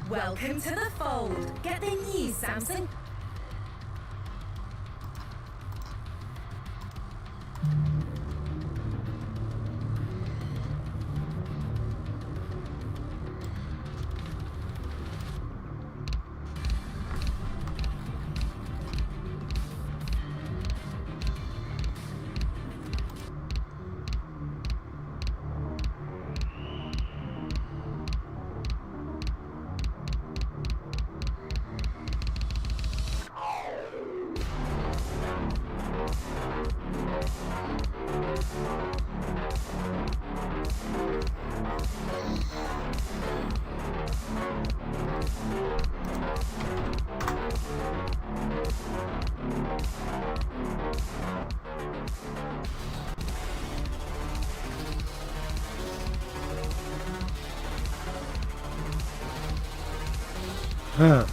Welcome to the fold. Get the new Samsung. Ha.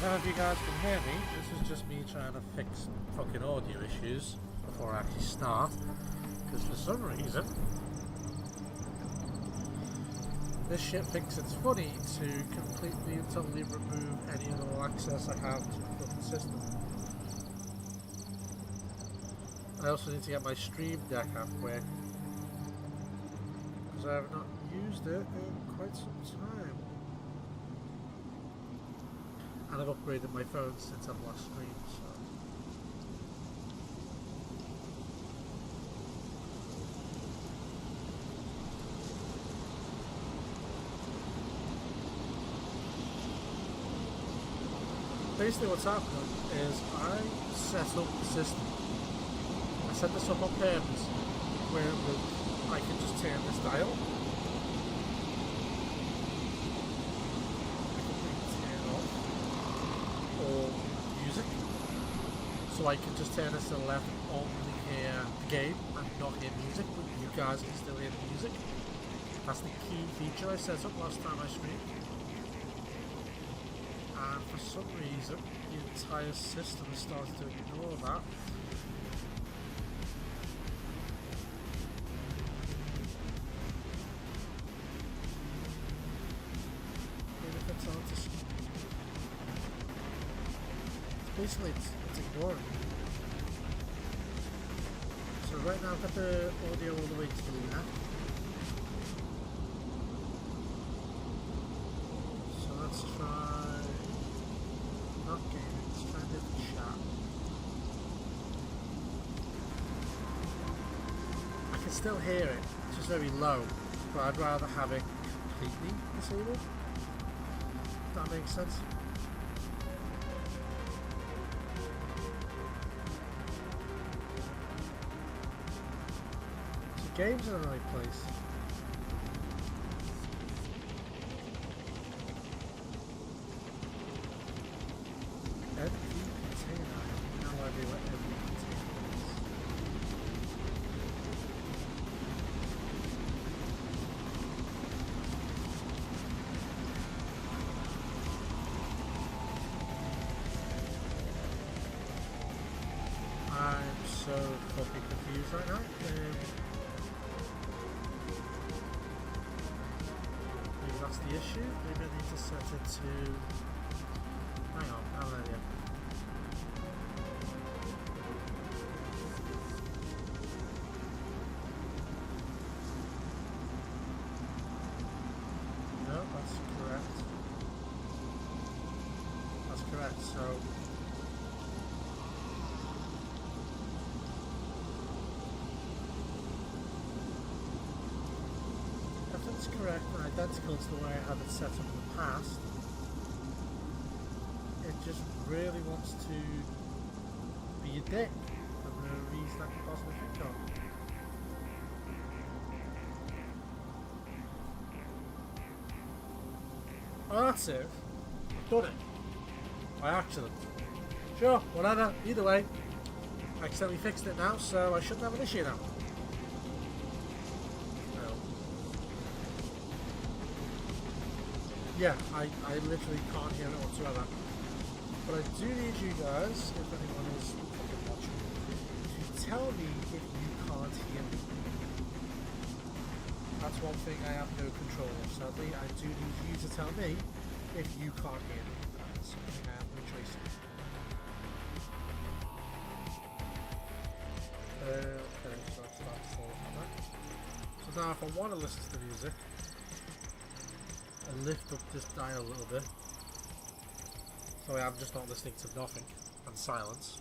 None of you guys can hear me. This is just me trying to fix fucking audio issues before I actually start. Because for some reason, this shit thinks it's funny to completely and totally remove any and all access I have to the fucking system. I also need to get my Stream Deck app working. Because I have not used it in quite some time. And I've upgraded my phone since I've last streamed, so. Basically what's happening is I set up the system. I set this up on purpose where I can just turn this dial. I can turn off all music. So I can just turn this to the left, only hear the game and not hear music, but you guys can still hear the music. That's the key feature I set up last time I streamed. And for some reason, the entire system has started to ignore that. Basically, it's ignoring. So right now I've got the audio all the way to the left. So let's try not gaming, let's try the chat. I can still hear it, it's just very low, but I'd rather have it completely disabled. If that makes sense. Games in the right place. Every container. No idea what every container is. I'm so fucking confused right now. That's the issue. Maybe I need to set it to. Hang on, I have an idea. No, that's correct. That's correct. So. That's correct and identical to the way I had it set up in the past. It just really wants to be a dick for no reason I can possibly think of. Oh, that's it. I've done it. By accident. Sure, whatever. Either way, I accidentally fixed it now, so I shouldn't have an issue now. Yeah, I literally can't hear it whatsoever. But I do need you guys, if anyone is fucking watching, to tell me if you can't hear me. That's one thing I have no control of, sadly. I do need you to tell me if you can't hear me. That's something I have no choice in. Okay, so that's that. So now if I want to listen to the music, I lift up this dial a little bit, so I'm just not listening to nothing and silence.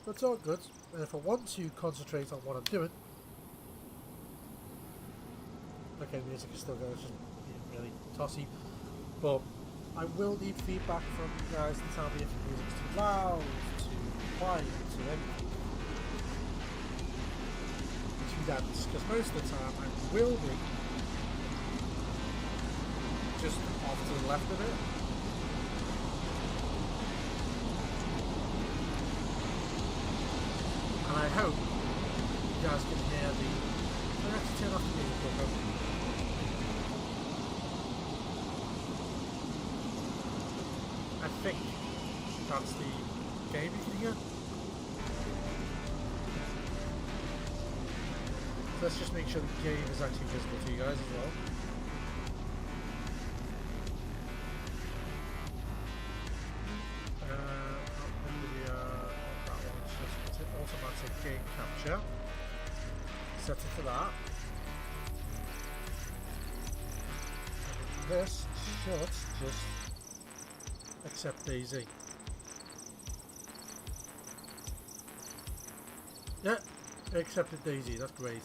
That's all good. And if I want to concentrate on what I'm doing, okay, music is still going, it's just really tossy, but I will need feedback from you guys to tell me if the music's too loud, too quiet, too empty. Dance, because most of the time I will be just off to the left of it. And I hope you guys can hear the. I'm going to have to turn off the music real quick. think that's the game you can hear. So let's just make sure the game is actually visible to you guys as well. That one's just automatic game capture. Set it to that. This should just accept Dayz. Yeah, accepted Dayz, that's great.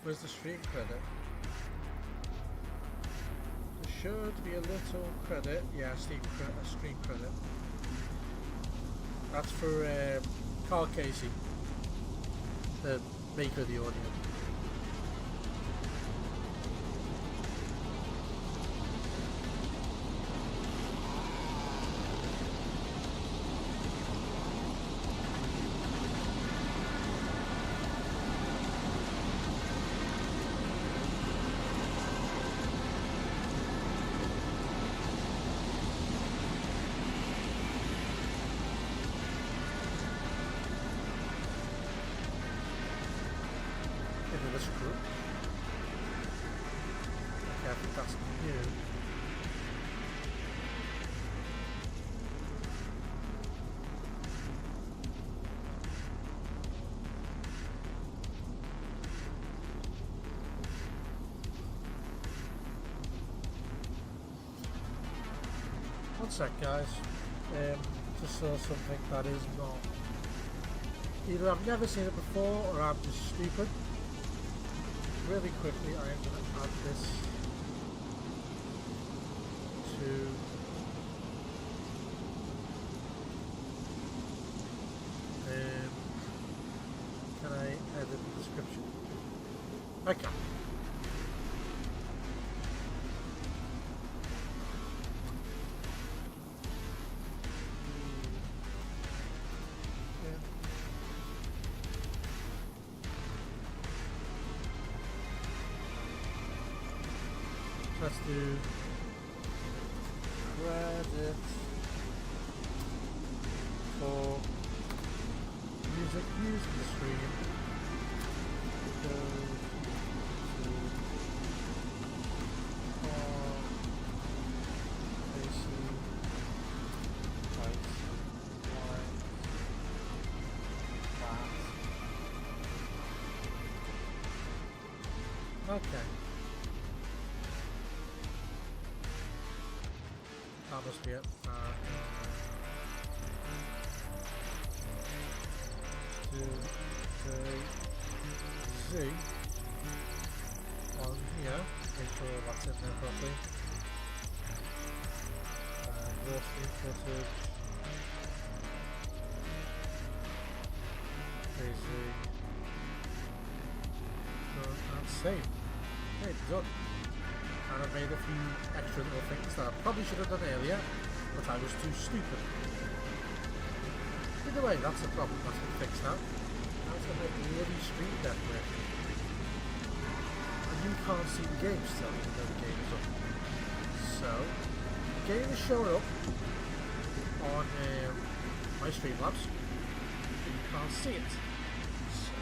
Where's the stream credit? There should be a little credit. Yeah, stream credit. That's for Karl, the maker of the audio. One sec, guys. Just saw something that is not. Either I've never seen it before or I'm just stupid. Really quickly, I am going to add this to can I edit the description? I can. Let's do credit for music used in the stream goes to AC Lights that. Okay. That must be it. Z on here. Make sure that's in there properly. Raw stream footage. Dayz. And save. Okay, done. And I made a few extra little things that I probably should have done earlier, but I was too stupid. Either way, that's the problem. That's been fixed now. Now it's going to make bloody stream death working. And you can't see the game still, even though the game is up. So, the game is showing up on my Streamlabs, but you can't see it. So,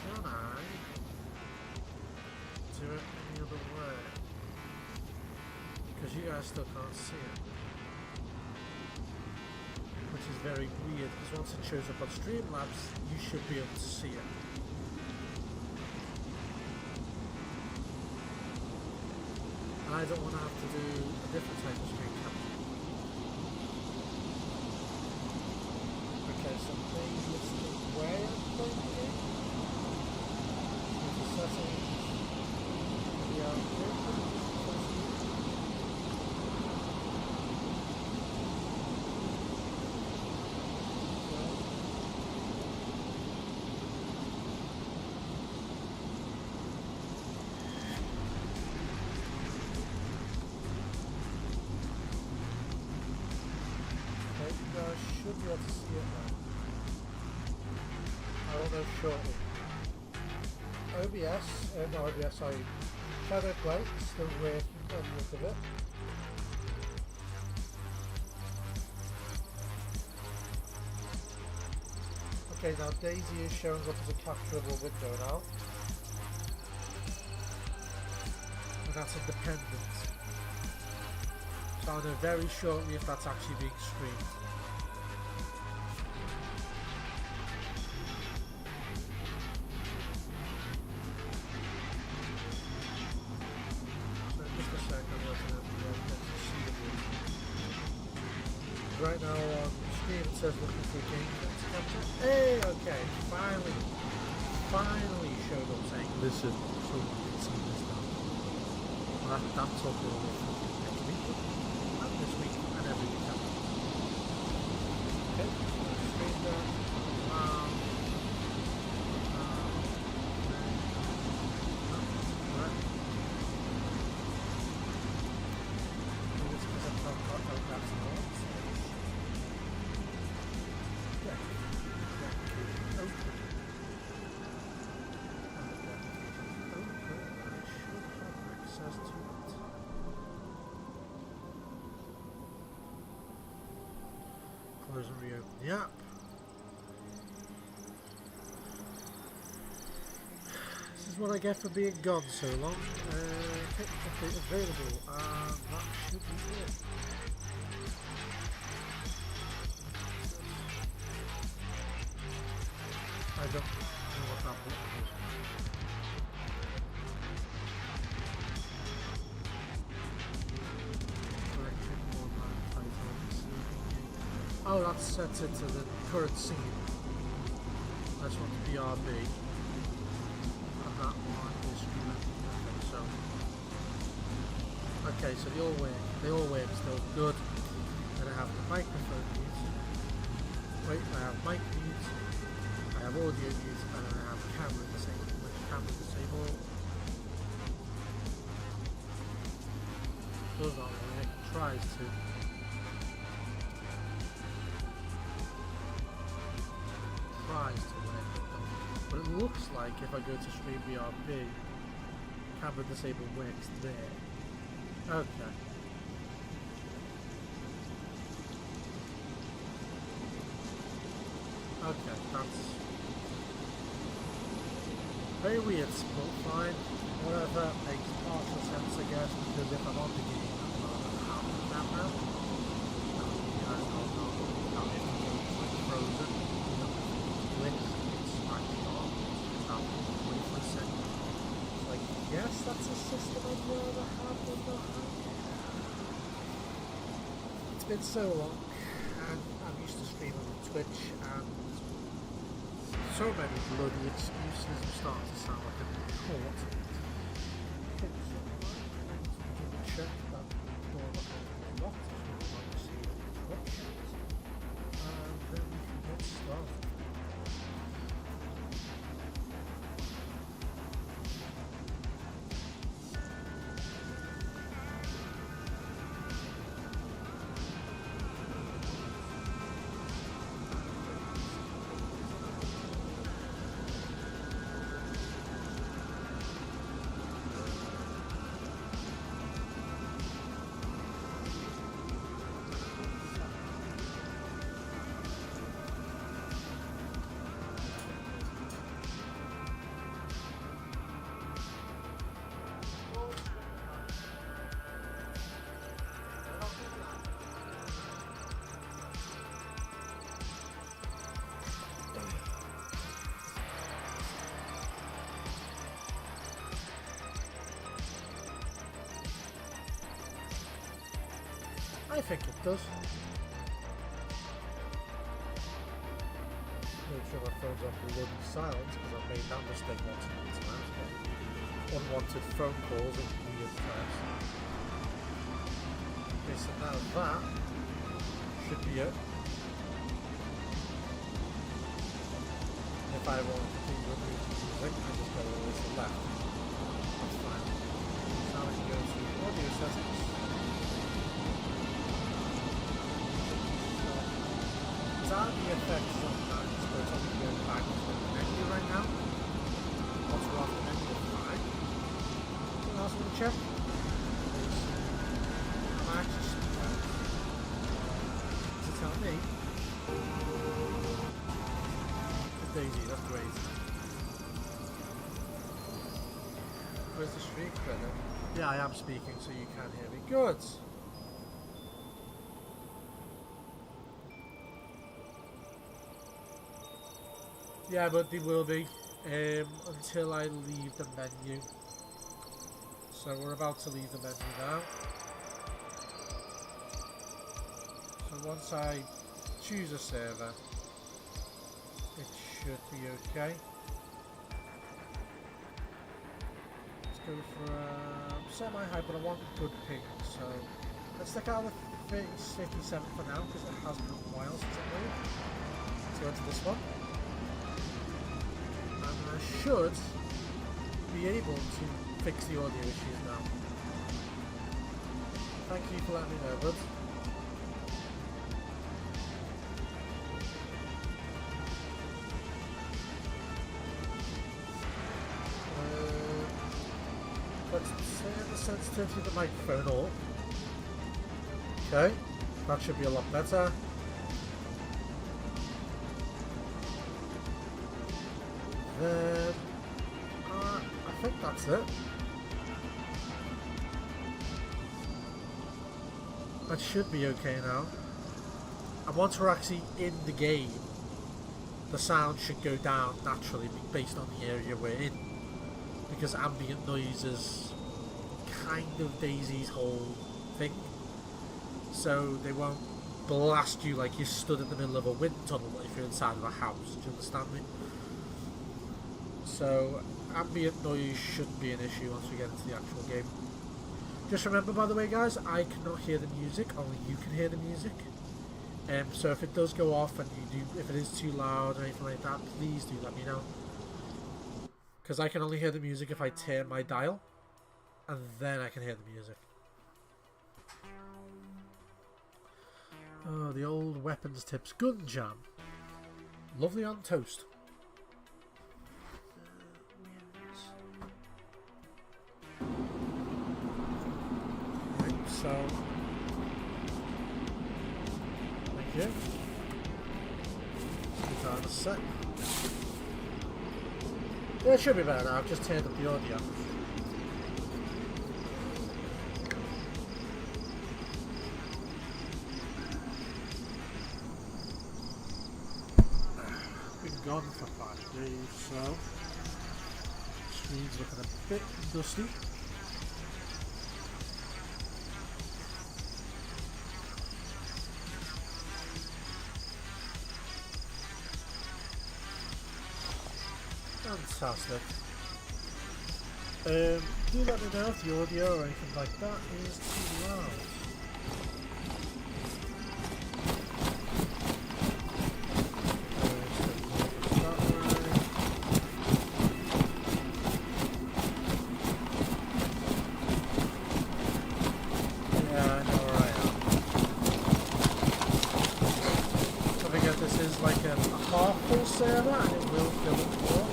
can I do it any other way? Because you guys still can't see it. Which is very weird, because once it shows up on Streamlabs, you should be able to see it. And I don't want to have to do a different type of screen capture. Okay, so please listen where I'm playing the game. Into settings. Should be able to see it now. I will know shortly. OBS, not OBS, sorry, Feather Quake, still working on the look of it. Okay, now Daisy is showing up as a capturable window now. And that's independent. So I'll know very shortly if that's actually being streamed. So just a second, I'm looking at the see the view. Right now on stream it says looking for a game to capture. Hey, okay, finally showed up saying listen, so we can see this now. That's all for next week, and this week, and every week after. Okay, stream there. Right. This is a top that's not. Close and reopen the app. This is what I get for being gone so long. Technically available, and that should be it. I don't know what that button is. Oh, that's set it to the current scene. That's what the BRB. And that one is so. Okay, so they all work still good. Then I have the microphone mute. Wait, I have mic mute. I have audio mute, and then I have camera disabled. Which camera disabled does not work. Tries to. But it looks like if I go to stream BRB, camera disable works there. Okay. Okay, that's very weird, but fine. Whatever, makes partial sense I guess, because if I'm on the game, I'm not on the camera. You guys don't know how it is like frozen. Yes, that's a system I'd rather have than not have. It's been so long, and I'm used to streaming on Twitch, and so many bloody excuses are starting to sound like a court. Okay, so I'm going to check that door behind the lock, obviously, and then we can get started. I think it does. Make sure my phone's off bloody silent because I've made that mistake once or times. Unwanted phone calls at weird times. Okay, so now that should be it. If I want to continue with music, I just go all to the left. That's fine. Now we can go to audio settings. The effects sometimes, but it's only going back to the menu right now. Also off the menu is fine. And also check. I'm actually surprised. Does it tell me? Daisy, that's great. Where's the street credit? Yeah, I am speaking so you can hear me. Good. Yeah, but they will be until I leave the menu. So we're about to leave the menu now. So once I choose a server, it should be okay. Let's go for semi-high, but I want good ping. So let's take out the 57 for now because it has been a while since I played. Let's go into this one. And I should be able to fix the audio issues now. Thank you for letting me know, bud. Let's turn the sensitivity of the microphone off. Okay, that should be a lot better. Then, I think that's it. That should be okay now. And once we're actually in the game, the sound should go down naturally based on the area we're in. Because ambient noise is kind of Dayz's whole thing. So they won't blast you like you're stood in the middle of a wind tunnel if you're inside of a house. Do you understand me? So ambient noise shouldn't be an issue once we get into the actual game. Just remember, by the way, guys, I cannot hear the music, only you can hear the music. So if it does go off and if it is too loud or anything like that, please do let me know. Because I can only hear the music if I turn my dial, and then I can hear the music. Oh, the old weapons tips. Gun jam. Lovely on toast. So, thank you. Let's go down a sec. Yeah, it should be better now. I've just turned up the audio. Been gone for 5 days, so screen's looking a bit dusty. Fantastic. Do let me know if the audio or anything like that is too loud. Yeah, I know where I am. Don't forget this is like a half full server and it will fill up more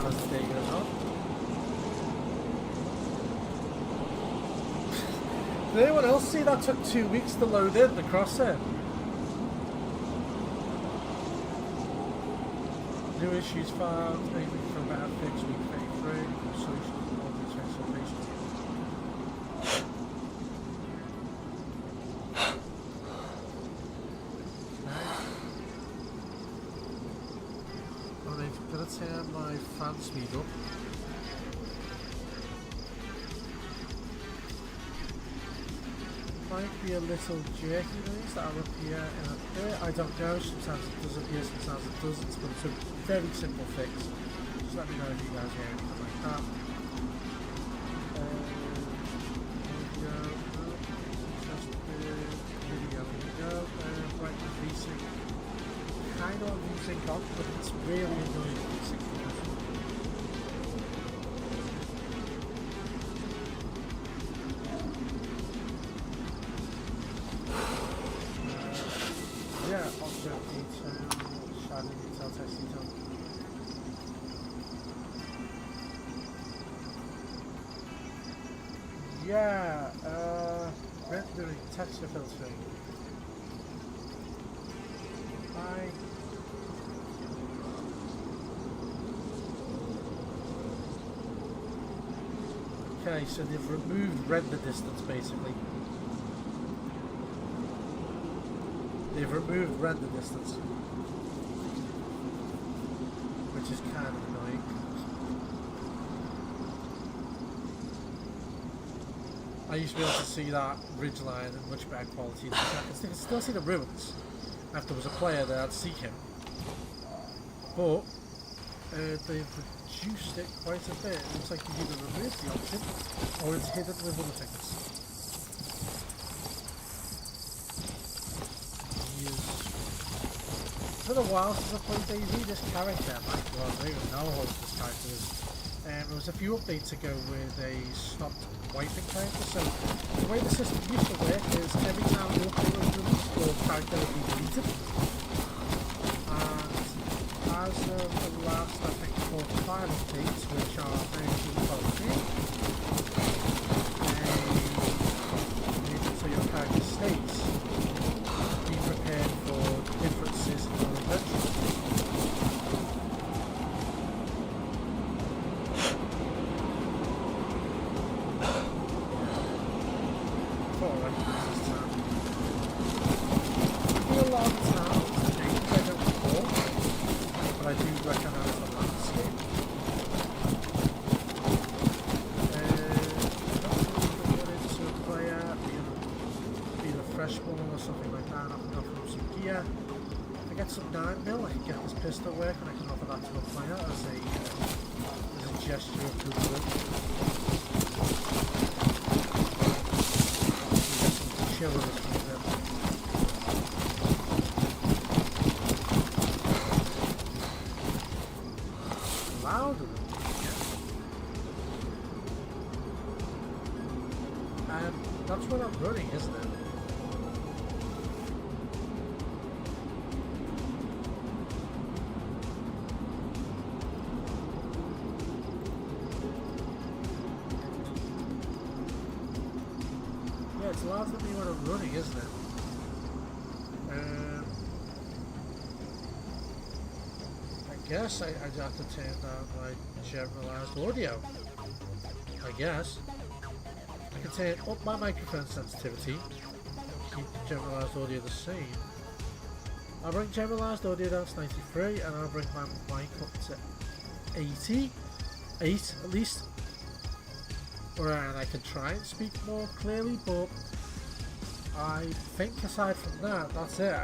as the day goes on. Did anyone else see that took 2 weeks to load in the crosshair? New issues found, mainly for about fix week 33, social audio transformation. Alright, I'm gonna turn my fan speed up. Might be a little jerky noise that'll appear in a bit. I don't know, sometimes it does appear, sometimes it doesn't, but it's a very simple fix. Just let me know if you guys hear anything like that. There we go. Just video, here we go. Right, VSync. Kind of VSync on, but it's really annoying VSync. Yeah, object detail, shadow detail, text detail. Yeah, rendering texture filtering. Hi. Okay, so they've removed render distance basically. They've removed render distance, which is kind of annoying. I used to be able to see that ridgeline in much better quality. I can still see the ruins if there was a player there, I'd see him. But they've reduced it quite a bit. It looks like you've either removed the option or it's hidden with other things. It's been a while since I played Dayz. This character, I don't even know what this character is. There was a few updates ago where they stopped wiping characters, so the way the system used to work is every time the update was released, your character would be deleted. And as of the last, I think, 4 or 5 updates, which are very few quality, they made it so your character stays. Be prepared for differences in your adventure. Pistol work, and I can offer that to a player as a gesture of goodwill. Chill with this one a bit. Louder than yeah. And that's what I'm running, isn't it? It's louder than me when I'm running, isn't it? I guess I'd have to turn down my generalized audio. I guess. I can turn up my microphone sensitivity, keep generalized audio the same. I'll bring generalized audio down to 93 and I'll bring my mic up to 80. 8 at least. And I can try and speak more clearly, but I think aside from that, that's it.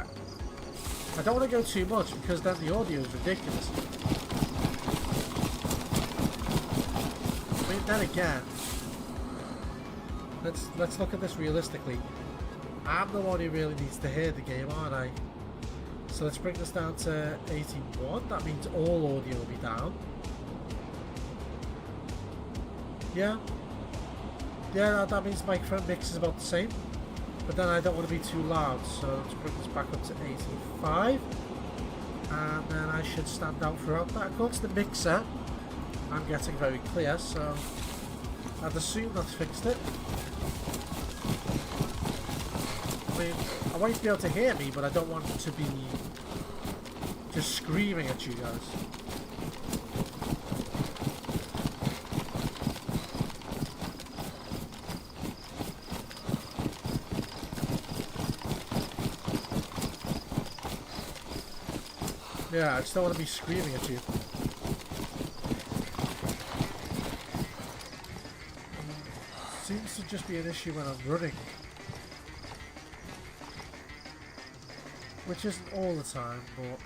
I don't want to go too much because then the audio is ridiculous. I mean, then again, let's look at this realistically. I'm the one who really needs to hear the game, aren't I? So let's bring this down to 81. That means all audio will be down. Yeah. Yeah, that means microphone mix is about the same, but then I don't want to be too loud, so let's bring this back up to 85, and then I should stand out throughout that. According to the mixer, I'm getting very clear, so I'd assume that's fixed it. I mean, I want you to be able to hear me, but I don't want it to be just screaming at you guys. Yeah, I just don't want to be screaming at you. Seems to just be an issue when I'm running. Which isn't all the time, but...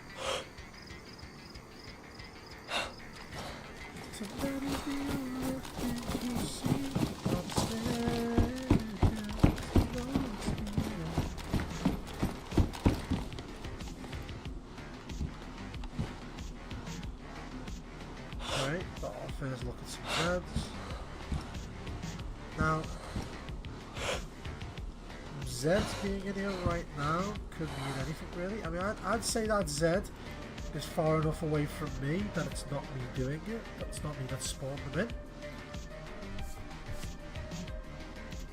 Look at some Zeds. Now, Zeds being in here right now could mean anything really. I mean, I'd say that Zed is far enough away from me that it's not me doing it. That's not me that spawned them in.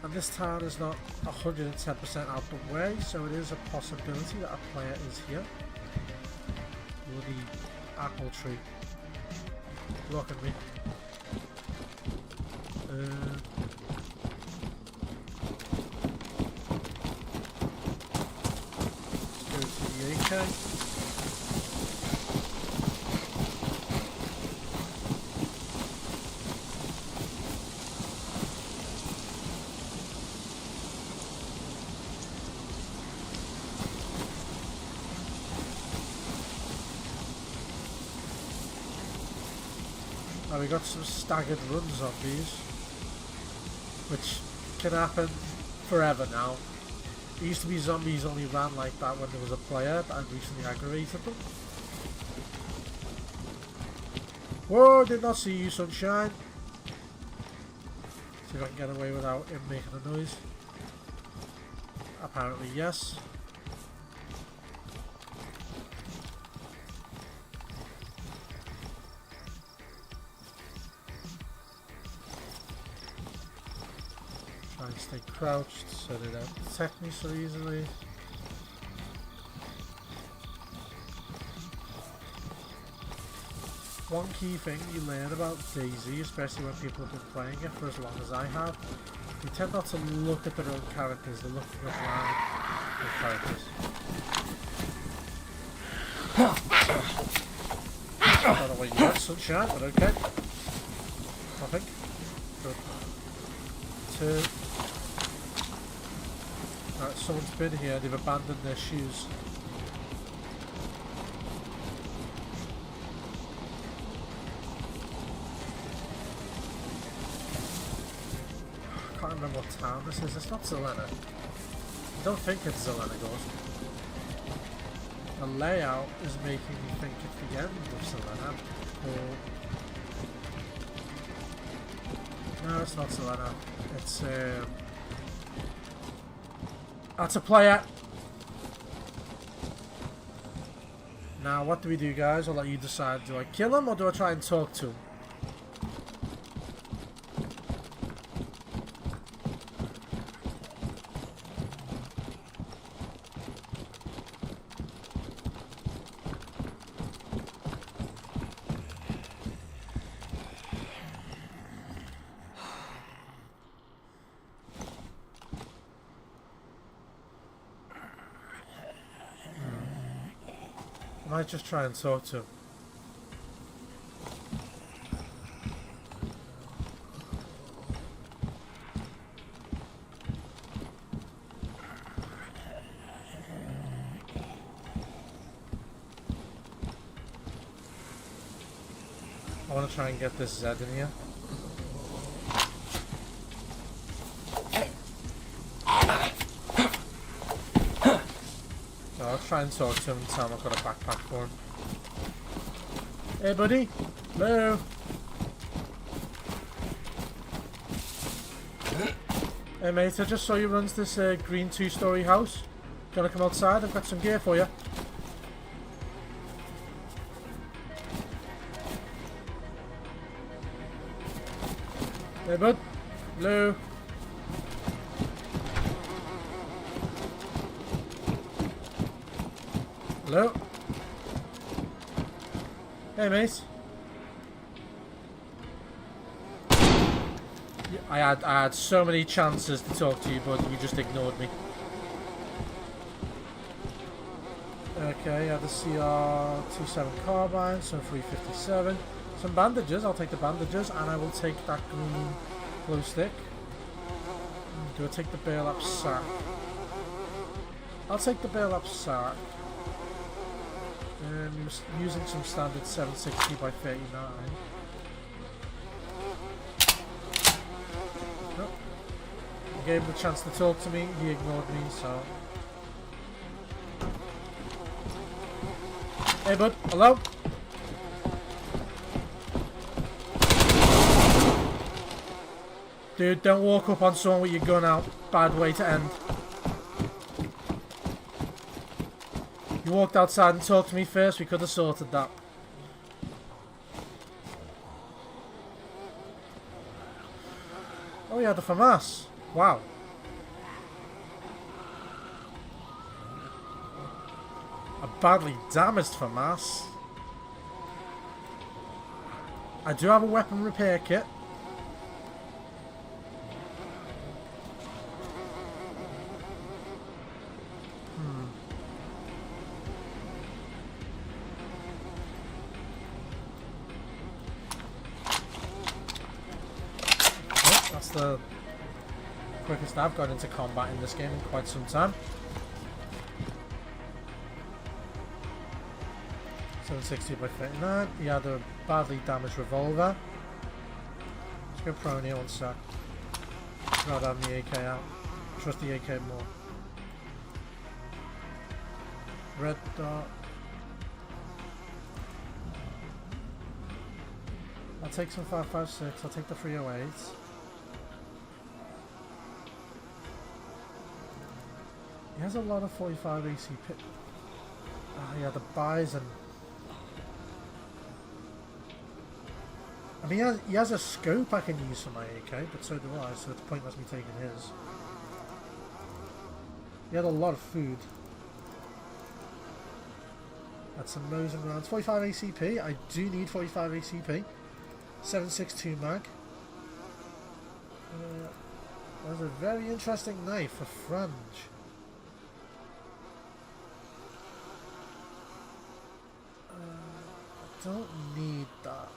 And this town is not 110% out the way, so it is a possibility that a player is here. Bloody apple tree. Look at me. Let's go to the AK. Now we got some staggered runs on these, which can happen forever now. It used to be zombies only ran like that when there was a player, but I've recently aggravated them. Whoa, did not see you, sunshine. See if I can get away without him making a noise. Apparently yes. Try and stay crouched so they don't detect me so easily. One key thing you learn about Dayz, especially when people have been playing it for as long as I have, they tend not to look at their own characters, they're looking around their characters. I don't know what you got, sunshine, but okay. Nothing. Good. 2. Alright, someone's been here, they've abandoned their shoes. I can't remember what town this is. It's not Zelena. I don't think it's Zelena Ghost. The layout is making me think it's the end of Zelena. Or... no, it's not Zelena. It's that's a player. Now, what do we do, guys? I'll let you decide. Do I kill him or do I try and talk to him? I might just try and talk to him. I want to try and get this Zed in here. I'll try and talk to him and tell him I've got a backpack for him. Hey buddy! Hello! Hey mate, I just saw you runs this green 2-story house. Do you want to come outside? I've got some gear for you. Hey bud! Hello! Hello? Hey mate. I had so many chances to talk to you, but you just ignored me. Okay, I have the CR27 carbine, some 357. Some bandages, I'll take the bandages, and I will take that green glow stick. Do I take the bail up sack? I'll take the bail up sack. Using some standard 760 by 39. Nope. I gave him the chance to talk to me, he ignored me, so... Hey bud, hello? Dude, don't walk up on someone with your gun out. Bad way to end. You walked outside and talked to me first, we could have sorted that. Oh yeah, the FAMAS. Wow. A badly damaged FAMAS. I do have a weapon repair kit. Oh, that's the quickest I've got into combat in this game in quite some time. 760 by 39. He had a badly damaged revolver. Let's go prone here one sec. Rather have the AK out. Trust the AK more. Red dot. I'll take some 5.56. I'll take the 308. He has a lot of 45 AC pit. Ah, yeah, the Bison. I mean, he has a scope I can use for my AK, but so do I, so it's pointless me taking his. He had a lot of food. That's some Mosin rounds. 45 ACP, I do need 45 ACP. 7.62 mag. That's a very interesting knife, a frange. I don't need that.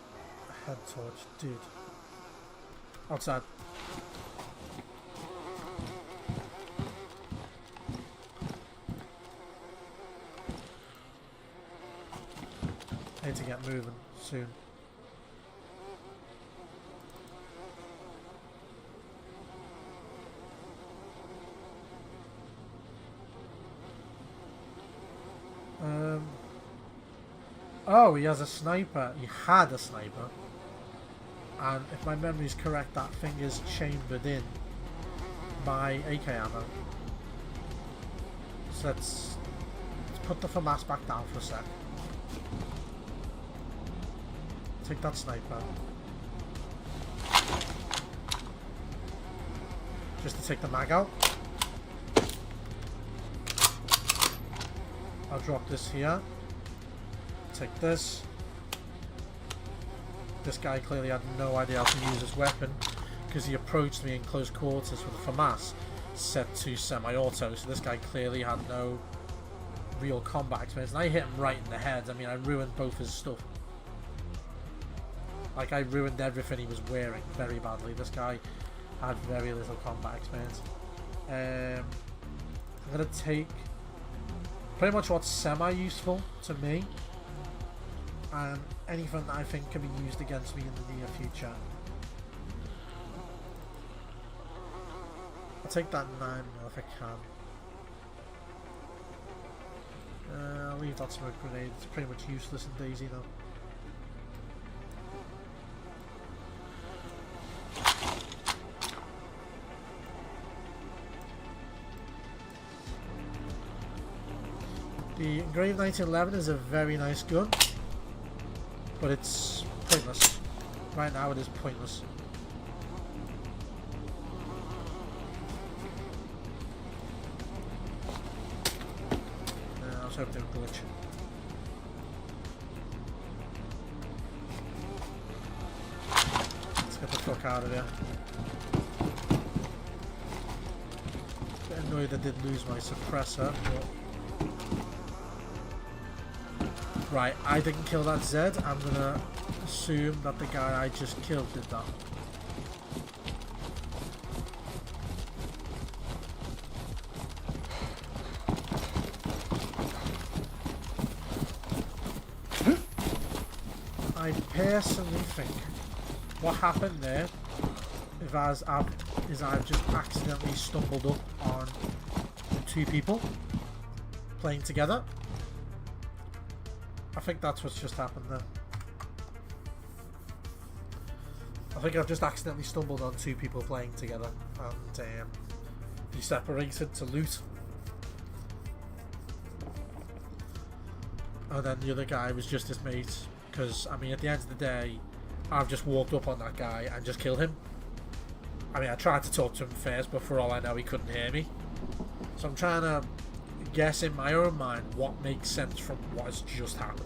Head torch, dude. Outside. I need to get moving soon. Oh, he has a sniper. He had a sniper. And if my memory is correct, that thing is chambered in my AK ammo. So let's put the FAMAS back down for a sec. Take that sniper. Just to take the mag out. I'll drop this here. Take this. This guy clearly had no idea how to use his weapon because he approached me in close quarters with a FAMAS set to semi-auto, so this guy clearly had no real combat experience, and I hit him right in the head. I mean, I ruined both his stuff. Like, I ruined everything he was wearing very badly. This guy had very little combat experience. I'm going to take pretty much what's semi-useful to me and anything that I think can be used against me in the near future. I'll take that 9 if I can. I'll leave that smoke grenade. It's pretty much useless in Dayz now. The Engraved 1911 is a very nice gun, but it's pointless. Right now it is pointless. I was hoping it would glitch. Let's get the fuck out of here. A bit annoyed I did lose my suppressor, but... Right, I didn't kill that Zed. I'm gonna assume that the guy I just killed did that. I personally think what happened there is I've just accidentally stumbled up on 2 people playing together. I think that's what's just happened there. I think I've just accidentally stumbled on 2 people playing together and be separated to loot. And then the other guy was just his mate, because I mean at the end of the day I've just walked up on that guy and just killed him. I mean I tried to talk to him first, but for all I know he couldn't hear me. So I'm trying to guess in my own mind what makes sense from what has just happened.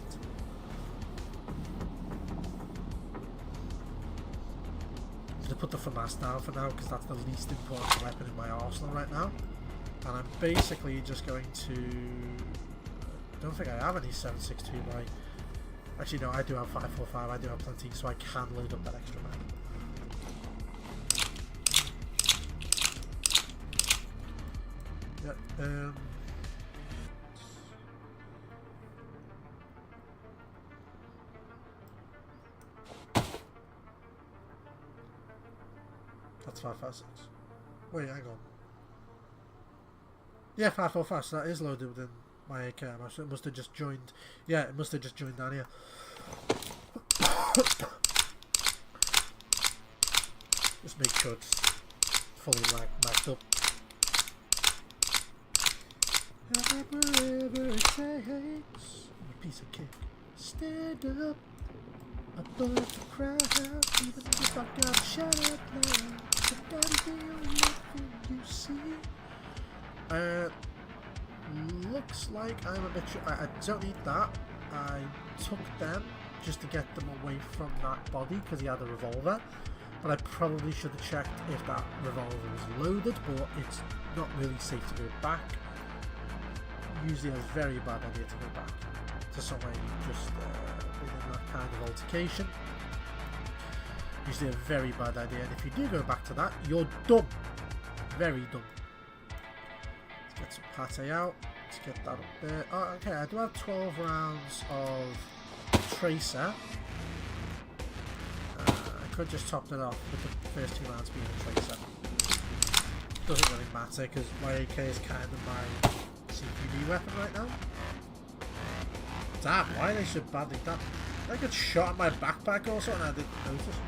I'm going to put the FAMAS down for now because that's the least important weapon in my arsenal right now. And I'm basically just going to... I don't think I have any 7.62, but I... Actually, no, I do have 5.45. I do have plenty, so I can load up that extra mag. Yeah, that's 5.56. Wait, hang on. Yeah, 5.45, so that is loaded within my AK ammo, so it must have just joined. Yeah, it must have just joined down here. Just make sure it's fully maxed up. Whatever it takes, you piece of cake. Stand up above the crowd, even if I gotta shut up now. Somebody's the only thing you see. Looks like I'm a bit sure. I don't need that. I took them just to get them away from that body because he had a revolver. But I probably should have checked if that revolver was loaded, but it's not really safe to go back. Usually a very bad idea to go back to somewhere you've just been in that kind of altercation. Usually a very bad idea, and if you do go back to that, you're dumb. Very dumb. Let's get some pate out. Let's get that up there. Oh, okay, I do have 12 rounds of tracer. I could just top it off with the first 2 rounds being a tracer. Doesn't really matter because my AK is kind of my CQB weapon right now. Damn, why are they so badly done? I got shot at my backpack or something and I didn't notice.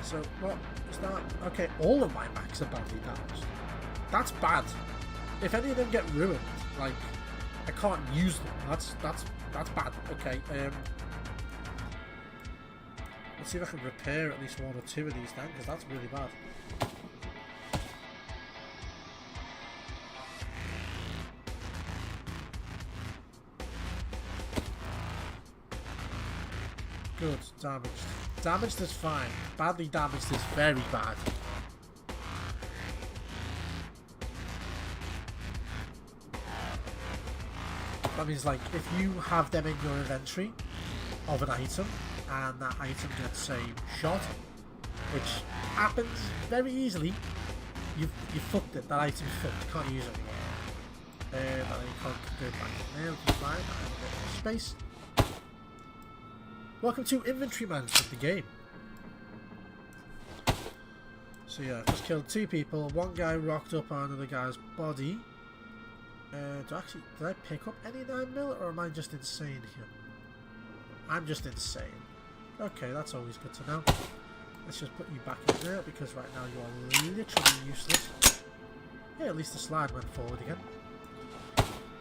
So, what is that? Okay, all of my Macs are badly damaged. That's bad. If any of them get ruined, like, I can't use them. That's bad. Okay, let's see if I can repair at least 1 or 2 of these then, because that's really bad. Good, damaged. Damaged is fine. Badly damaged is very bad. That means, like, if you have them in your inventory of an item and that item gets, say, shot, which happens very easily, you've fucked it. That item's fucked. You can't use it anymore. And then you can't go back in there, which is fine. I have a bit of space. Welcome to inventory management, the game. So yeah, I've just killed 2 people. 1 guy rocked up on another guy's body. Did I pick up any 9mm or am I just insane here? I'm just insane. Okay, that's always good to know. Let's just put you back in there because right now you are literally useless. Yeah, at least the slide went forward again.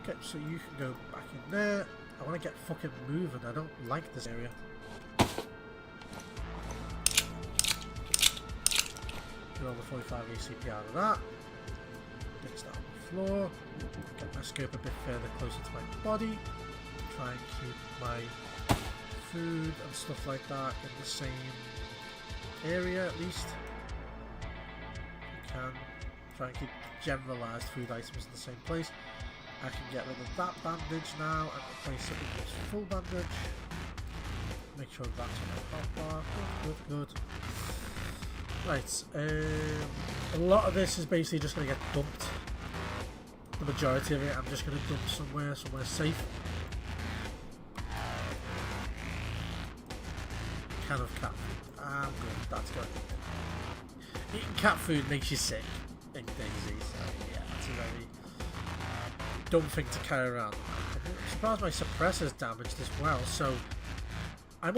Okay, so you can go back in there. I want to get fucking moving. I don't like this area. Get all the 45 ACP out of that. Fix that on the floor. Get my scope a bit further closer to my body. Try and keep my food and stuff like that in the same area at least. You can try and keep generalised food items in the same place. I can get rid of that bandage now and replace it with this full bandage. Make sure that's on my hotbar. Good. Right, a lot of this is basically just going to get dumped. The majority of it I'm just going to dump somewhere safe. Can of cat food. I'm good, that's good. Eating cat food makes you sick in Dayz, so yeah, that's a very dumb thing to carry around. I'm surprised my suppressor's damaged as well, so I've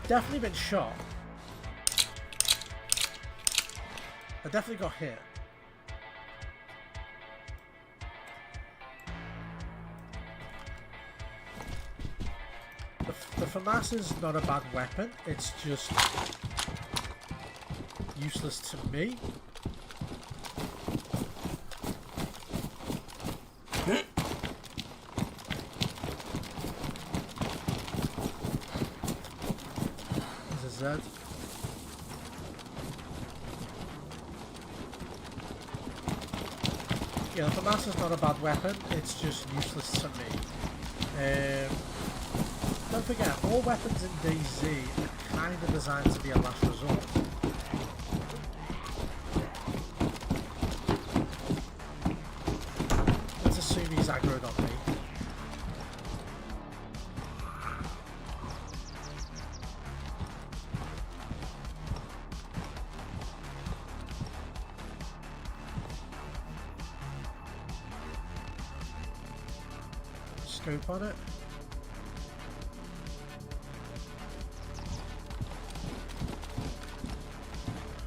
definitely been shot. I definitely got hit. The FAMAS is not a bad weapon, it's just useless to me. Z. Yeah, the FAMAS is not a bad weapon, it's just useless to me. Don't forget, all weapons in Dayz are kind of designed to be a last resort. Let's assume he's aggroed on me. Scope on it.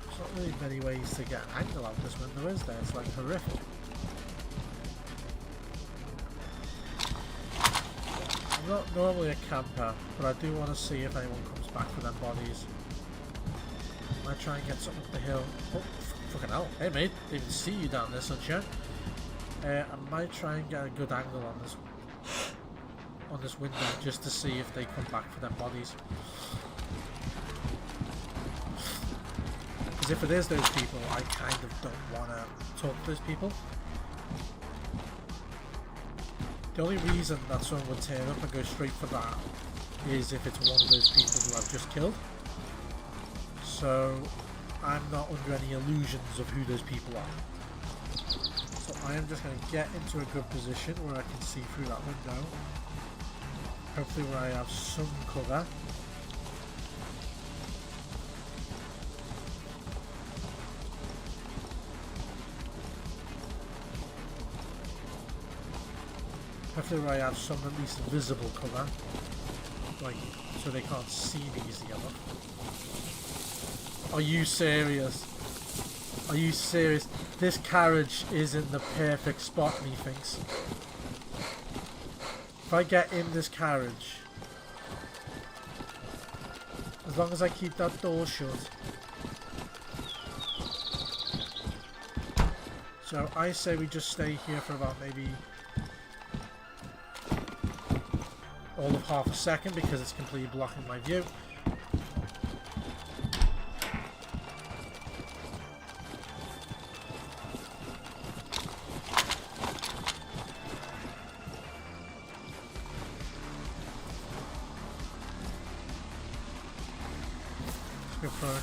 There's not really many ways to get an angle out this window, is there? It's like horrific. I'm not normally a camper, but I do want to see if anyone comes back for them bodies. I might try and get something up the hill. Oh, fucking hell. Hey mate, didn't even see you down there, sunshine. I might try and get a good angle on this window just to see if they come back for their bodies. Because if it is those people, I kind of don't want to talk to those people. The only reason that someone would turn up and go straight for that is if it's one of those people who I've just killed. So I'm not under any illusions of who those people are. So I am just going to get into a good position where I can see through that window. Hopefully where I have some cover. Hopefully where I have some at least visible cover. Like, so they can't see me easy enough. Are you serious? Are you serious? This carriage is in the perfect spot, methinks. If I get in this carriage, as long as I keep that door shut. So I say we just stay here for about maybe all of half a second because it's completely blocking my view.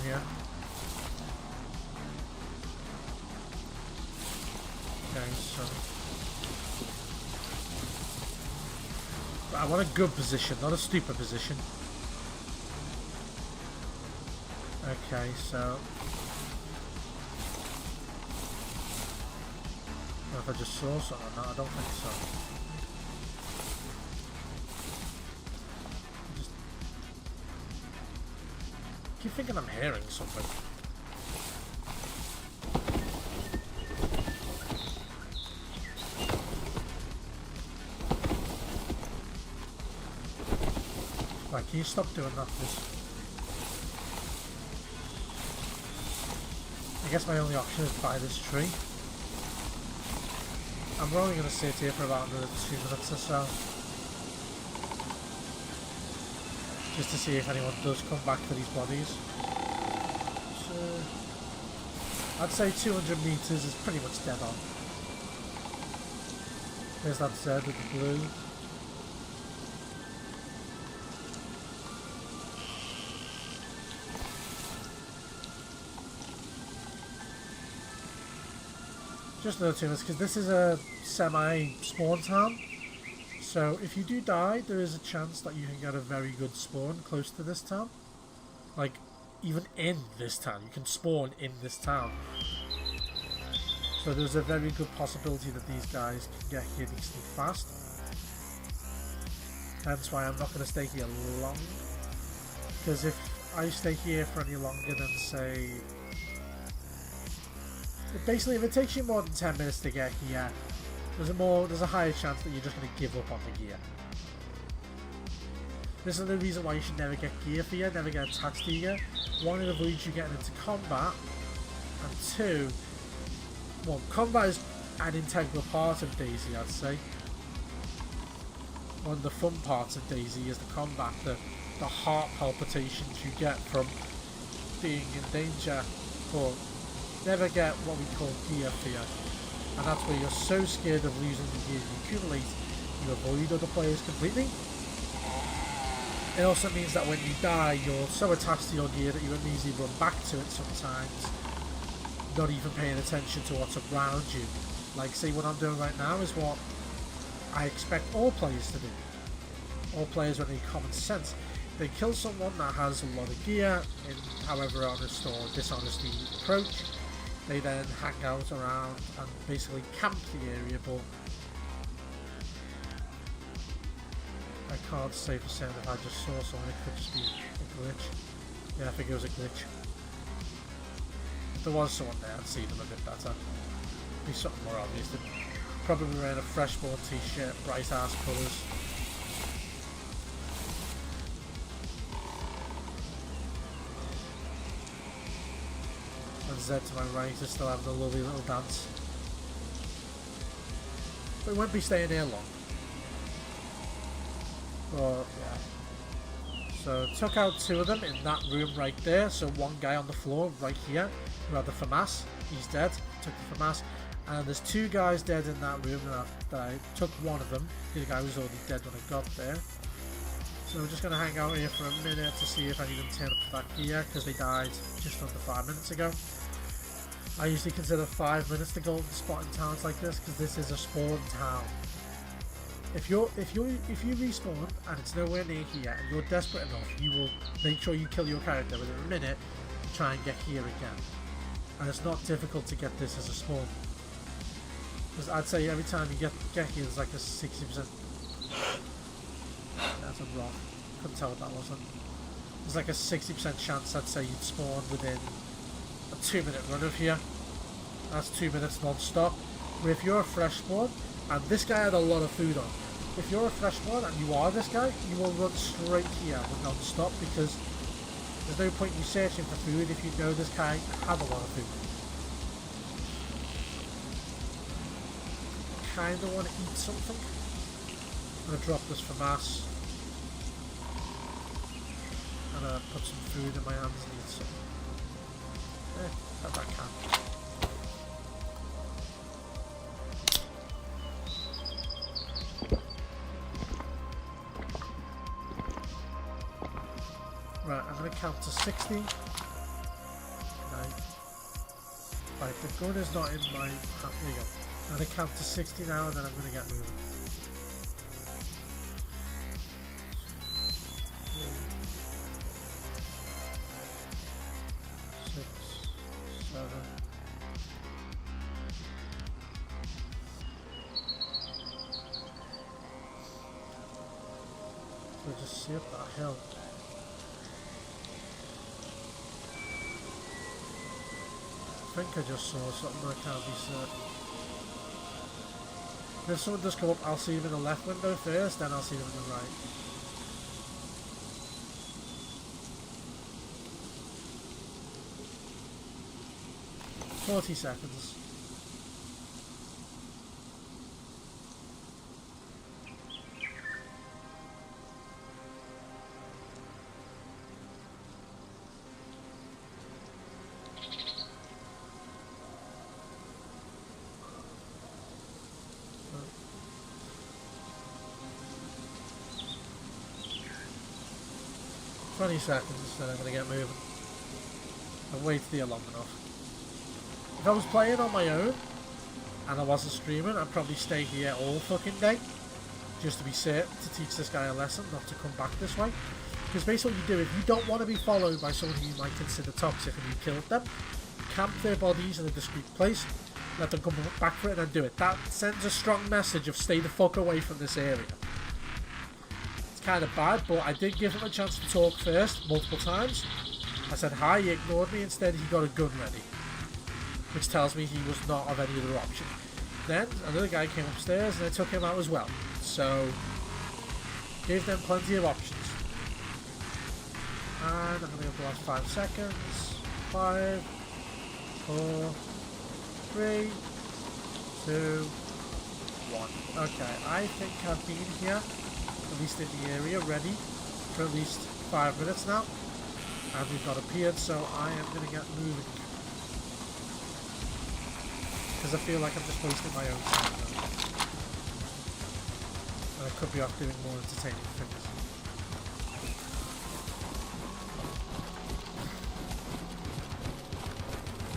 Here. Okay, so I want a good position, not a stupid position. Okay, so I don't know if I just saw something or not, I don't think so. I keep thinking I'm hearing something. Right, can you stop doing that, please? I guess my only option is by this tree. I'm only going to sit here for about another 2 minutes or so. Just to see if anyone does come back for these bodies. So, I'd say 200 meters is pretty much dead on. There's that Z with the blue. Just another 2 minutes, because this is a semi-spawn town. So if you do die, there is a chance that you can get a very good spawn close to this town. Like, even in this town. You can spawn in this town. So there's a very good possibility that these guys can get here decently fast. Hence why I'm not going to stay here long. Because if I stay here for any longer than, say... Basically, if it takes you more than 10 minutes to get here, there's a higher chance that you're just going to give up on the gear. This is the reason why you should never get gear for you, never get attached to your gear. One, it avoids you getting into combat, and two, well, combat is an integral part of Dayz, I'd say. One of the fun parts of Dayz is the combat, the the heart palpitations you get from being in danger, but never get what we call gear fear. And that's where you're so scared of losing the gear you accumulate, you avoid other players completely. It also means that when you die, you're so attached to your gear that you can easily run back to it sometimes, not even paying attention to what's around you. Like, see, what I'm doing right now is what I expect all players to do. All players with any common sense. They kill someone that has a lot of gear in however honest or dishonest the approach. They then hang out around and basically camp the area, but I can't say for certain if I just saw someone, it could just be a glitch. Yeah, I think it was a glitch. If there was someone there, I'd see them a bit better. Be something more obvious. They'd probably wearing a freshborn t-shirt, bright ass colours. And Z to my right is still having a lovely little dance. But we won't be staying here long. But yeah. So took out 2 of them in that room right there. So one guy on the floor right here who had the FAMAS, he's dead. Took the FAMAS. And there's 2 guys dead in that room that I took one of them. The guy was already dead when I got there. So we're just going to hang out here for a minute to see if any of them turn up to that gear, because they died just under 5 minutes ago. I usually consider 5 minutes the golden spot in towns like this, because this is a spawn town. If you respawn and it's nowhere near here and you're desperate enough, you will make sure you kill your character within a minute to try and get here again. And it's not difficult to get this as a spawn. Because I'd say every time you get here, there's like a 60%. That's a rock. Couldn't tell what that was. There's like a 60% chance, I'd say, you'd spawn within a 2-minute run of here. That's 2 minutes non-stop. Where if you're a fresh spawn, and this guy had a lot of food on, if you're a fresh spawn and you are this guy, you will run straight here with non-stop, because there's no point in you searching for food if you know this guy had a lot of food. Kinda want to eat something. I'm gonna drop this FAMAS. I'm gonna put some food in my hands and eat something. That I can. Right, I'm gonna count to 60. Right, the gun is not in my. There you go. I'm going to count to 60 now, and then I'm going to get moving. 6, 7. So just see up that hill. I think I just saw something, I can't be certain. If someone does come up, I'll see them in the left window first, then I'll see them in the right. $40. 20 seconds, then I'm going to get moving. I've waited here long enough. If I was playing on my own, and I wasn't streaming, I'd probably stay here all fucking day. Just to be certain, to teach this guy a lesson, not to come back this way. Because basically what you do, if you don't want to be followed by someone who you might consider toxic and you killed them, camp their bodies in a discreet place, let them come back for it and then do it. That sends a strong message of stay the fuck away from this area. Kind of bad, but I did give him a chance to talk first, multiple times. I said hi, he ignored me, instead he got a gun ready. Which tells me he was not of any other option. Then, another guy came upstairs and I took him out as well. So, gave them plenty of options. And I'm going to go for the last 5 seconds. 5, 4, 3, 2, 1. Okay, I think I've been here, at least in the area, ready for at least 5 minutes now, and we've not appeared, so I am going to get moving. Because I feel like I'm just wasting my own time now. And I could be off doing more entertaining things.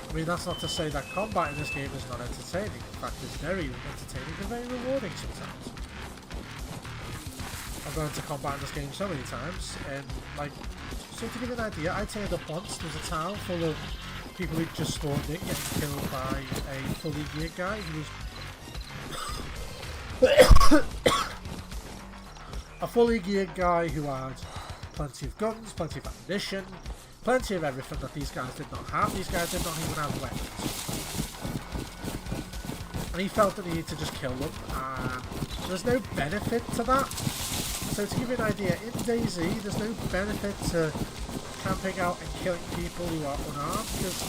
I mean, that's not to say that combat in this game is not entertaining. In fact, it's very entertaining and very rewarding sometimes. I've gone into combat in this game so many times, and like, so to give you an idea, I turned up once, there's a town full of people who just spawned in, getting killed by a fully geared guy who was... a fully geared guy who had plenty of guns, plenty of ammunition, plenty of everything that these guys did not have. These guys did not even have weapons. And he felt the need to just kill them, and there's no benefit to that. So to give you an idea, in Dayz, there's no benefit to camping out and killing people who are unarmed, because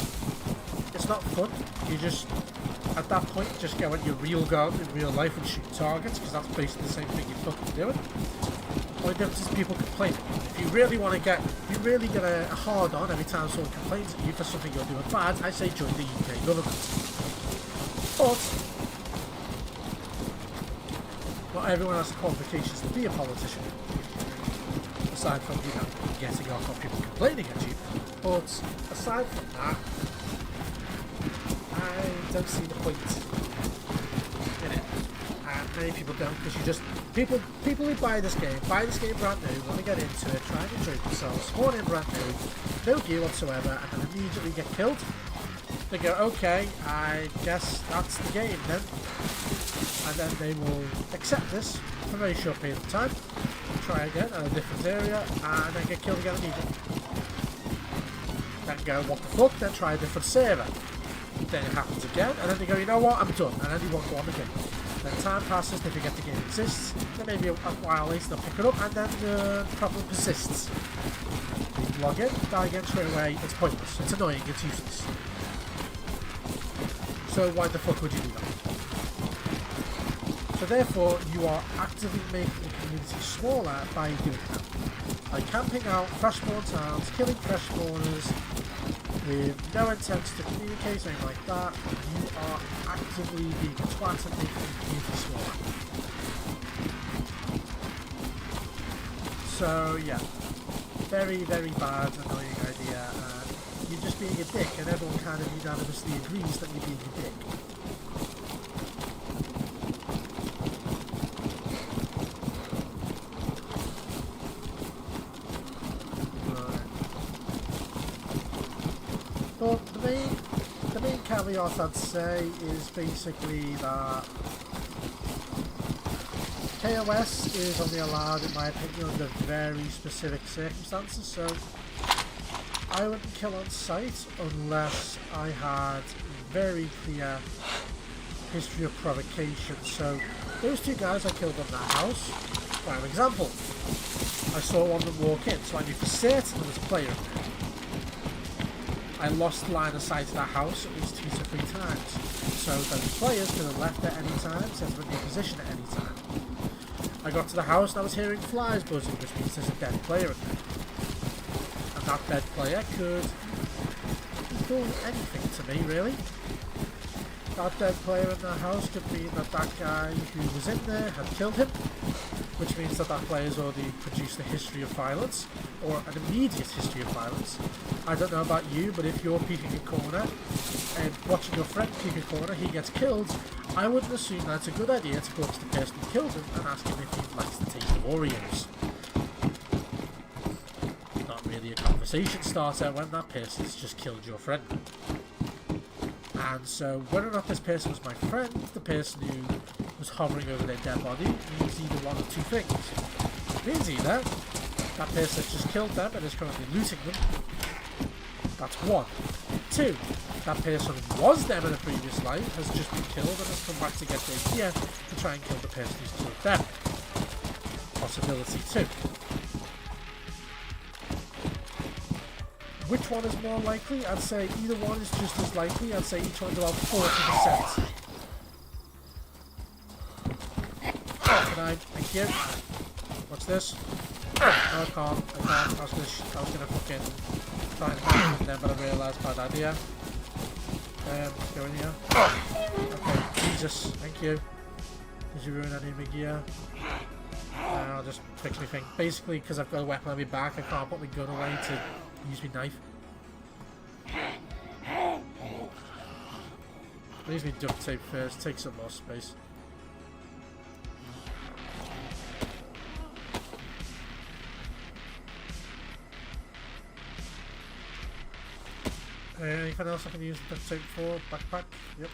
it's not fun. You just, at that point, just go at your real gun in real life and shoot targets, because that's basically the same thing you're fucking doing. The only difference is people complaining. If you really want to get, if you really get a hard on every time someone complains at you for something you're doing bad, I say join the UK government. But not everyone has the qualifications to be a politician. Aside from, you know, getting off on people complaining at you. But aside from that, I don't see the point in it. And many people don't, because you just... People who buy this game brand new, want to get into it, try and enjoy themselves, spawn in brand new, no gear whatsoever, and then immediately get killed. They go, okay, I guess that's the game then. And then they will accept this for a very short period of time, try again at a different area, and then get killed again immediately. Then go, what the fuck, then try a different server. Then it happens again, and then they go, you know what, I'm done, and then they won't go on again. Then time passes, they forget the game exists, then maybe a while later they'll pick it up, and then the problem persists. You log in, die again straight away, it's pointless, it's annoying, it's useless. So why the fuck would you do that? So therefore, you are actively making the community smaller by doing that. By camping out fresh spawn towns, killing fresh spawners, with no intent to communicate or anything like that, you are actively being a twat and making the community smaller. So yeah, very, very bad, annoying idea. You're just being a dick, and everyone kind of unanimously agrees that you're being a dick. But the main caveat I'd say is basically that KOS is only allowed, in my opinion, under very specific circumstances, so I wouldn't kill on sight unless I had very clear history of provocation. So those two guys I killed in that house, prime example. I saw one of them walk in, so I knew for certain there was a player in there. I lost line of sight of that house at least 2 to 3 times. So those players could have left at any time, set up a new position at any time. I got to the house and I was hearing flies buzzing, which means there's a dead player in there. And that dead player could do anything to me, really. That dead player in the house could mean that that guy who was in there had killed him, which means that that player's already produced a history of violence, or an immediate history of violence. I don't know about you, but if you're peeking a corner and watching your friend peek a corner, he gets killed, I wouldn't assume that it's a good idea to go up to the person who killed him and ask him if he'd like to take Oreos. Not really a conversation starter when that person's just killed your friend. And so, whether or not this person was my friend, the person who was hovering over their dead body, means either one of two things. It means either that person has just killed them and is currently looting them. That's one. 2, that person was them in a previous life, has just been killed and has come back to get their gear to try and kill the person who's killed them. Possibility 2. Which one is more likely? I'd say either one is just as likely. I'd say each one's about 40%. Oh, can I? Thank you. What's this? No, I can't. I was gonna fucking try and hack him then, but I realised bad idea. Go in here. Okay, Jesus, thank you. Did you ruin any of my gear? I'll just fix my thing. Basically, because I've got a weapon on my back, I can't put my gun away to use my knife. I'll use my duct tape first, take some more space. Anything else I can use the duct tape for? Backpack? Yep.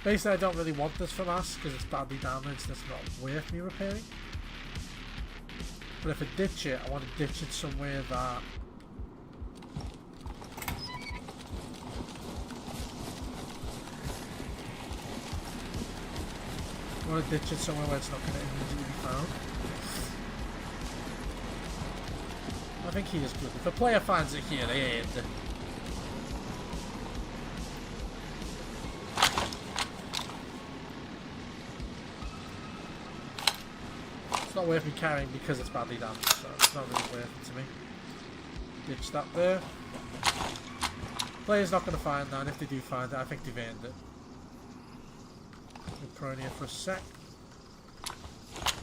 Basically, I don't really want this from us because it's badly damaged. That's not worth me repairing. But if I ditch it, I want to ditch it somewhere that I want to ditch it somewhere where it's not going to immediately be found. I think he is good. If a player finds it here, they end. It's not worth me carrying because it's badly damaged, so it's not really worth it to me. Ditch that there. Player's not going to find that, and if they do find it, I think they've earned it. We'll prone here for a sec.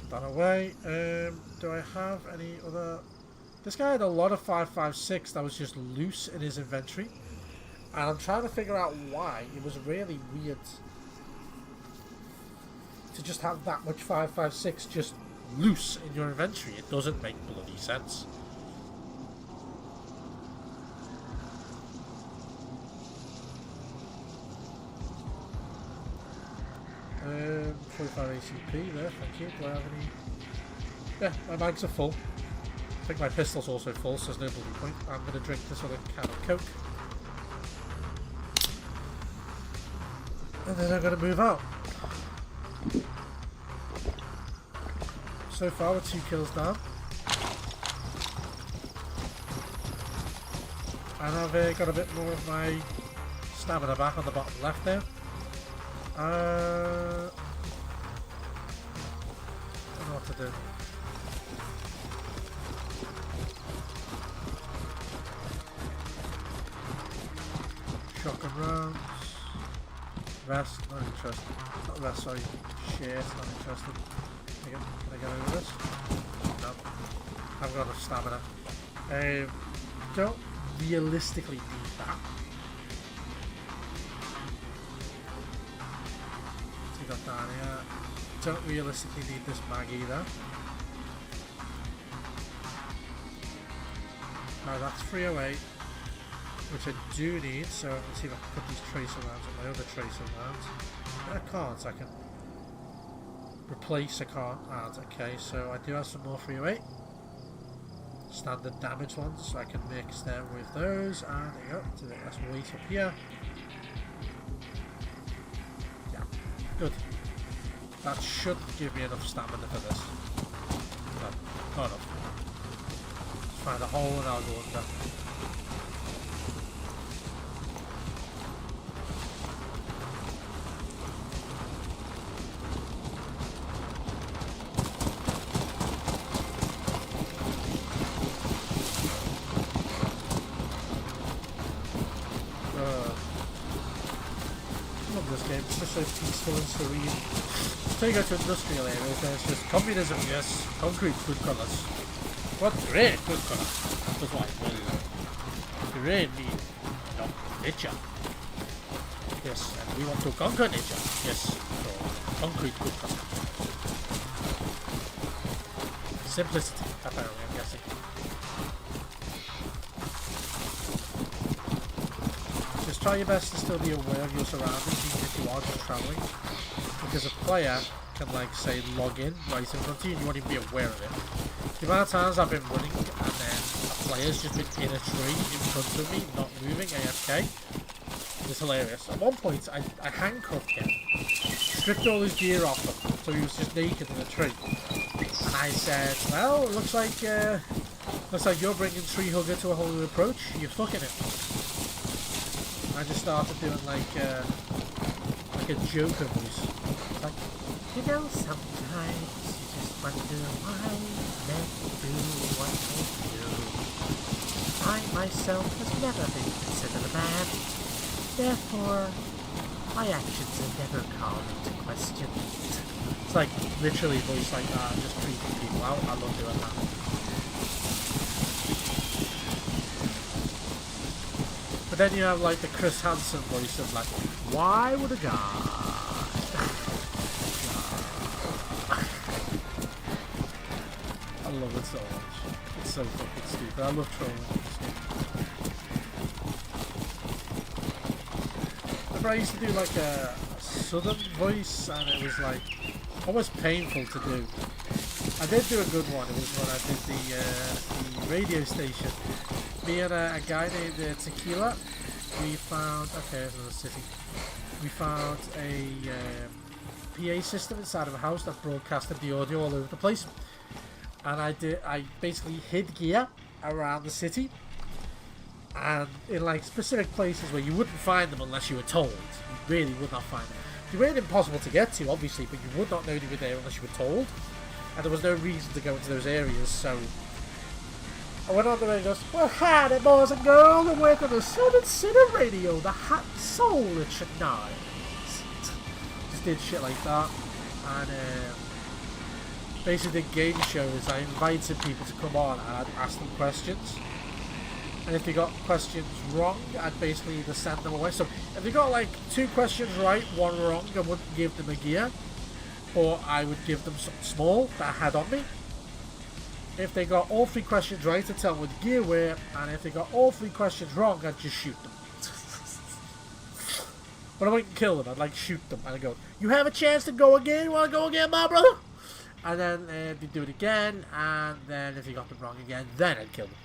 That away. Do I have any other... This guy had a lot of 5.56 that was just loose in his inventory. And I'm trying to figure out why. It was really weird to just have that much 5.56 just loose in your inventory. It doesn't make bloody sense. Um, 45 ACP there, thank you. Do I have any? Yeah, my bags are full. I think my pistol's also full, so there's no bloody point. I'm going to drink this other can of Coke. And then I'm going to move out. So far we're 2 kills down. And I've got a bit more of my stamina back on the bottom left there. I don't know what to do. Shotgun rounds. Vest, not interested. Not vest, sorry. Shirt, not interested. Can I get over this? No. I've got enough stamina. Don't realistically need that. So got that here. Don't realistically need this mag either. Now that's 308, which I do need, so let's see if I can put these tracer rounds on my other tracer rounds. I can't, I can replace, I can't add. Okay, so I do have some more 308. Standard damage ones, so I can mix them with those, and there you go, so let's wait up here. Yeah, good. That should give me enough stamina for this. No, not enough. Let's find a hole and I'll go under. So peaceful and serene. So you go to industrial areas and it's just communism, yes, concrete, good colours. What great good colours. That's why the rain need nature. Yes, and we want to conquer nature. Yes, so concrete, good colours. Simplicity, apparently, I'm guessing. Just try your best to still be aware of your surroundings, even if you are just travelling. Because a player can, like, say, log in right in front of you and you won't even be aware of it. The amount of times I've been running and then a player's just been in a tree in front of me, not moving, AFK, is hilarious. At one point, I handcuffed him, stripped all his gear off him, so he was just naked in a tree. And I said, well, it looks like you're bringing Tree Hugger to a whole new approach. You're fucking it. I just started doing like like a Joker voice. It's like, you know, sometimes you just wonder why men do what they do. I myself has never been considered a man. Therefore, my actions are never called into question. It's like literally voice like that, just creeping people out. I love doing that. But then you have like the Chris Hansen voice of like, why would a guy? I love it so much. It's so fucking stupid. I love trolling. I used to do like a southern voice, and it was like almost painful to do. I did do a good one. It was when I did the radio station. Me and a guy named Tequila, we found, okay, there's another city. We found a PA system inside of a house that broadcasted the audio all over the place. And I basically hid gear around the city. And in like specific places where you wouldn't find them unless you were told. You really would not find them. They weren't impossible to get to, obviously, but you would not know they were there unless you were told. And there was no reason to go into those areas, so I went on there and goes, well, hi there, boys and girls, and welcome to Southern City Radio, the hot soul of shenanigans. Just did shit like that. And basically the game show is I invited people to come on and I'd ask them questions. And if they got questions wrong, I'd basically either send them away. So if they got like 2 questions right, 1 wrong, I wouldn't give them a gear. Or I would give them something small that I had on me. If they got all 3 questions right, I'd tell them what the gear were. And if they got all 3 questions wrong, I'd just shoot them. But I wouldn't kill them, I'd like shoot them. And I'd go, you have a chance to go again? You want to go again, my brother? And then they'd do it again. And then if you got them wrong again, then I'd kill them.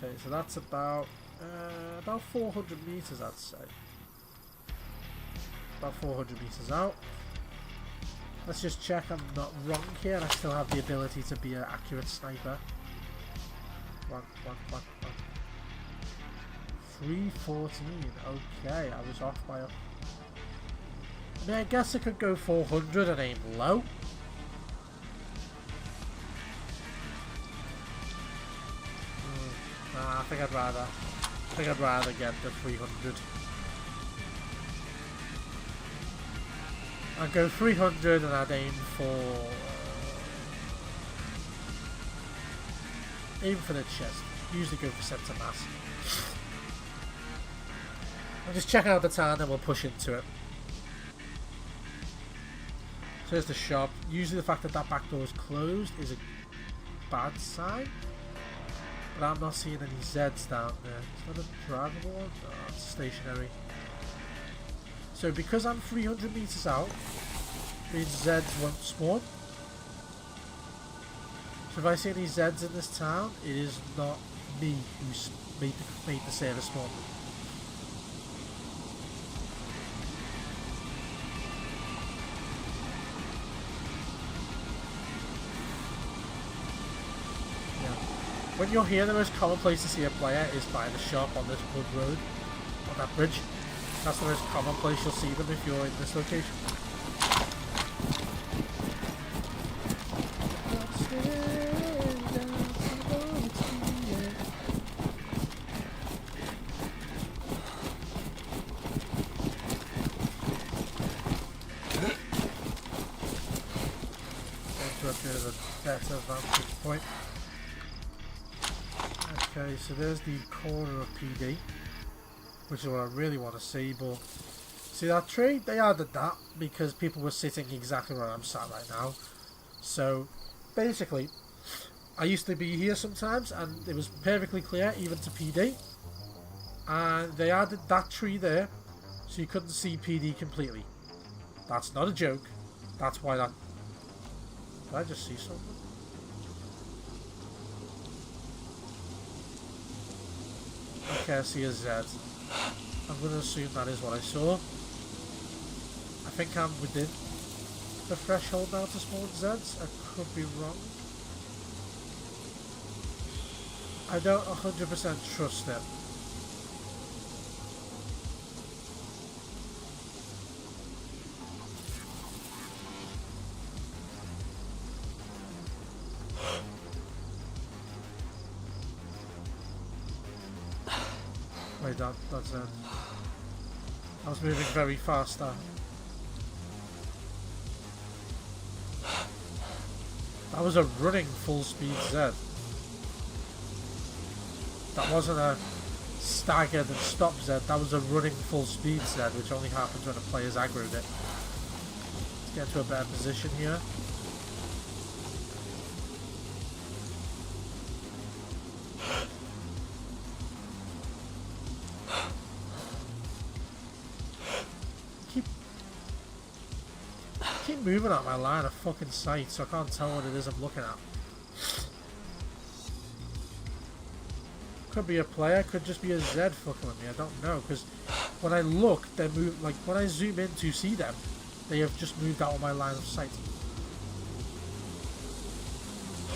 Okay, so that's about 400 meters, I'd say. About 400 meters out. Let's just check I'm not wrong here, and I still have the ability to be an accurate sniper. 314. Okay, I was off by a... I mean, I guess I could go 400 and aim low. Nah, I think I'd rather get the 300. I'd go 300 and I'd aim for the chest. Usually go for centre mass. I'm just checking out the town and we'll push into it. So there's the shop. Usually the fact that that back door is closed is a bad sign. But I'm not seeing any Zeds down there. Is that a drivable one? No, it's stationary. So because I'm 300 meters out, means Zeds won't spawn. So if I see any Zeds in this town, it is not me who's made the server spawn. When you're here, the most common place to see a player is by the shop on this wood road, on that bridge. That's the most common place you'll see them if you're in this location. Going to a bit of a better vantage point. Okay, so there's the corner of PD, which is what I really want to see, but see that tree? They added that because people were sitting exactly where I'm sat right now. So basically, I used to be here sometimes and it was perfectly clear even to PD, and they added that tree there so you couldn't see PD completely. That's not a joke. That's why that... Did I just see something? Okay, I see a Z. I'm going to assume that is what I saw. I think I'm within the threshold now to spawn Zeds. I could be wrong. I don't 100% trust it. Okay, that's it. I was moving very fast there. That was a running full speed Z. That wasn't a staggered and stop Z, that was a running full speed Z, which only happens when a player's aggroed it. Let's get to a better position here. Keep moving out my line of fucking sight, so I can't tell what it is I'm looking at. Could be a player, could just be a Z fucking with me, I don't know, because when I look, they move, like when I zoom in to see them, they have just moved out of my line of sight.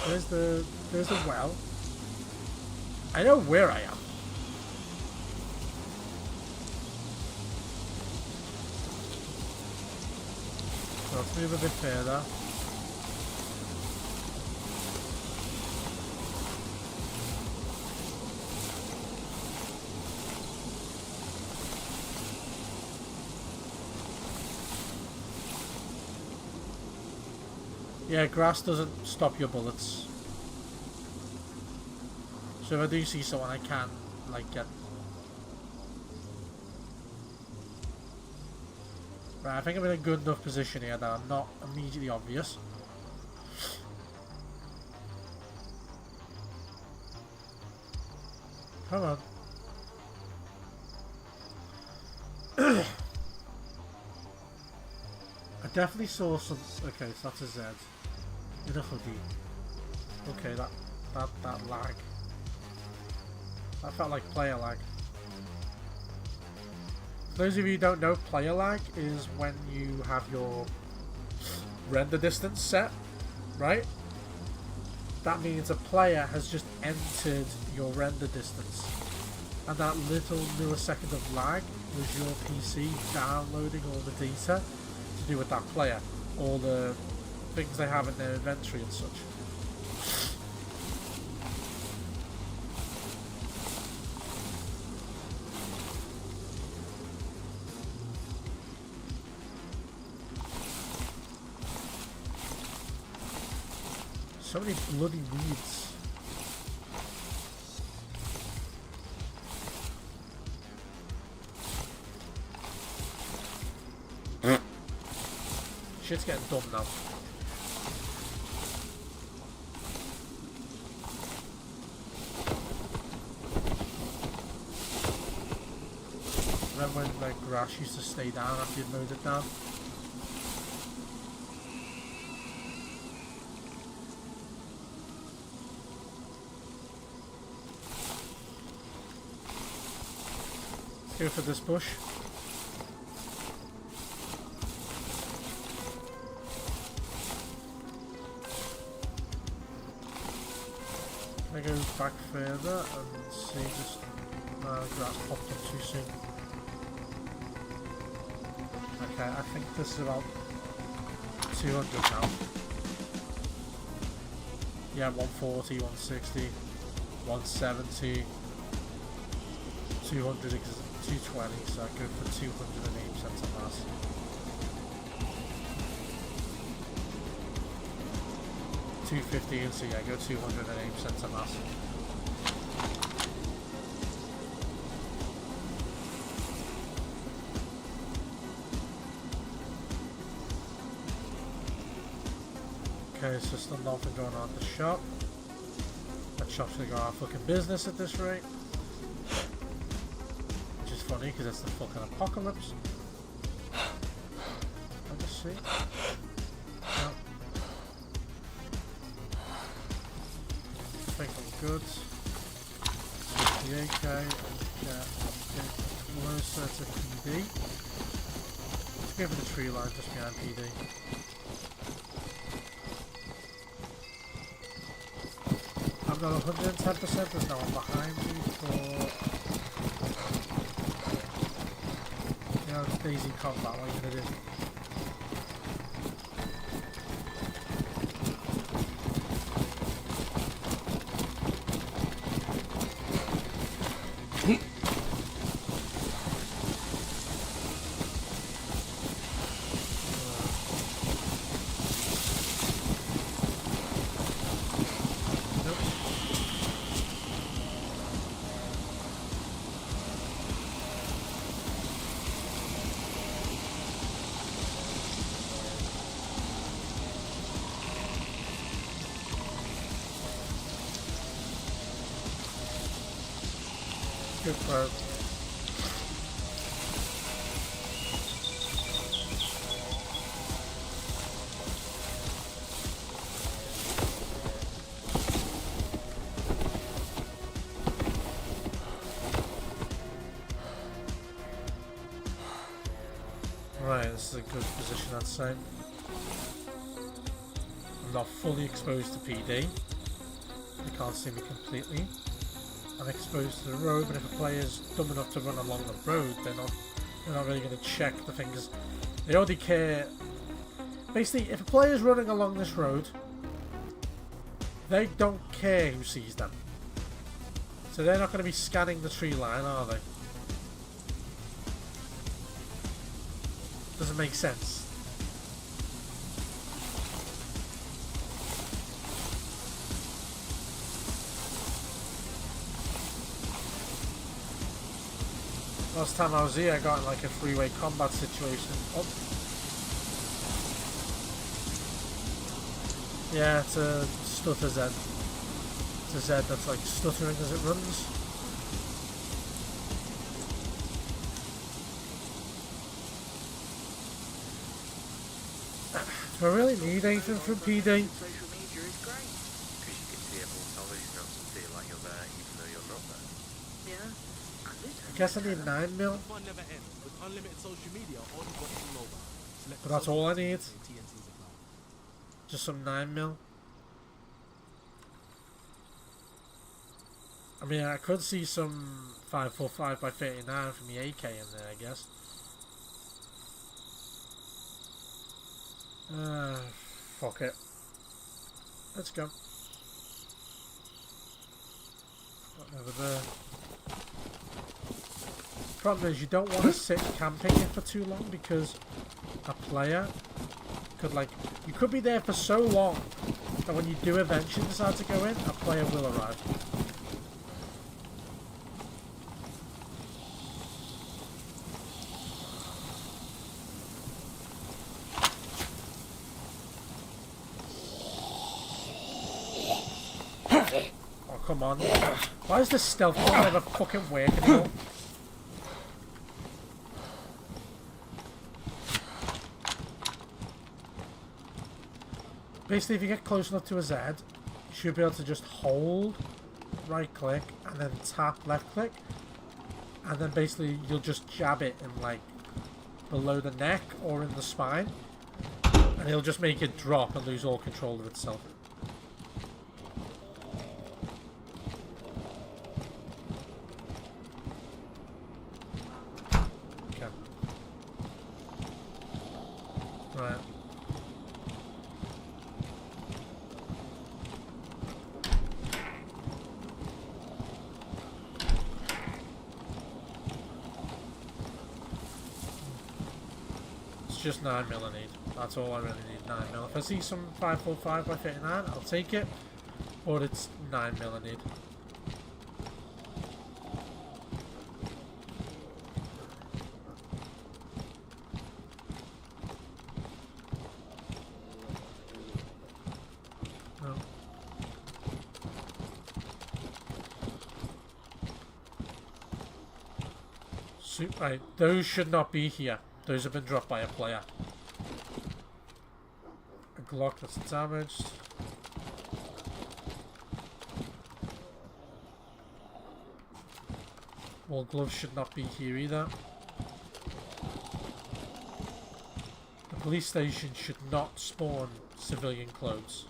There's the well. I know where I am. So let's move a bit further. Yeah, grass doesn't stop your bullets. So if I do see someone, I can, like, get... Right, I think I'm in a good enough position here that I'm not immediately obvious. Come on. I definitely saw some... Okay, so that's a Z. Enough of the... Okay, that lag. That felt like player lag. For those of you who don't know, player lag is when you have your render distance set, right? That means a player has just entered your render distance. And that little millisecond of lag was your PC downloading all the data to do with that player. All the things they have in their inventory and such. So many bloody weeds. Shit's getting dumb now. Remember when the grass used to stay down after you'd mowed it down? Let's go for this bush. I go back further and see just grass popped up too soon. Okay, I think this is about 200 now. Yeah, 140, 160, 170, 200, 220, so I go for 208% of mass. $215, so yeah, go 208% of mass. Okay, so still nothing going on at the shop. That shop's gonna go out of fucking business at this rate. Which is funny because it's the fucking apocalypse. Let us see. No. I think I'm good. 68k and get a bit closer to PD. Let's go for the tree line just behind PD. I've got 110%, there's no one behind me for, you know, Daisy combat, what are you gonna do? Good quote. Right, this is a good position, I'd say. I'm not fully exposed to PD. They can't see me completely. I'm exposed to the road, but if a player's dumb enough to run along the road, they're not really going to check the things. They only care. Basically, if a player's running along this road, they don't care who sees them. So they're not going to be scanning the tree line, are they? Doesn't make sense. Last time I was here, I got in like a freeway combat situation. Oh. Yeah, it's a stutter Z. It's a Z that's like stuttering as it runs. Do I really need anything from PD? Social media is great because you can see everyone's originals and feel like you're there even though you're not there. Yeah. I guess I need 9 mil. Fun never ends with unlimited social media on Boxing Mobile. Select But that's all I need. TNC's apply. Just some 9 mil. I mean, I could see some 545 by 39 from the AK in there, I guess. Fuck it. Let's go. Got over there. Problem is, you don't want to sit camping it for too long because a player could, like, you could be there for so long that when you do eventually decide to go in, a player will arrive. Oh, come on. Why is this stealth never fucking work anymore? Basically, if you get close enough to a Z, you should be able to just hold right click and then tap left click, and then basically you'll just jab it in like below the neck or in the spine, and it'll just make it drop and lose all control of itself. Okay. Right. Just 9 mil I need. That's all I really need, 9 mil. If I see some 545 by 39, I'll take it. But it's 9 mil I need. No. Right, those should not be here. Those have been dropped by a player. A Glock that's damaged. Well, gloves should not be here either. The police station should not spawn civilian clothes.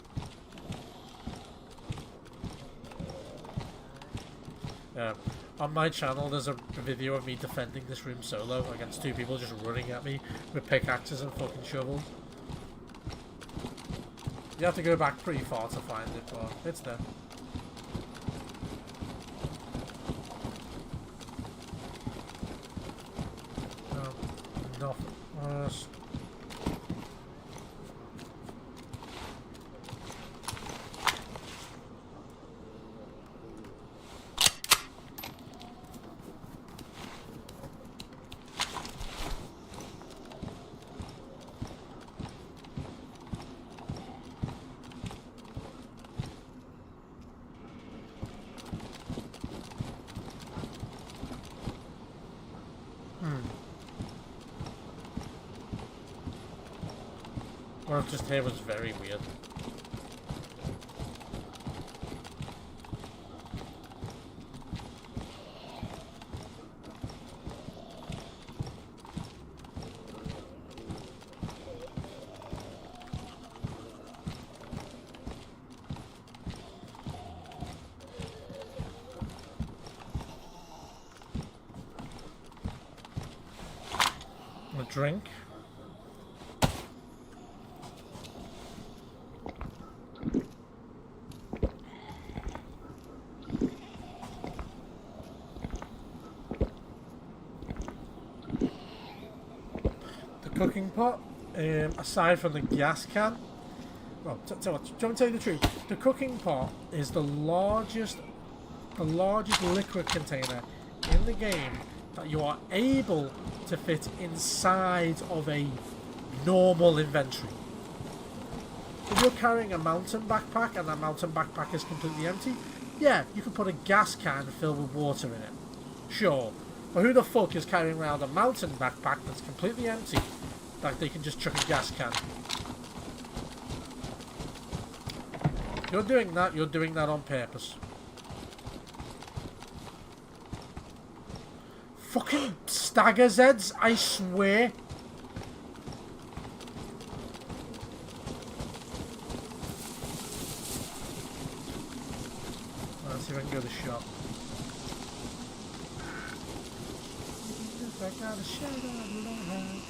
Yeah. On my channel, there's a video of me defending this room solo against 2 people just running at me with pickaxes and fucking shovels. You have to go back pretty far to find it, but it's there. Nothing worse. What I just heard was very weird. A drink. The cooking pot, aside from the gas can, well, do you want to tell you the truth? The cooking pot is the largest liquid container in the game that you are able to fit inside of a normal inventory. If you're carrying a mountain backpack and that mountain backpack is completely empty, yeah, you can put a gas can filled with water in it. Sure. But who the fuck is carrying around a mountain backpack that's completely empty that they can just chuck a gas can? If you're doing that on purpose. Fucking stagger's heads, I swear. Let's see if I can go to the shop. If I got a shadow of light,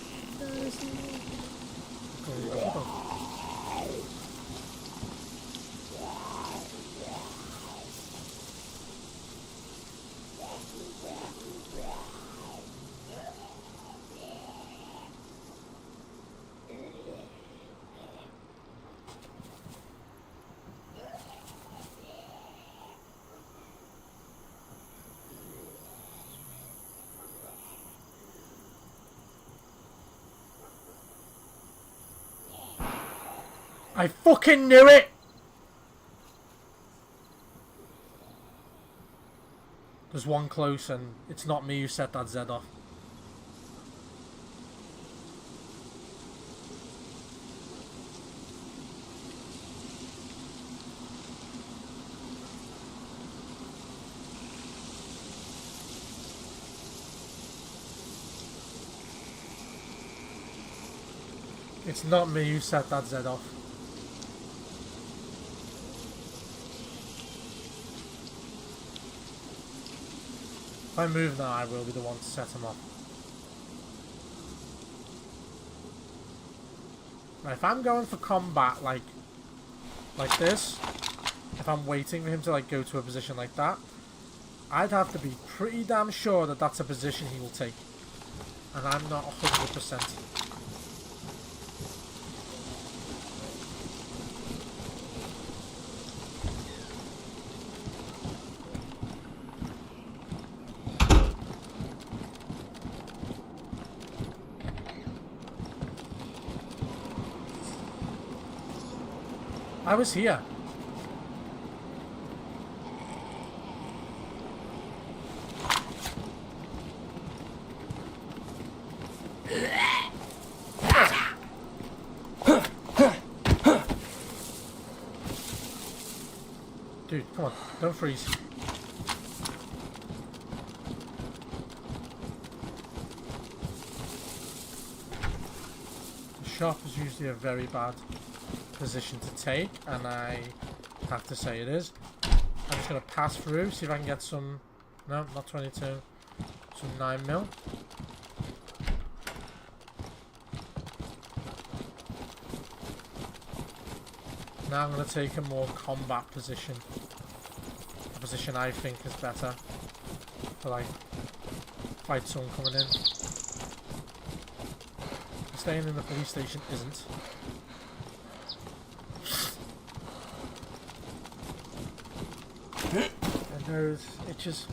I fucking knew it! There's one close and it's not me who set that Z off. It's not me who set that Z off. If I move now, I will be the one to set him off. Now, if I'm going for combat like this, if I'm waiting for him to like go to a position like that, I'd have to be pretty damn sure that that's a position he will take. And I'm not 100%. I was here. Dude, come on, don't freeze. The shop is usually a very bad position to take, and I have to say it is. I'm just going to pass through, see if I can get some, no, not 22, some 9mm. Now I'm going to take a more combat position, a position I think is better for like fight someone coming in. Staying in the police station isn't. And there's itches.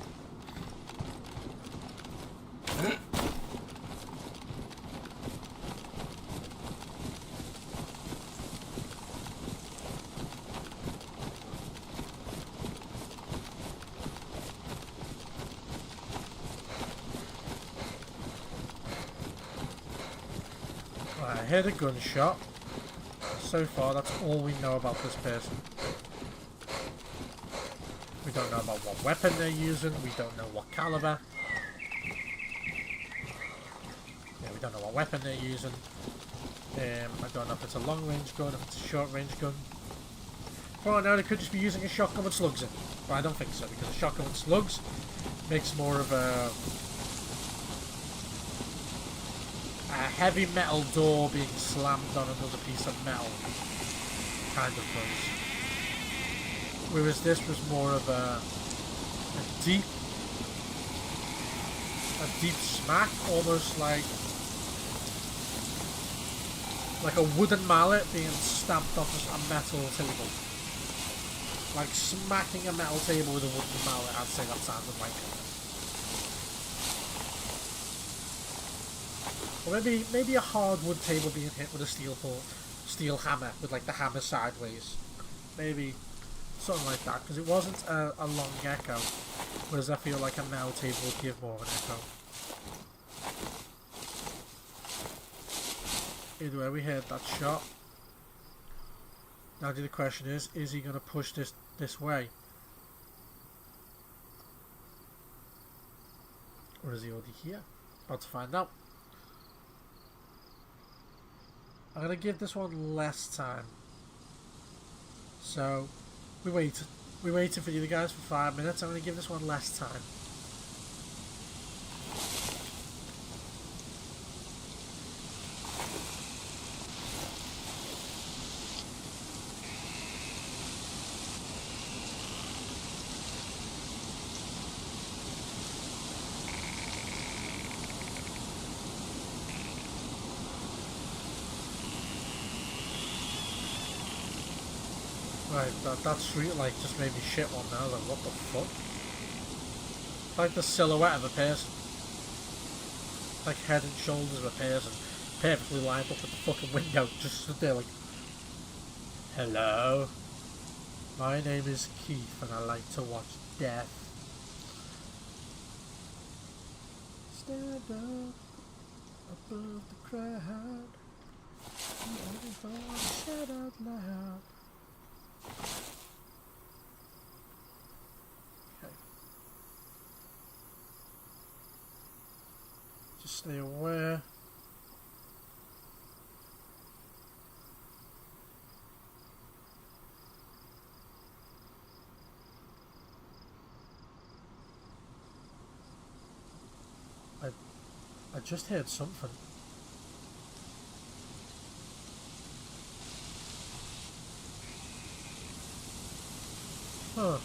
I heard a gunshot. so far, that's all we know about this person. We don't know about what weapon they're using. We don't know what caliber. Yeah, we don't know what weapon they're using. I don't know if it's a long-range gun, if it's a short-range gun. For all I know, they could just be using a shotgun with slugs in. But I don't think so, because a shotgun with slugs makes more of a heavy metal door being slammed on another piece of metal kind of buzz. Whereas this was more of a deep smack, almost like a wooden mallet being stamped off a metal table. Like smacking a metal table with a wooden mallet, I'd say that sounded like it. Or maybe a hardwood table being hit with a steel hammer, with like the hammer sideways. Maybe something like that, because it wasn't a long echo, whereas I feel like a metal table would give more of an echo. Either way, we heard that shot. Now the question is he going to push this way? Or is he already here? About to find out. I'm going to give this one less time. So, we waited for you guys for 5 minutes. I'm going to give this one less time. Right, that street light just made me shit one now, like what the fuck? Like the silhouette of a person. Like head and shoulders of a person, perfectly lined up at the fucking window, just stood there like, hello, my name is Keith and I like to watch death. Stand up above the crowd, everybody shout out loud. Okay. Just stay aware. I just heard something. Huh.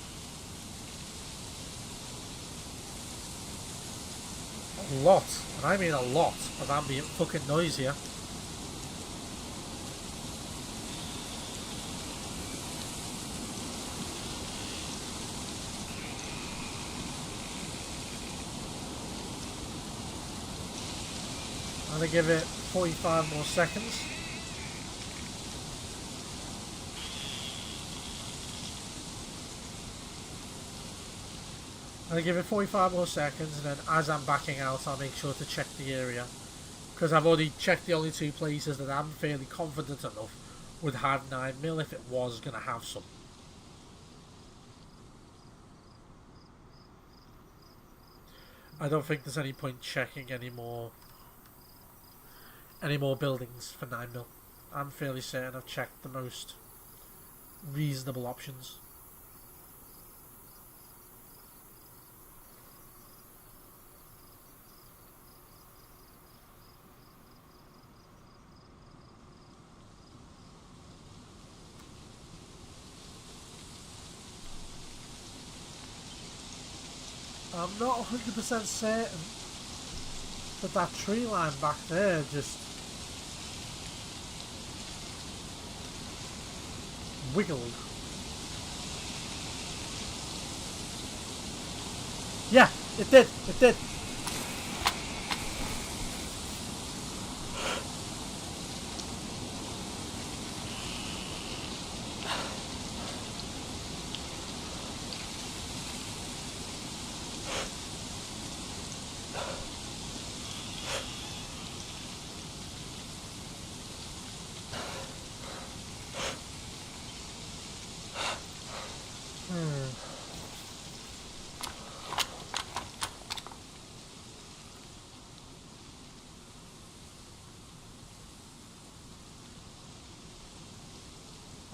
A lot, and I mean a lot, of ambient fucking noise here. I'm gonna give it 45 more seconds. I'm going to give it 45 more seconds, and then as I'm backing out I'll make sure to check the area, because I've already checked the only two places that I'm fairly confident enough would have 9mm if it was going to have some. I don't think there's any point checking any more buildings for 9mm. I'm fairly certain I've checked the most reasonable options. I'm not 100% certain that that tree line back there just wiggled. Yeah, it did. It did.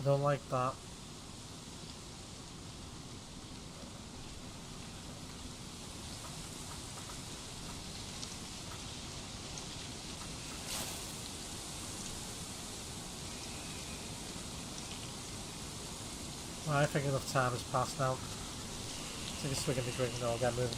don't like that. I think enough time has passed now. Take a swig of the drink and I'll get moving.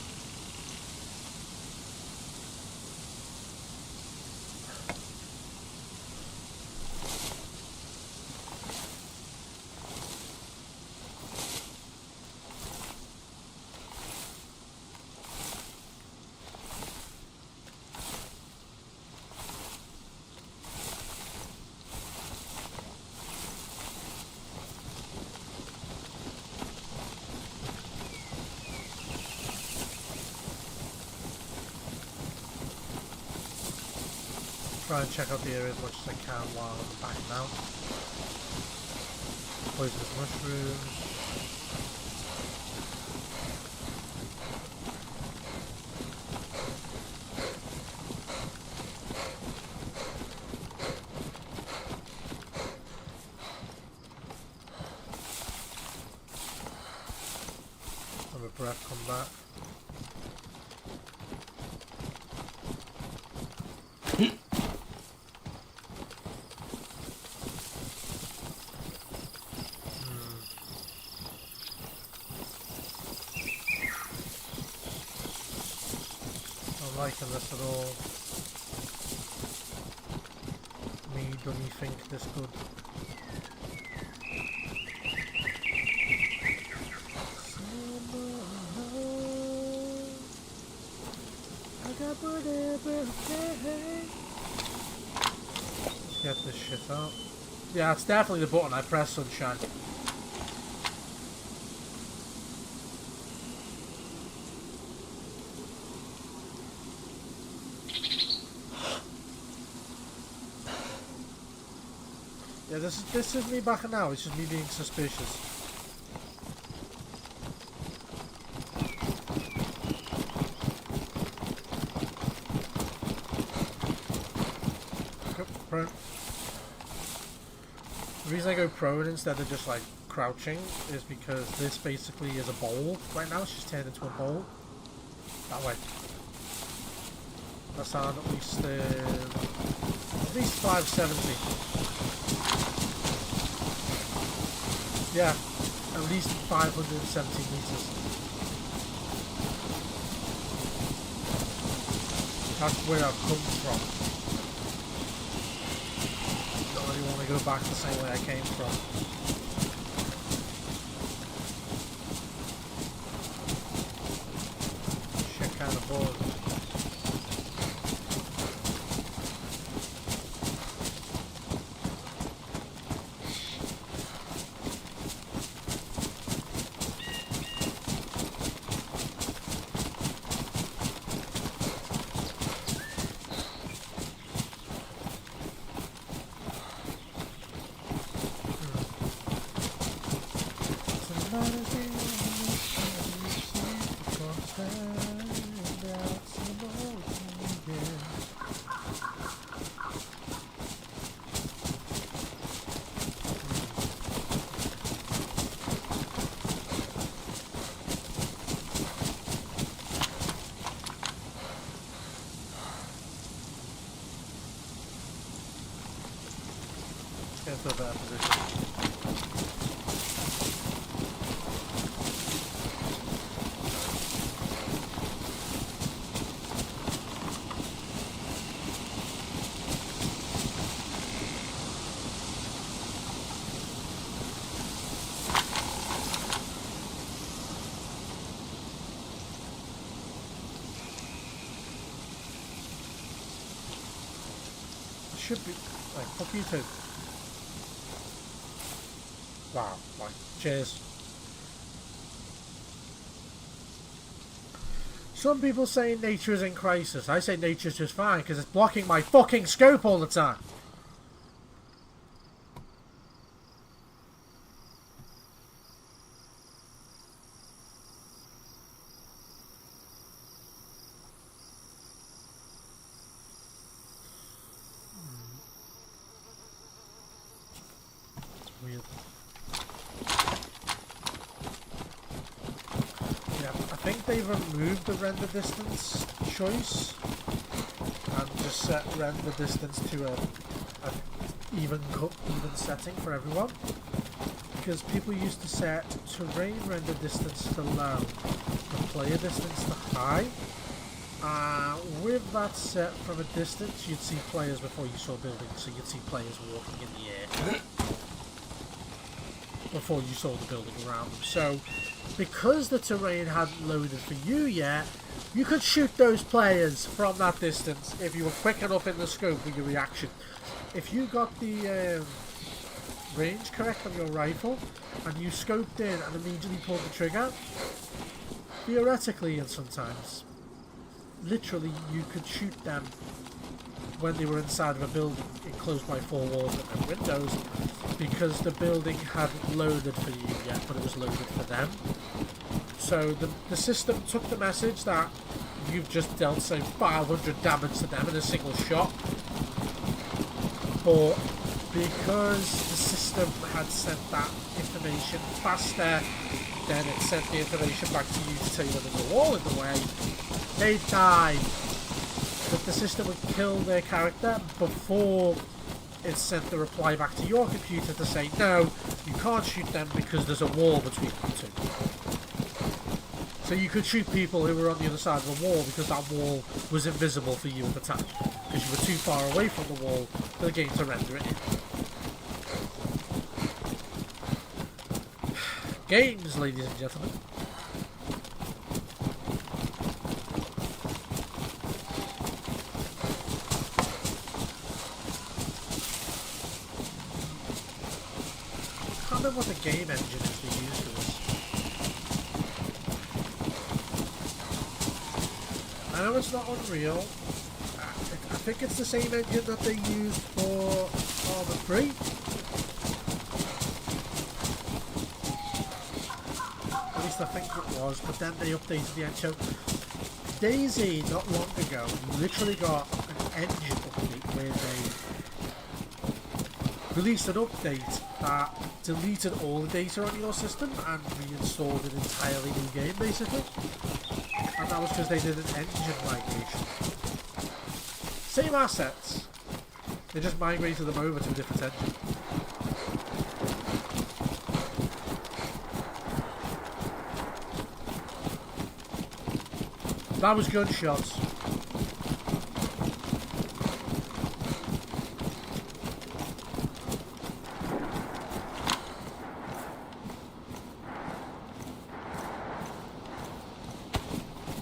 Try and check out the area as much as I can while I'm backing out. Poisonous mushrooms. Have a breath come back. Liking this at all. Me, don't you think this good? Let's get this shit out. Yeah, it's definitely the button I pressed, Sunshine. Yeah, this is me backing out. It's just me being suspicious. Prone. The reason I go prone instead of just like crouching is because this basically is a bowl right now. It's just turned into a bowl. That way. That's on at least 570. Yeah, at least 570 meters. That's where I've come from. Don't really want to go back the same way I came from. Shit kind of bored. Into a better position. It should be like fuck you two. Wow, like, cheers. Some people say nature is in crisis. I say nature's just fine because it's blocking my fucking scope all the time. It's weird. think they've removed the render distance choice and just set render distance to a even setting for everyone. Because people used to set terrain render distance to low, the player distance to high. With that set from a distance, you'd see players before you saw buildings, so you'd see players walking in the air before you saw the building around them. So, because the terrain hadn't loaded for you yet, you could shoot those players from that distance if you were quick enough in the scope with your reaction. If you got the range correct on your rifle and you scoped in and immediately pulled the trigger, theoretically and sometimes, literally you could shoot them when they were inside of a building enclosed by 4 walls and no windows, because the building hadn't loaded for you yet, but it was loaded for them. So the system took the message that you've just dealt, say, 500 damage to them in a single shot, but because the system had sent that information faster, then it sent the information back to you to tell you that there's a wall in the way. They died. But the system would kill their character before it sent the reply back to your computer to say, no, you can't shoot them because there's a wall between the two. So you could shoot people who were on the other side of the wall because that wall was invisible for you at the time, because you were too far away from the wall for the game to render it in. Games, ladies and gentlemen. I can't remember what the game engine is they use for this. I know it's not Unreal. I think it's the same engine that they used for Arma 3. At least I think it was, but then they updated the engine. Dayz, not long ago, literally got an engine update where they released an update that deleted all the data on your system and reinstalled an entirely new game, basically. And that was because they did an engine migration. Same assets, they just migrated them over to a different engine. That was gunshots.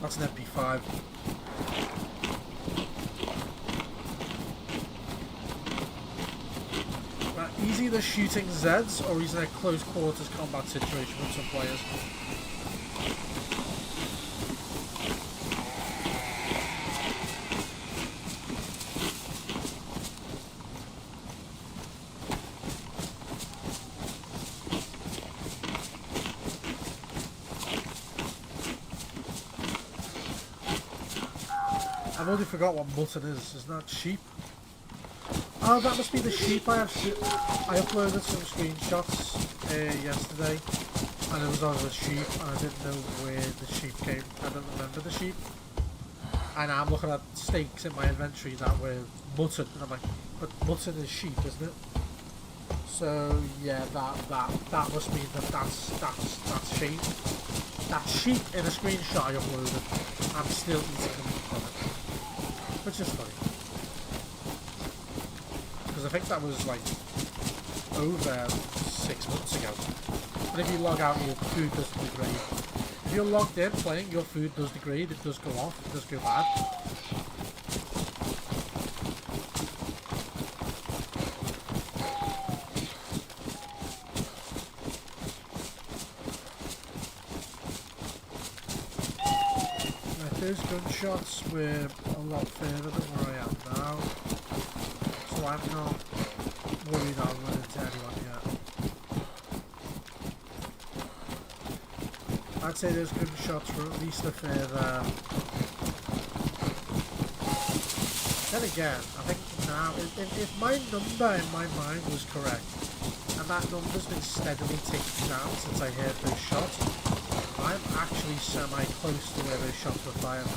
That's an MP5. He's either shooting Zeds or he's in a close quarters combat situation with some players. I've already forgot what mutton is. Isn't that sheep? Oh, that must be the sheep. I uploaded some screenshots yesterday, and it was on the sheep, and I didn't know where the sheep came. I don't remember the sheep, and I'm looking at steaks in my inventory that were mutton, and I'm like, but mutton is sheep, isn't it? So yeah, that must mean that's sheep. That's sheep in a screenshot I uploaded. I'm still eating the meat from it, which is funny. Because I think that was like over 6 months ago. And if you log out, your food doesn't degrade. If you're logged in playing, your food does degrade, it does go off, it does go bad. Those gunshots were a lot further than where I am now, so I'm not worried I'll run into anyone yet. I'd say those gunshots were at least a further. Then again, I think now, if my number in my mind was correct, and that number's been steadily ticking down since I heard those shots, I'm actually semi-close to where those shots were fired at.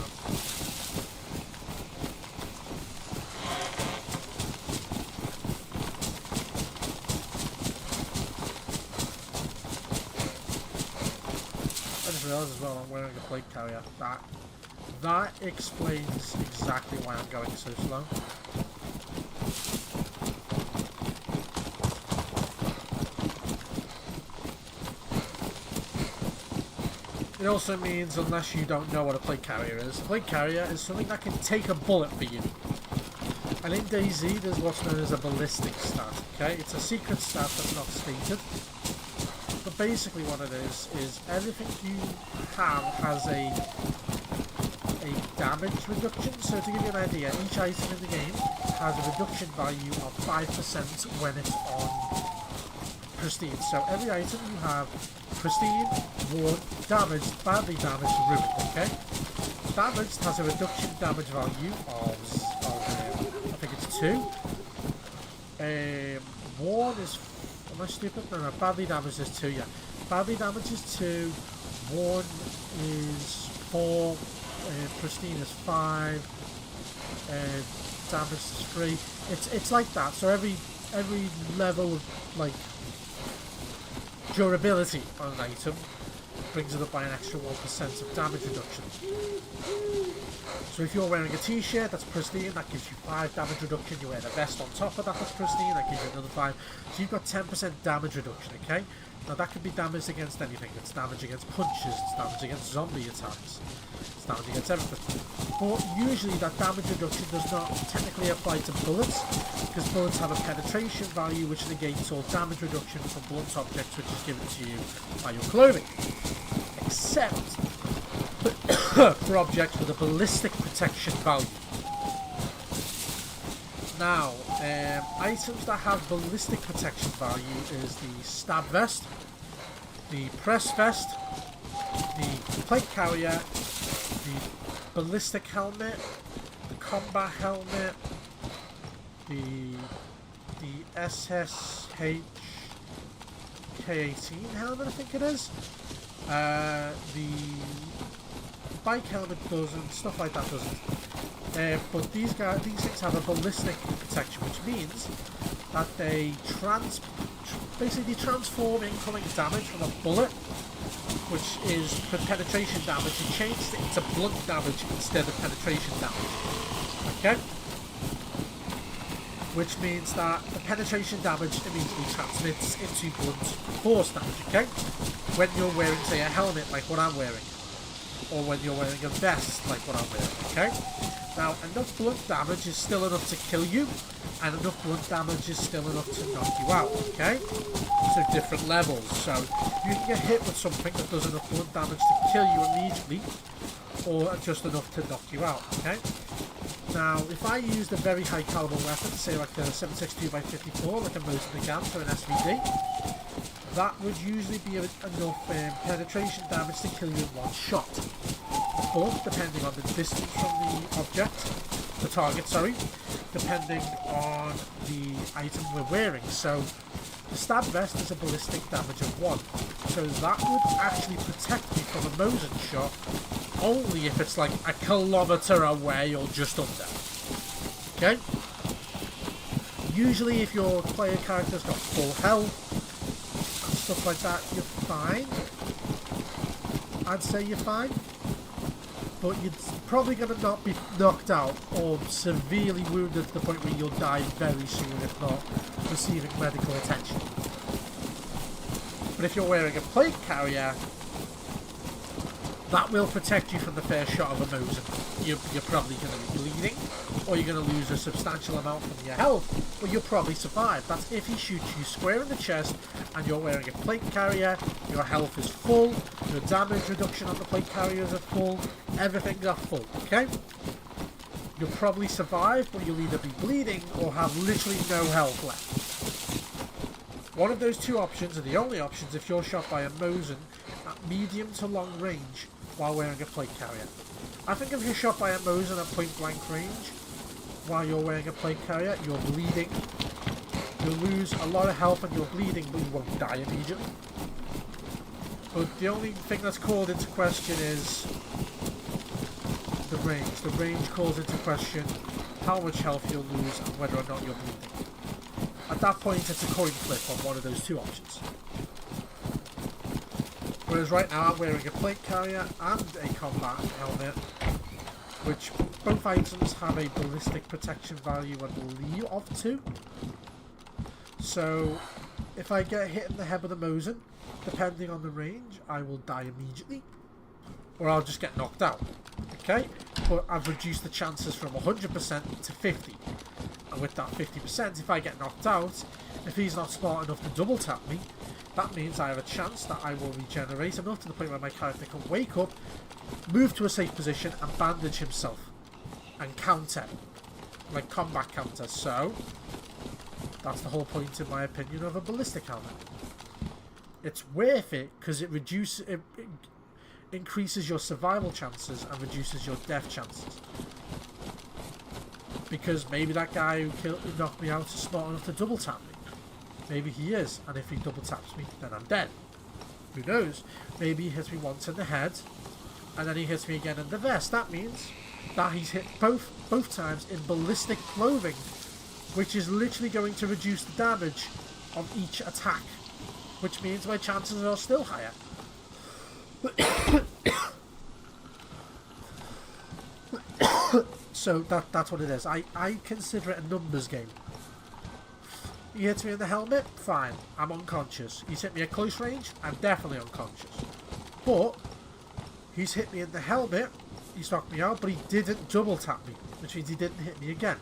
I just realised as well I'm wearing a plate carrier. That explains exactly why I'm going so slow. It also means, unless you don't know what a plate carrier is, a plate carrier is something that can take a bullet for you. And in Dayz, there's what's known as a ballistic stat, okay? It's a secret stat that's not stated. But basically what it is everything you have has a damage reduction. So to give you an idea, each item in the game has a reduction value of 5% when it's on pristine. So every item you have pristine, worn, damaged, badly damaged, ruined, okay? Damaged has a reduction damage value of I think it's 2. Worn is, am I stupid? No, badly damaged is 2, yeah. Badly damaged is 2, worn is 4, pristine is 5, damaged is 3. It's like that, so every level of, like, durability on an item brings it up by an extra 1% of damage reduction. So if you're wearing a t-shirt that's pristine, that gives you 5 damage reduction. You wear the vest on top of that that's pristine, that gives you another 5. So you've got 10% damage reduction, okay? Now that could be damage against anything. It's damage against punches, it's damage against zombie attacks, it's damage against everything. But usually that damage reduction does not technically apply to bullets, because bullets have a penetration value which negates all damage reduction from blunt objects which is given to you by your clothing. Except for objects with a ballistic protection value. Now, items that have ballistic protection value is the stab vest, the press vest, the plate carrier, the ballistic helmet, the combat helmet, the SSH K18 helmet, I think it is. The bike helmet doesn't, stuff like that doesn't. But these things have a ballistic protection, which means that they basically transform incoming damage from a bullet, which is for penetration damage, and change it into blunt damage instead of penetration damage. Okay? Which means that the penetration damage immediately transmits into blunt force damage, okay? When you're wearing, say, a helmet like what I'm wearing, or when you're wearing a vest like what I'm wearing, okay? Now, enough blunt damage is still enough to kill you, and enough blunt damage is still enough to knock you out, okay? So different levels. So you can get hit with something that does enough blunt damage to kill you immediately, or just enough to knock you out, okay? Now, if I used a very high caliber weapon, say like a 7.62x54, like a Mosin Nagant for an SVD, that would usually be enough penetration damage to kill you in one shot. But depending on the distance from the object, the target, sorry, depending on the item we're wearing. So the stab vest is a ballistic damage of 1, so that would actually protect me from a Mosin shot only if it's like a kilometre away or just under. Okay? Usually if your player character's got full health and stuff like that, you're fine. I'd say you're fine. But you're probably going to not be knocked out or severely wounded to the point where you'll die very soon if not receiving medical attention. But if you're wearing a plate carrier, that will protect you from the first shot of a Mosin. You're probably going to be bleeding, or you're going to lose a substantial amount from your health, but you'll probably survive. That's if he shoots you square in the chest and you're wearing a plate carrier, your health is full, your damage reduction on the plate carriers are full, everything's are full, okay? You'll probably survive, but you'll either be bleeding or have literally no health left. One of those two options are the only options if you're shot by a Mosin at medium to long range while wearing a plate carrier. I think if you're shot by a Mosin at point blank range while you're wearing a plate carrier, you're bleeding. You'll lose a lot of health and you're bleeding, but you won't die immediately. But the only thing that's called into question is the range. The range calls into question how much health you'll lose and whether or not you're bleeding. At that point, it's a coin flip on one of those two options. Whereas right now, I'm wearing a plate carrier and a combat helmet, which both items have a ballistic protection value, I believe, of 2. So, if I get hit in the head with a Mosin, depending on the range, I will die immediately, or I'll just get knocked out. Okay, but I've reduced the chances from 100% to 50, and with that 50%, if I get knocked out, if he's not smart enough to double tap me, that means I have a chance that I will regenerate enough to the point where my character can wake up, move to a safe position, and bandage himself, and counter, like combat counter. So that's the whole point, in my opinion, of a ballistic helmet. It's worth it because it increases your survival chances and reduces your death chances. Because maybe that guy who knocked me out is smart enough to double tap me. Maybe he is, and if he double taps me, then I'm dead. Who knows? Maybe he hits me once in the head, and then he hits me again in the vest. That means that he's hit both times in ballistic clothing, which is literally going to reduce the damage of each attack, which means my chances are still higher. So that's what it is. I consider it a numbers game. He hits me in the helmet, fine, I'm unconscious. He's hit me at close range, I'm definitely unconscious. But he's hit me in the helmet, he's knocked me out, but he didn't double tap me, which means he didn't hit me again,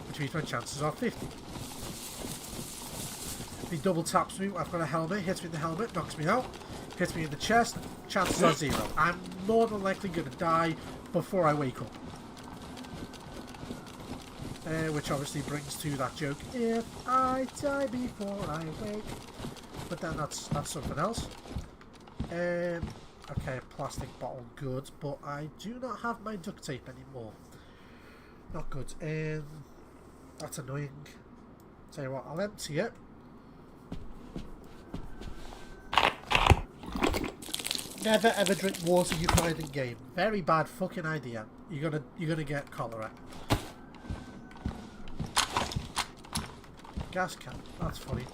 which means my chances are 50. If he double taps me, I've got a helmet, hits me in the helmet, knocks me out, hits me in the chest, chances are 0. I'm more than likely going to die before I wake up. Which obviously brings to that joke, if I die before I wake. But then that's something else. Okay, plastic bottle, good, but I do not have my duct tape anymore. Not good. That's annoying. Tell you what, I'll empty it. Never ever drink water you find in game. Very bad fucking idea. You're gonna get cholera. Gas can. That's funny.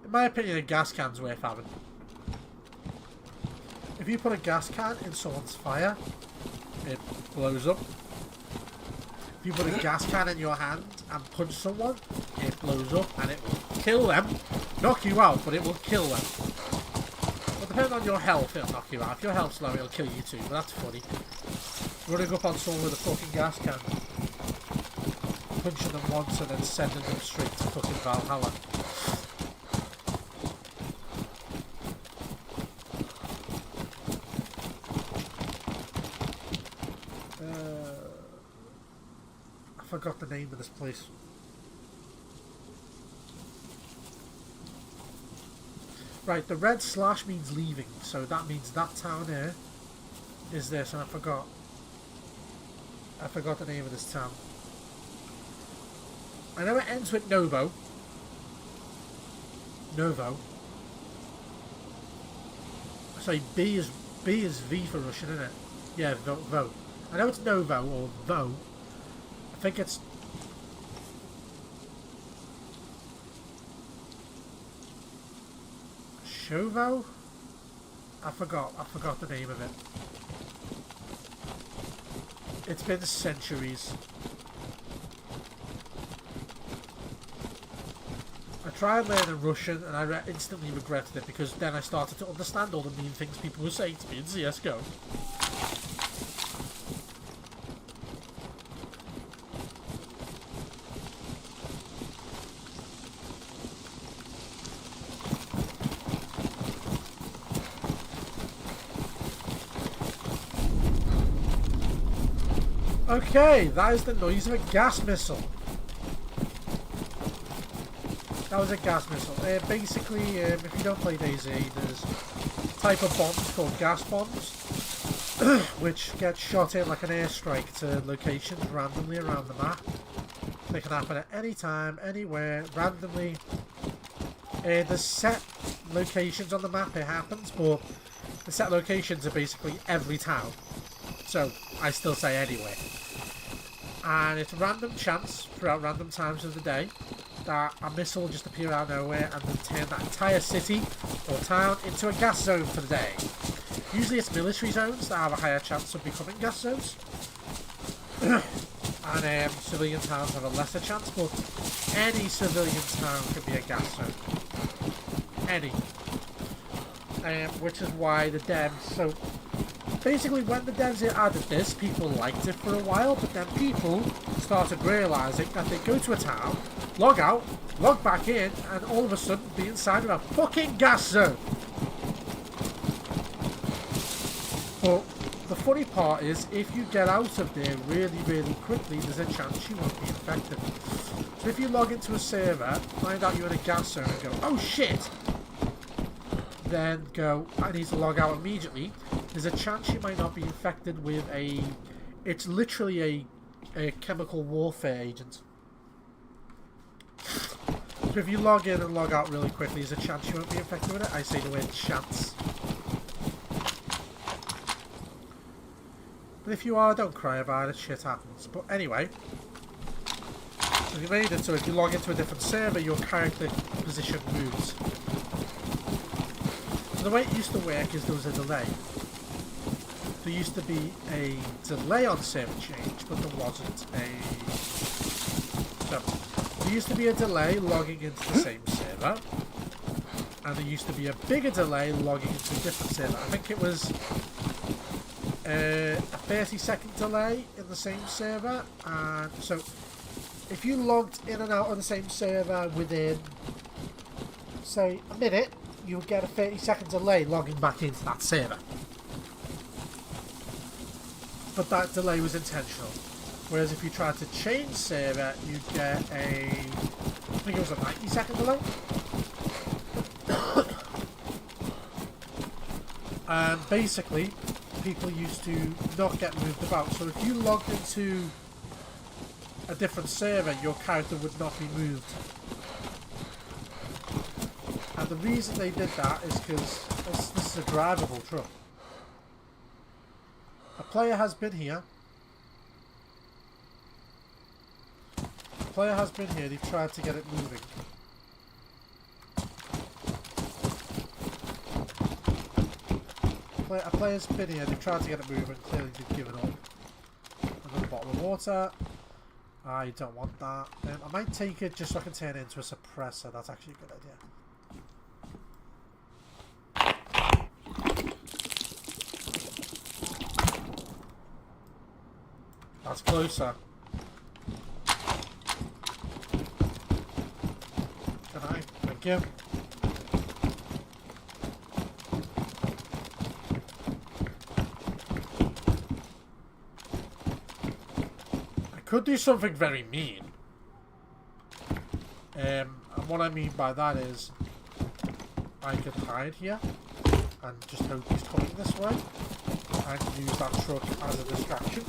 In my opinion, a gas can's worth having. If you put a gas can in someone's fire, it blows up. If you put a gas can in your hand and punch someone, it blows up and it will kill them. Knock you out, but it will kill them. Well, depending on your health, it'll knock you out. If your health's low, it'll kill you too, but that's funny. Running up on someone with a fucking gas can, punching them once and then sending them straight to fucking Valhalla. I forgot the name of this place. Right, the red slash means leaving, so that means that town here is this, and I forgot the name of this town. I know it ends with Novo. Sorry, B is V for Russian, isn't it? Yeah, Vo. I know it's Novo or Vo. I think it's Shovo? I forgot the name of it. It's been centuries. I tried learning Russian and I instantly regretted it because then I started to understand all the mean things people were saying to me in CSGO. Okay, that is the noise of a gas missile. That was a gas missile. Basically, if you don't play Dayz, there's a type of bombs called gas bombs, which get shot in like an airstrike to locations randomly around the map. They can happen at any time, anywhere, randomly. There's set locations on the map it happens, but the set locations are basically every town. So, I still say anywhere. And it's a random chance throughout random times of the day that a missile will just appear out of nowhere and then turn that entire city or town into a gas zone for the day. Usually it's military zones that have a higher chance of becoming gas zones. And civilian towns have a lesser chance, but any civilian town can be a gas zone. Any. Which is why the devs, so basically when the devs added this, people liked it for a while, but then people started realising that they go to a town, log out, log back in, and all of a sudden be inside of a fucking gas zone. But the funny part is, if you get out of there really, really quickly, there's a chance you won't be infected. So if you log into a server, find out you're in a gas zone and go, oh shit! Then go, I need to log out immediately. There's a chance you might not be infected with it's literally a chemical warfare agent. So if you log in and log out really quickly, there's a chance you won't be infected with it. I say the word chance. But if you are, don't cry about it, shit happens. But anyway, so you made it so if you log into a different server, your character position moves. So the way it used to work is there was a delay. There used to be a delay on server change, but there wasn't a... So, there used to be a delay logging into the same server, and there used to be a bigger delay logging into a different server. I think it was a 30-second delay in the same server, and so if you logged in and out of the same server within, say, a minute, you would get a 30-second delay logging back into that server. But that delay was intentional. Whereas if you tried to change server, you'd get I think it was a 90-second delay. And basically, people used to not get moved about. So if you logged into a different server, your character would not be moved. And the reason they did that is because this is a drivable truck. A player has been here. A player has been here, they've tried to get it moving. A player's been here, they've tried to get it moving, clearly they've given up. Another bottle of water. I don't want that. I might take it just so I can turn it into a suppressor, that's actually a good idea. That's closer. Can I? Thank you. I could do something very mean. And what I mean by that is I could hide here and just hope he's coming this way and use that truck as a distraction.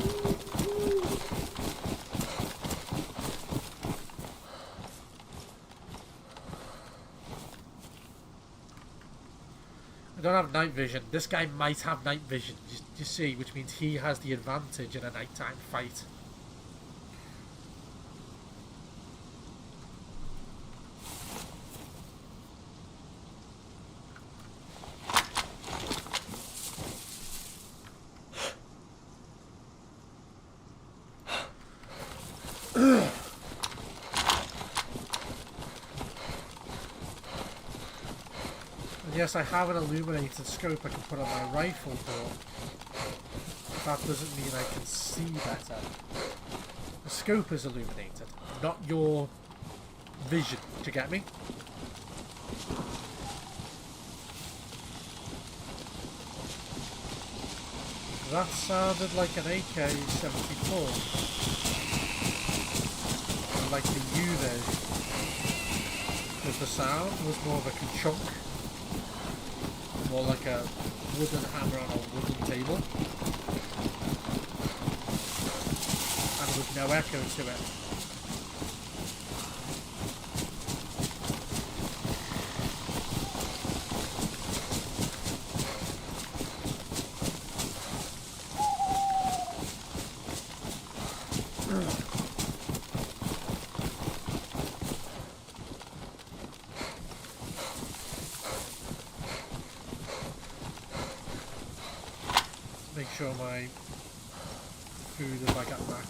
I don't have night vision. This guy might have night vision, you see, which means he has the advantage in a nighttime fight. Yes, I have an illuminated scope I can put on my rifle, but that doesn't mean I can see better. The scope is illuminated, not your vision. Do you get me? That sounded like an AK-74. Like the U version. Because the sound was more of a ka-chunk. More like a wooden hammer on a wooden table. And with no echo to it. Make sure my food is like at max.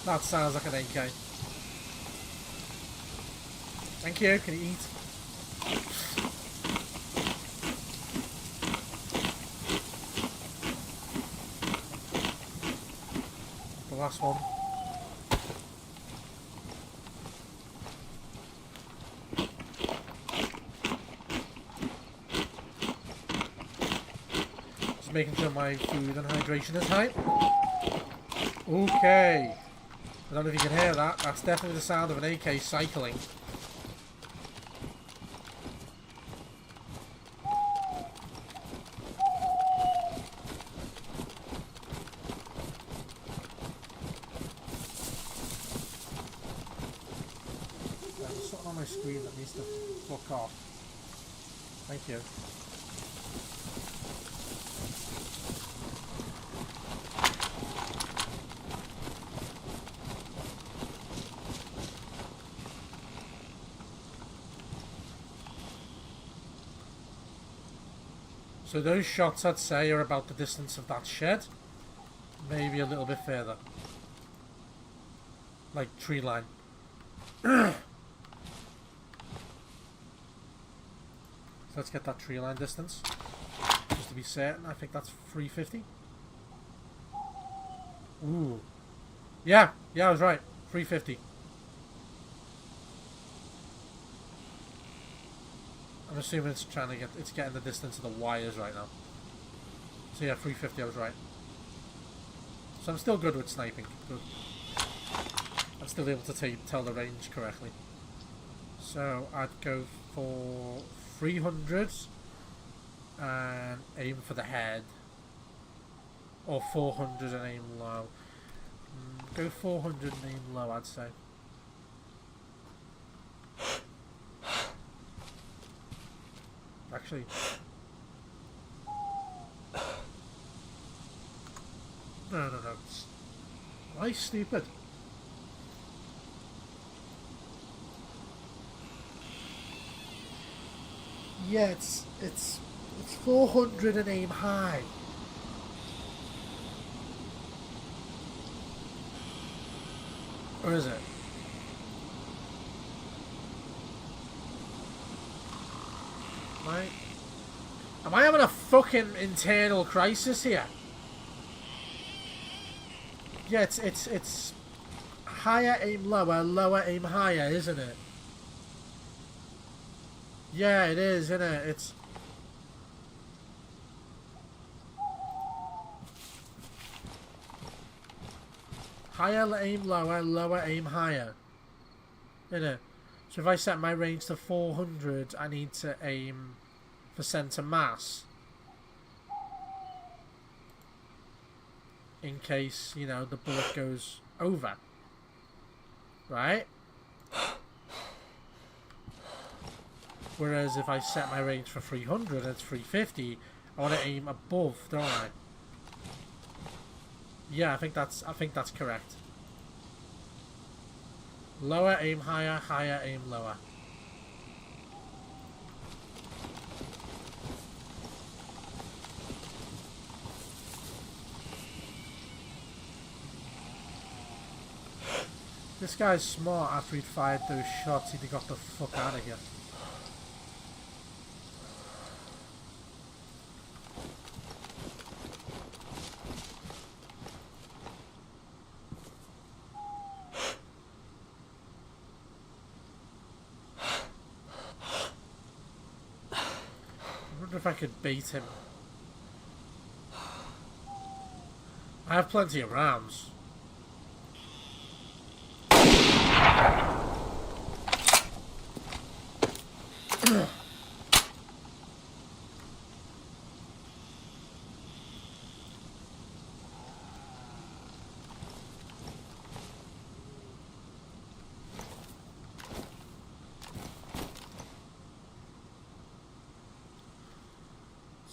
That sounds like an AK. Thank you, can you eat? The last one. Just making sure my food and hydration is high. Okay. I don't know if you can hear that. That's definitely the sound of an AK cycling. There's something on my screen that needs to fuck off. Thank you. So those shots, I'd say, are about the distance of that shed. Maybe a little bit further. Like tree line. So let's get that tree line distance. Just to be certain, I think that's 350. Ooh. Yeah, I was right. 350. I'm assuming it's getting the distance of the wires right now. So yeah, 350, I was right. So I'm still good with sniping. Good. I'm still able to tell the range correctly. So I'd go for 300 and aim for the head. Or 400 and aim low. Go 400 and aim low, I'd say. Actually, no. Am I stupid? Yeah, it's 400 and aim high. Or is it? Am I having a fucking internal crisis here? Yeah, it's higher aim lower, lower aim higher, isn't it? Yeah, it is, isn't it? It's higher aim lower, lower aim higher, isn't it? So if I set my range to 400, I need to aim for centre mass. In case, you know, the bullet goes over. Right? Whereas if I set my range for 300 and it's 350, I want to aim above, don't I? Yeah, I think that's correct. Lower aim higher, higher aim lower. This guy's smart. After he'd fired those shots, he'd have got the fuck out of here. I wonder if I could bait him. I have plenty of rounds.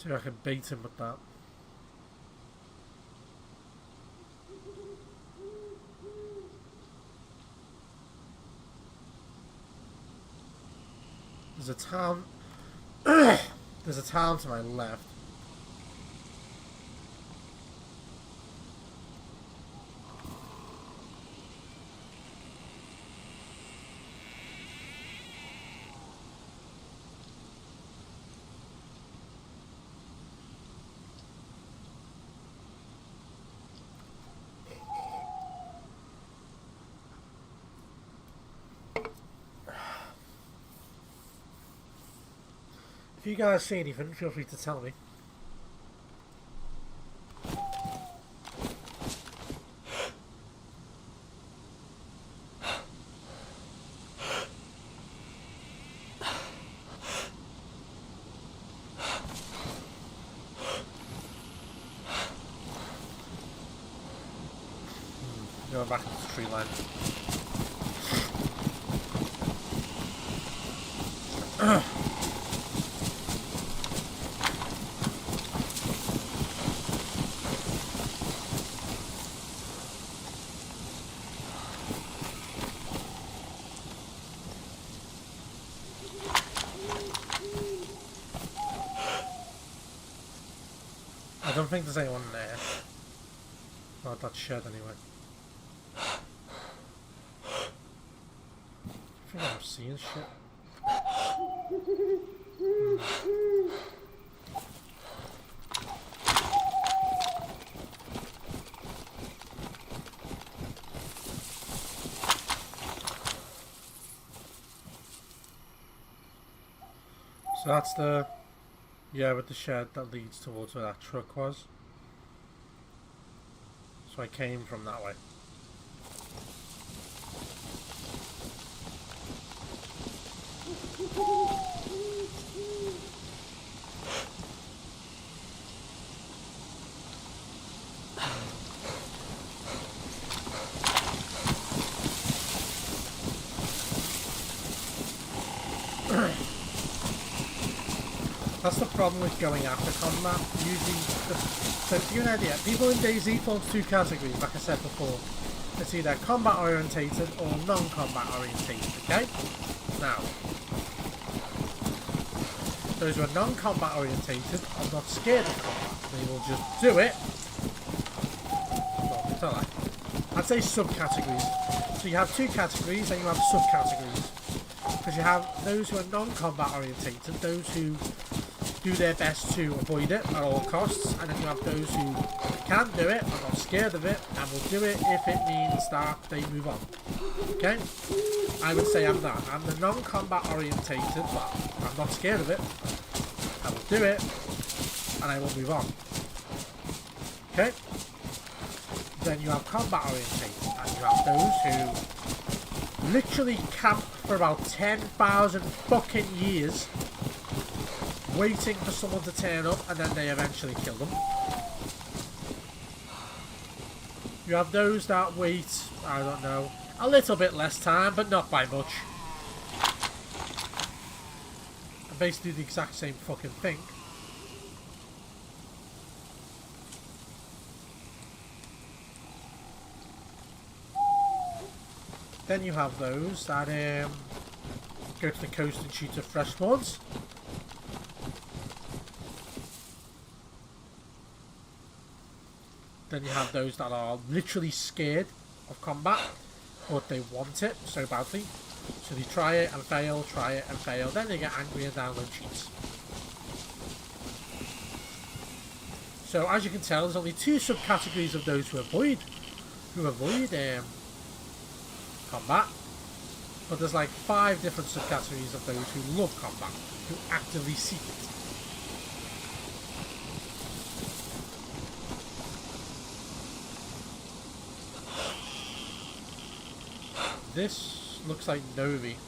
So I can bait him with that. There's a town. There's a town to my left. If you guys see anything, feel free to tell me. Going back into the tree line. I don't think there's anyone there. Not that shed anyway. I think I'm seeing shit. So that's the, yeah, with the shed that leads towards where that truck was. So I came from that way. That's the problem with going after combat. Usually, so to give you an idea, people in Dayz fall into two categories, like I said before. It's either combat orientated or non-combat orientated, okay? Now, those who are non-combat orientated are not scared of combat. They will just do it. Well, it's alright. I'd say subcategories. So you have two categories and you have subcategories. Because you have those who are non-combat orientated, those who do their best to avoid it at all costs, and then you have those who can do it, are not scared of it, and will do it if it means that they move on. Okay? I would say I'm that. I'm the non-combat orientated, but I'm not scared of it. I will do it, and I will move on. Okay? Then you have combat orientated, and you have those who literally camp for about 10,000 fucking years waiting for someone to turn up, and then they eventually kill them. You have those that wait, I don't know, a little bit less time, but not by much. And basically the exact same fucking thing. Then you have those that go to the coast and shoot at fresh spawns. Then you have those that are literally scared of combat, but they want it so badly. So they try it and fail, then they get angry and download cheats. So as you can tell, there's only two subcategories of those who avoid combat. But there's like 5 different subcategories of those who love combat, who actively seek it. This looks like Novi.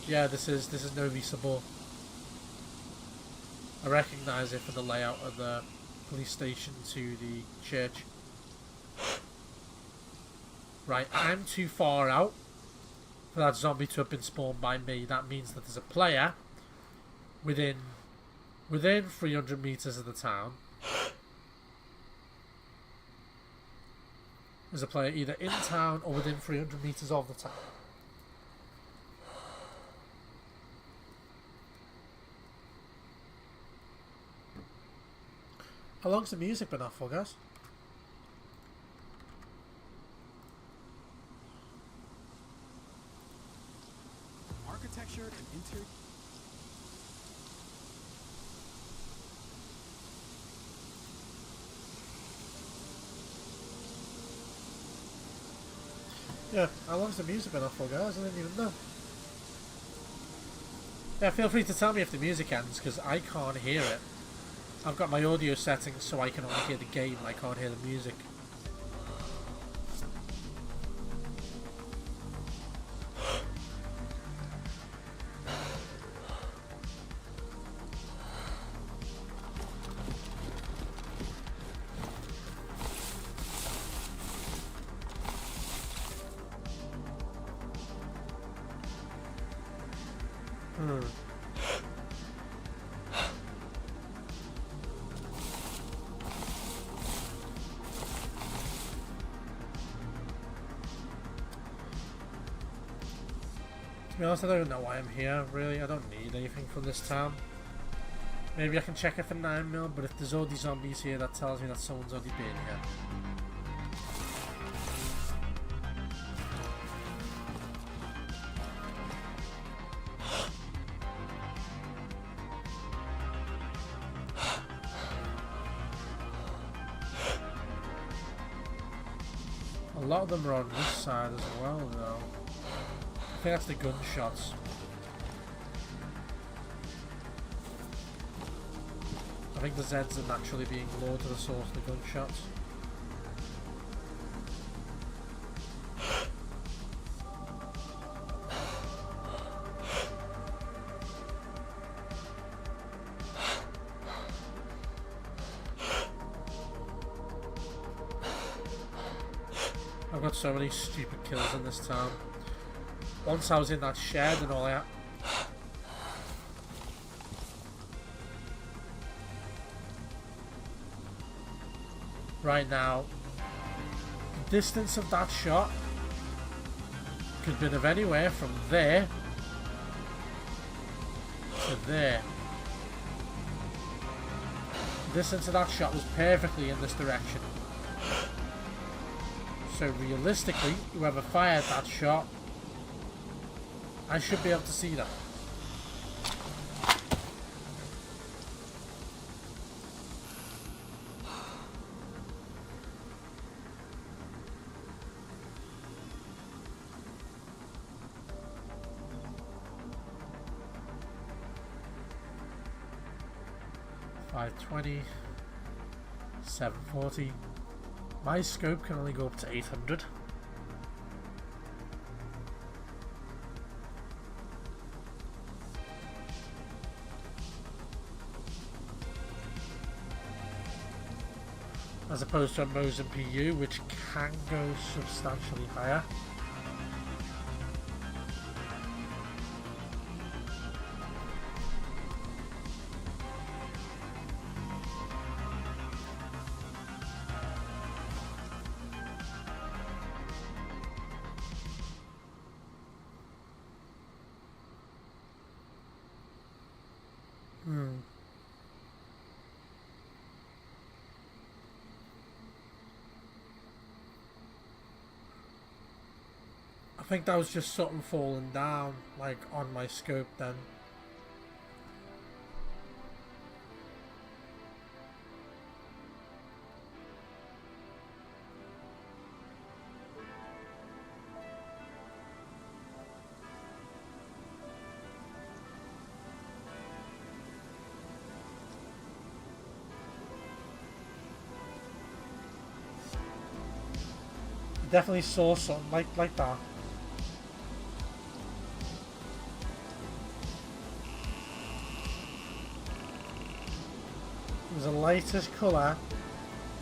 Yeah, this is Novi Sabor. I recognise it from the layout of the police station to the church. Right, I'm too far out for that zombie to have been spawned by me. That means that there's a player within within 300 meters of the town. There's a player either in town or within 300 meters of the town. How long's the music been off for, guys? Architecture and interior. Yeah, how long's the music been off for, guys? I didn't even know. Yeah, feel free to tell me if the music ends, because I can't hear it. I've got my audio settings so I can only hear the game, I can't hear the music. To be honest, I don't know why I'm here, really. I don't need anything from this town. Maybe I can check it for 9mm, but if there's already zombies here, that tells me that someone's already been here. A lot of them are on this side as well, though. I think that's the gunshots. I think the Zeds are naturally being lured to the source of the gunshots. I've got so many stupid kills in this town. Once I was in that shed and all that. Right now, the distance of that shot could have been of anywhere from there to there. The distance of that shot was perfectly in this direction. So realistically, whoever fired that shot, I should be able to see them. $520, $740. My scope can only go up to 800. As opposed to a Mosin PU, which can go substantially higher. I think that was just something falling down, like, on my scope then. I definitely saw something like that. It was a lightish colour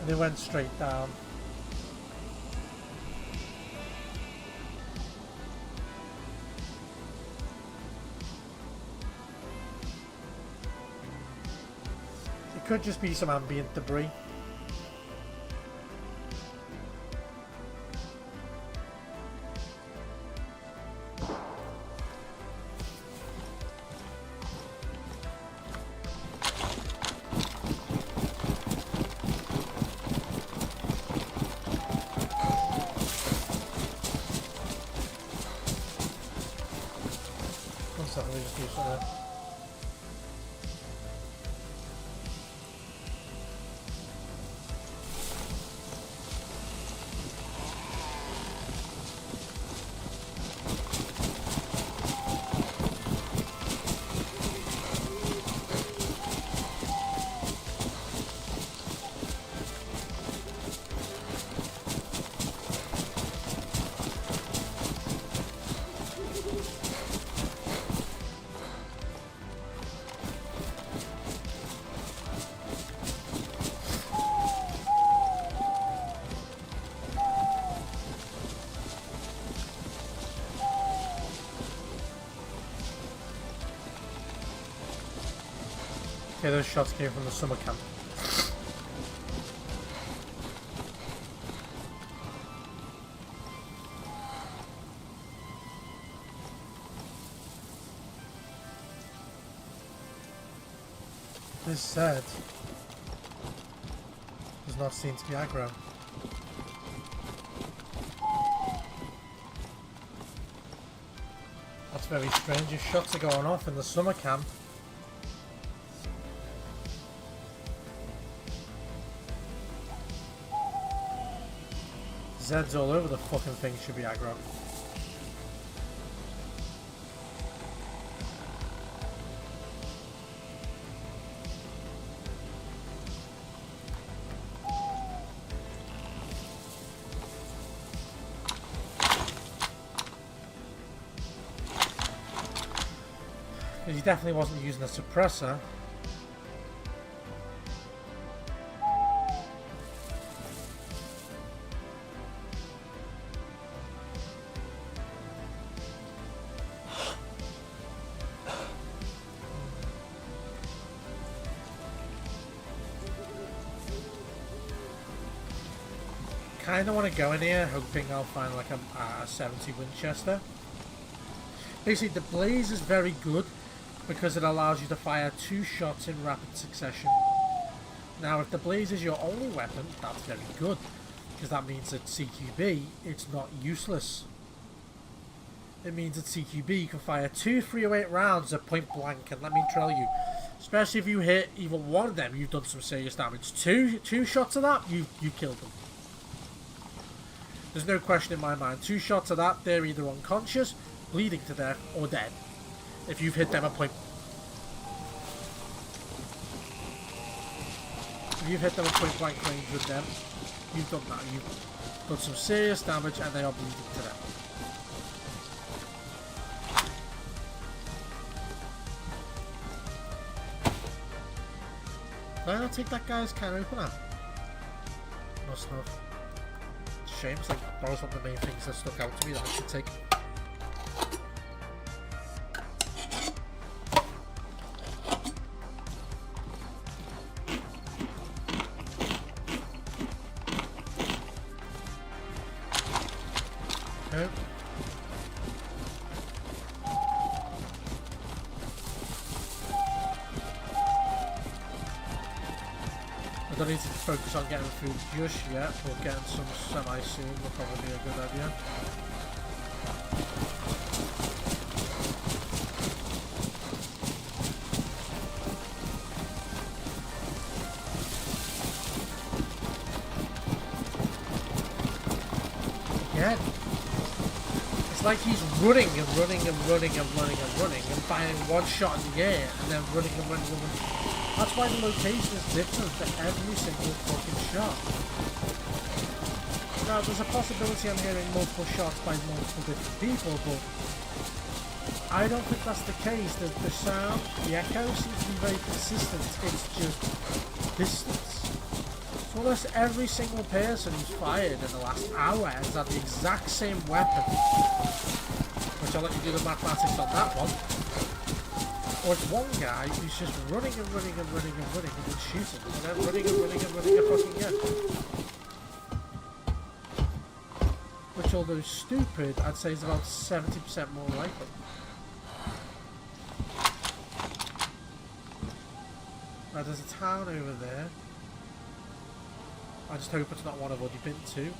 and it went straight down. Could just be some ambient debris. One second, let me just do something. Okay, those shots came from the summer camp. This said does not seem to be aggro. That's very strange. If shots are going off in the summer camp, Zeds all over the fucking thing should be aggro. He definitely wasn't using a suppressor. Kinda want to go in here hoping I'll find like a 70 Winchester. Basically the blaze is very good because it allows you to fire 2 shots in rapid succession. Now if the blaze is your only weapon, that's very good, because that means at CQB it's not useless. It means at CQB you can fire 2 308 rounds at point blank, and let me tell you, especially if you hit even one of them, you've done some serious damage. Two shots of that, you killed them. There's no question in my mind. 2 shots of that, they're either unconscious, bleeding to death, or dead. If you've hit them at point... If you've hit them at point blank range with them, you've done that. You've done some serious damage and they are bleeding to death. Did I not take that guy's can opener? Must have. Shame, it's like that was one of the main things that stuck out to me that I should take. Okay. I don't need to focus on getting food just yet, but getting some semi soon will probably be a good idea. Again, it's like he's running and running and running and running and running and firing one shot in the air and then running and running and running. That's why the location is different for every single fucking shot. Now, there's a possibility I'm hearing multiple shots by multiple different people, but I don't think that's the case. The sound, the echo seems to be very consistent. It's just distance. So almost every single person who's fired in the last hour has had the exact same weapon, which I'll let you do the mathematics on that one. Or it's one guy who's just running and running and running and running and then shooting and then running and running and running and fucking again. Which, although stupid, I'd say is about 70% more likely. Now there's a town over there. I just hope it's not one I've already been to.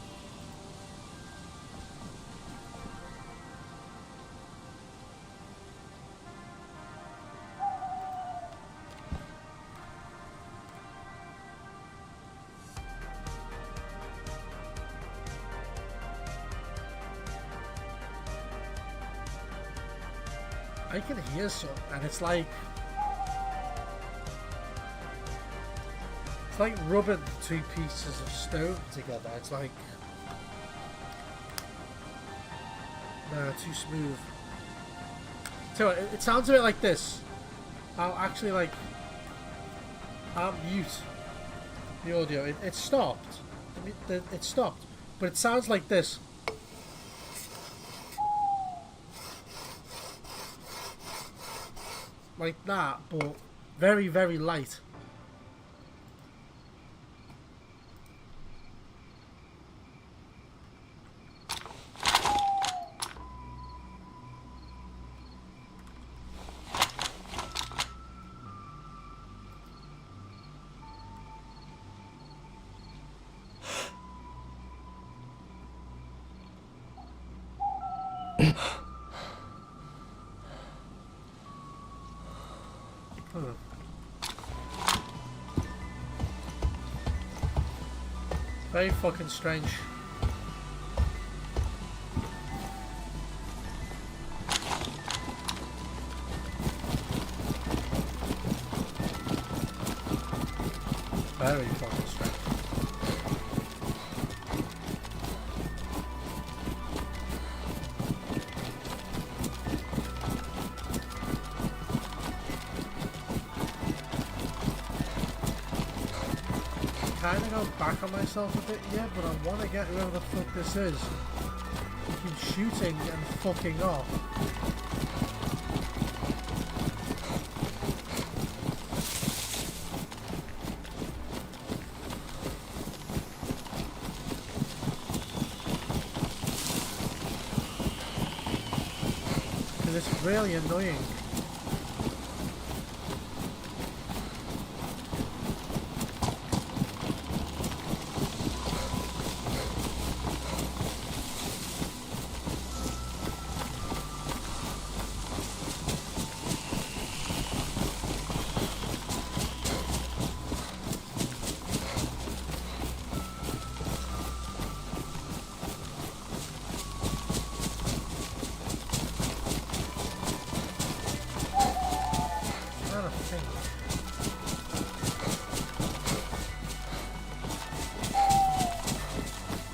I can hear something, and it's like rubbing two pieces of stone together. It's like no, too smooth. So it sounds a bit like this. I'll actually I'll mute the audio. It stopped. It stopped, but it sounds like this. Like that, but very, very light. Very fucking strange. Very fucking strange. Kind of go back on myself a bit, yeah, but I want to get whoever the fuck this is. Keep shooting and fucking off. Because it's really annoying.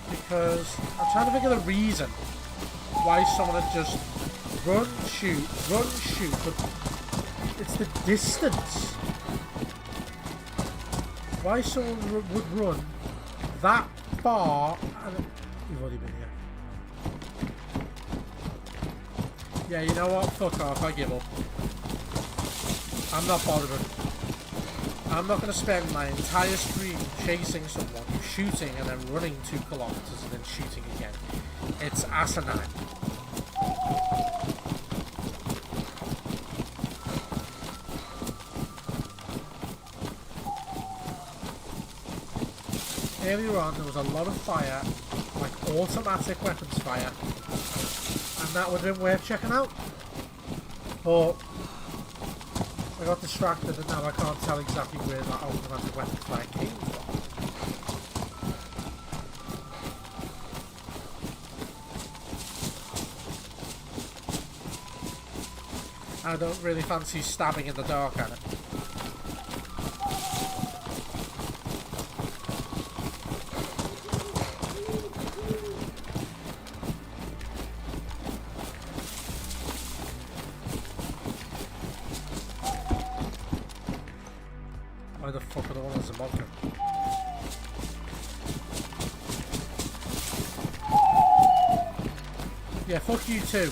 Because I'm trying to think of the reason why someone would just run, shoot, but it's the distance. Why someone would run that far and you've already been here. Yeah, you know what? Fuck off, I give up. I'm not bothering. I'm not going to spend my entire stream chasing someone, shooting and then running 2 kilometers and then shooting again. It's asinine. Earlier on there was a lot of fire, like automatic weapons fire, and that would have been worth checking out. But I got distracted and now I can't tell exactly where that automatic weapons fire came from. I don't really fancy stabbing in the dark at it. Why the fuck are the ones in vodka? Yeah, fuck you too.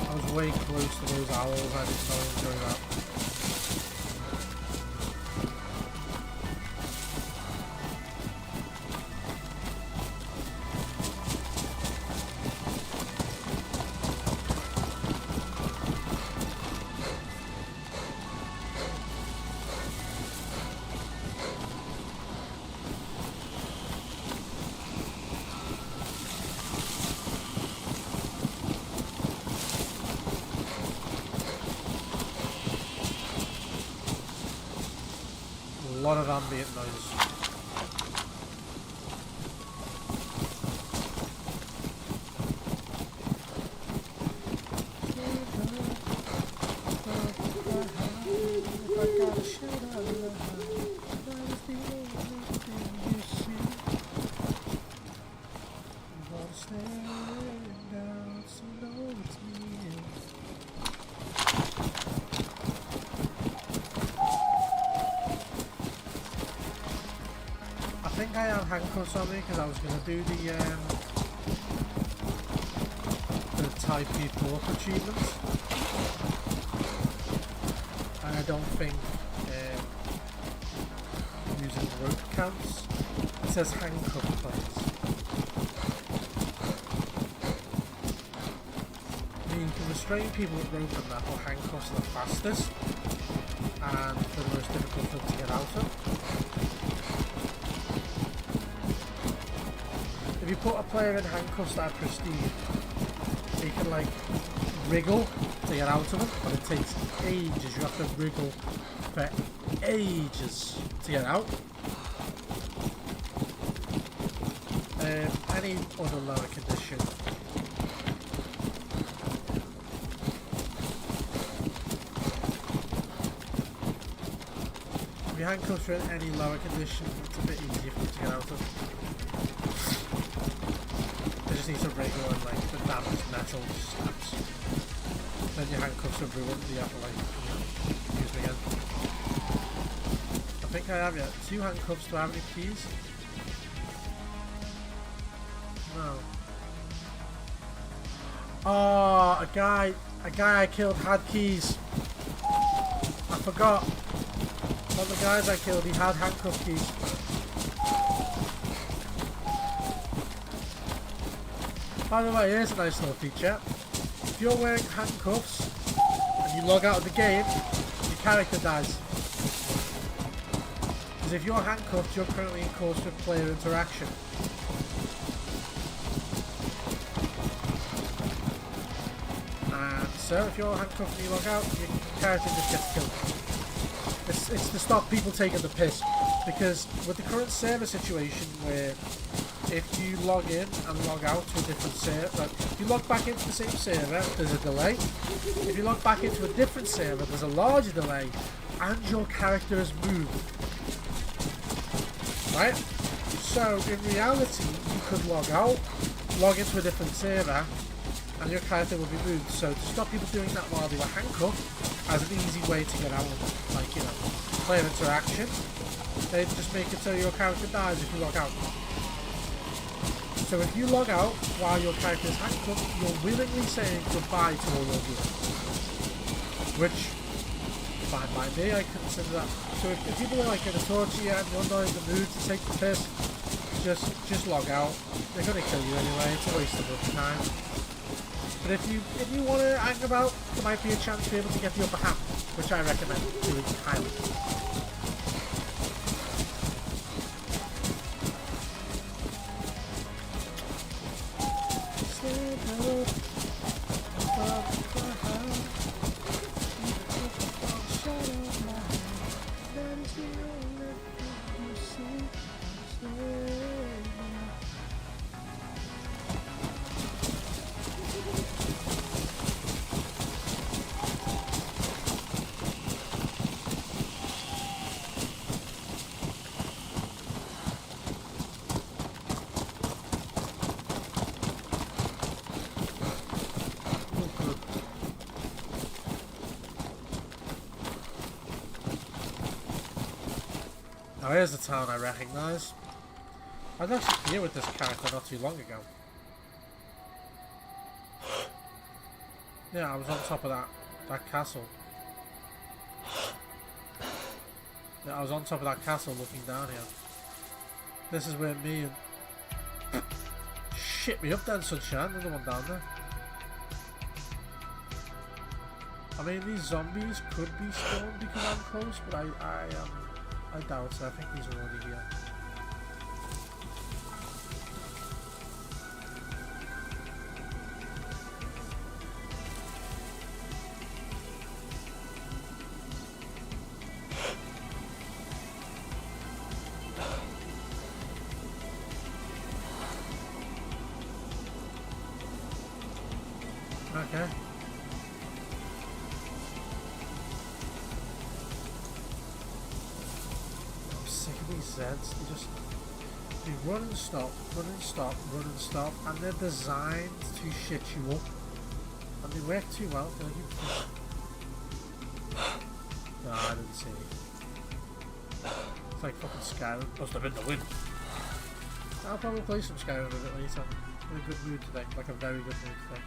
I was way close to those owls. I did not enjoy that. A lot of ambient noise. I think I have handcuffs on me because I was going to do the Type P Pork achievement, and I don't think using rope counts. It says handcuff plates. I mean, you can restrain people with rope and that, or handcuffs are the fastest and they're the most difficult thing to get out of. If you put a player in handcuffs that are pristine, you can like wriggle to get out of them, but it takes ages. You have to wriggle for ages to get out. Any other lower condition, if your handcuffs are in any lower condition, it's a bit easier for you to get out of. They just need to wriggle and like the damaged metal just snaps. Then your handcuffs are ruined, you have to like, use them again. I think I have, yeah, 2 handcuffs. Do I have any keys? No. Oh, a guy I killed had keys. I forgot. One of the guys I killed, he had handcuff keys. By the way, here's a nice little feature. If you're wearing handcuffs and you log out of the game, your character dies. Because if you're handcuffed, you're currently in course with player interaction. And so, if you're handcuffed and you log out, your character just gets killed. It's to stop people taking the piss. Because with the current server situation where if you log in and log out to a different server, if you log back into the same server, there's a delay. If you log back into a different server, there's a larger delay, and your character is moved. Right? So, in reality, you could log out, log into a different server, and your character will be moved. So, to stop people doing that while they were handcuffed, as an easy way to get out of, like, you know, player interaction, they just make it so your character dies if you log out. So if you log out while your character is handcuffed, you're willingly saying goodbye to all your gear. Which, fine by me, I consider that. So if people are like going to torture you and you're not in the mood to take the piss, just log out. They're going to kill you anyway, it's a waste of your time. But if you want to hang about, there might be a chance to be able to get the upper hand, which I recommend doing highly. Now here's the town I recognise. I was actually here with this character not too long ago. Yeah, I was on top of that castle. Yeah, I was on top of that castle looking down here. This is where me and... Shit me up then, sunshine. Another one down there. I mean, these zombies could be spawned because I'm close, but I doubt it. I think these are already here. Okay. I'm sick of these Zeds. They run and stop, run and stop, run and stop, and they're designed to shit you up. And they work too well. No, I didn't see it. It's like fucking Skyrim. Must have been the wind. I'll probably play some Skyrim a bit later. I'm in a good mood today, like a very good mood today.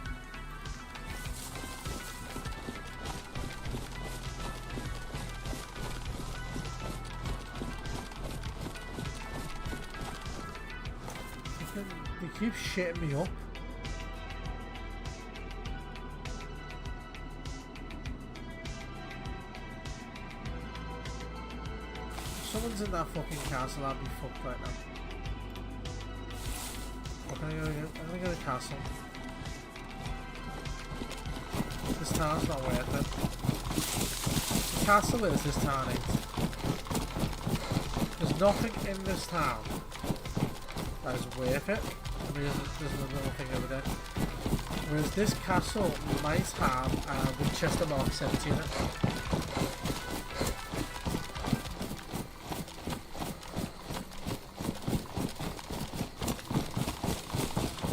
They keep shitting me up. If someone's in that fucking castle, I'll be fucked right now. I'm gonna go to the castle. This town's not worth it. The castle is, this town ain't. There's nothing in this town that is worth it. I mean, there's another thing over there. Whereas this castle might have a Winchester Mark 70 in it.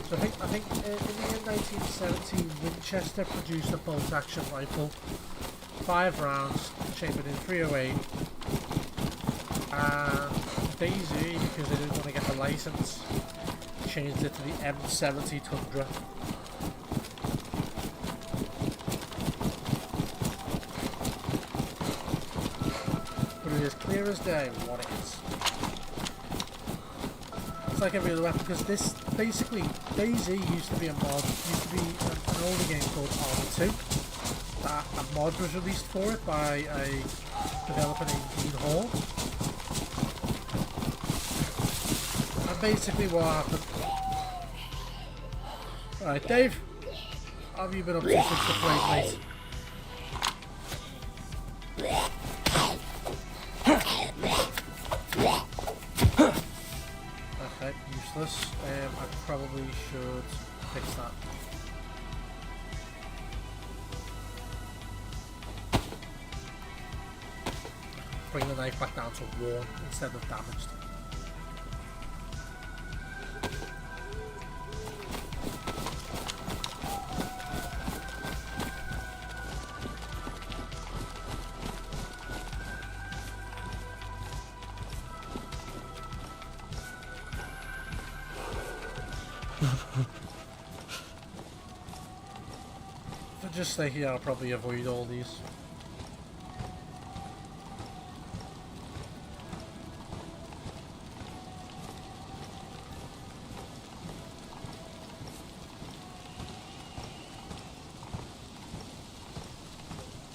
So I think in the year 1970, Winchester produced a bolt-action rifle, 5 rounds, chambered in .308, and Dayz, because they didn't want to get the license, changed it to the M70 Tundra. But it is clear as day what it is. It's like every other weapon, because this, basically, Dayz used to be a mod, used to be an older game called Arma 2. A mod was released for it by a developer named Dean Hall. And basically what happened... Alright, Dave, how have you been up to since the plate, mate? Okay, useless. I probably should fix that. Bring the knife back down to worn instead of damaged. If I just stay here, I'll probably avoid all these.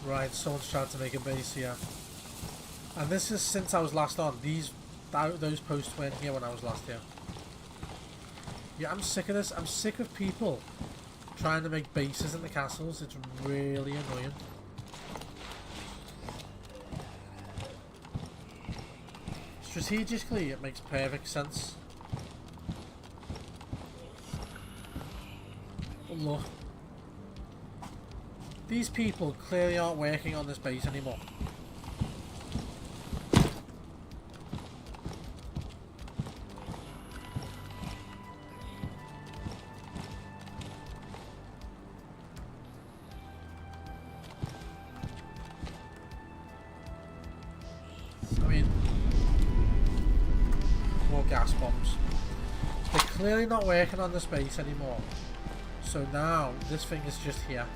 Right, someone's trying to make a base here. And this is since I was last on. Those posts weren't here when I was last here. Yeah, I'm sick of this. I'm sick of people trying to make bases in the castles. It's really annoying. Strategically, it makes perfect sense. But look. These people clearly aren't working on this base anymore. I mean, more gas bombs. They're clearly not working on this base anymore. So now, this thing is just here.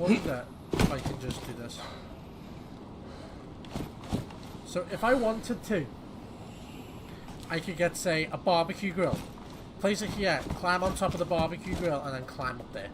wonder if I can just do this. So if I wanted to, I could get, say, a barbecue grill, place it here, climb on top of the barbecue grill, and then climb up there.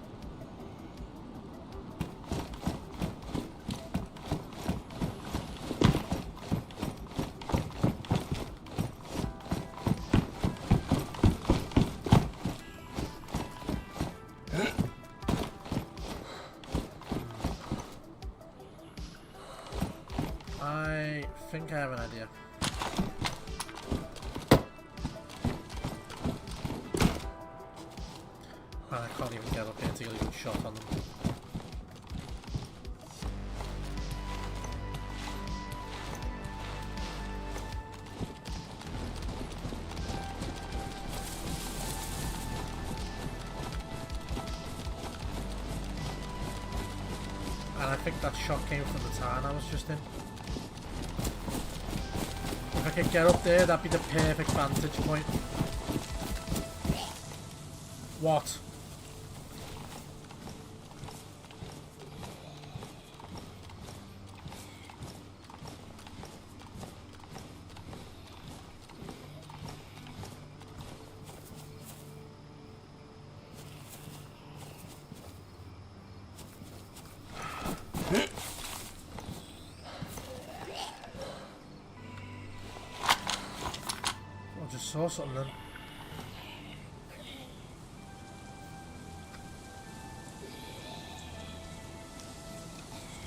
I think I have an idea. And I can't even get up here to get a good shot on them. And I think that shot came from the tarn I was just in. If I could get up there, that'd be the perfect vantage point. What? I just saw something then.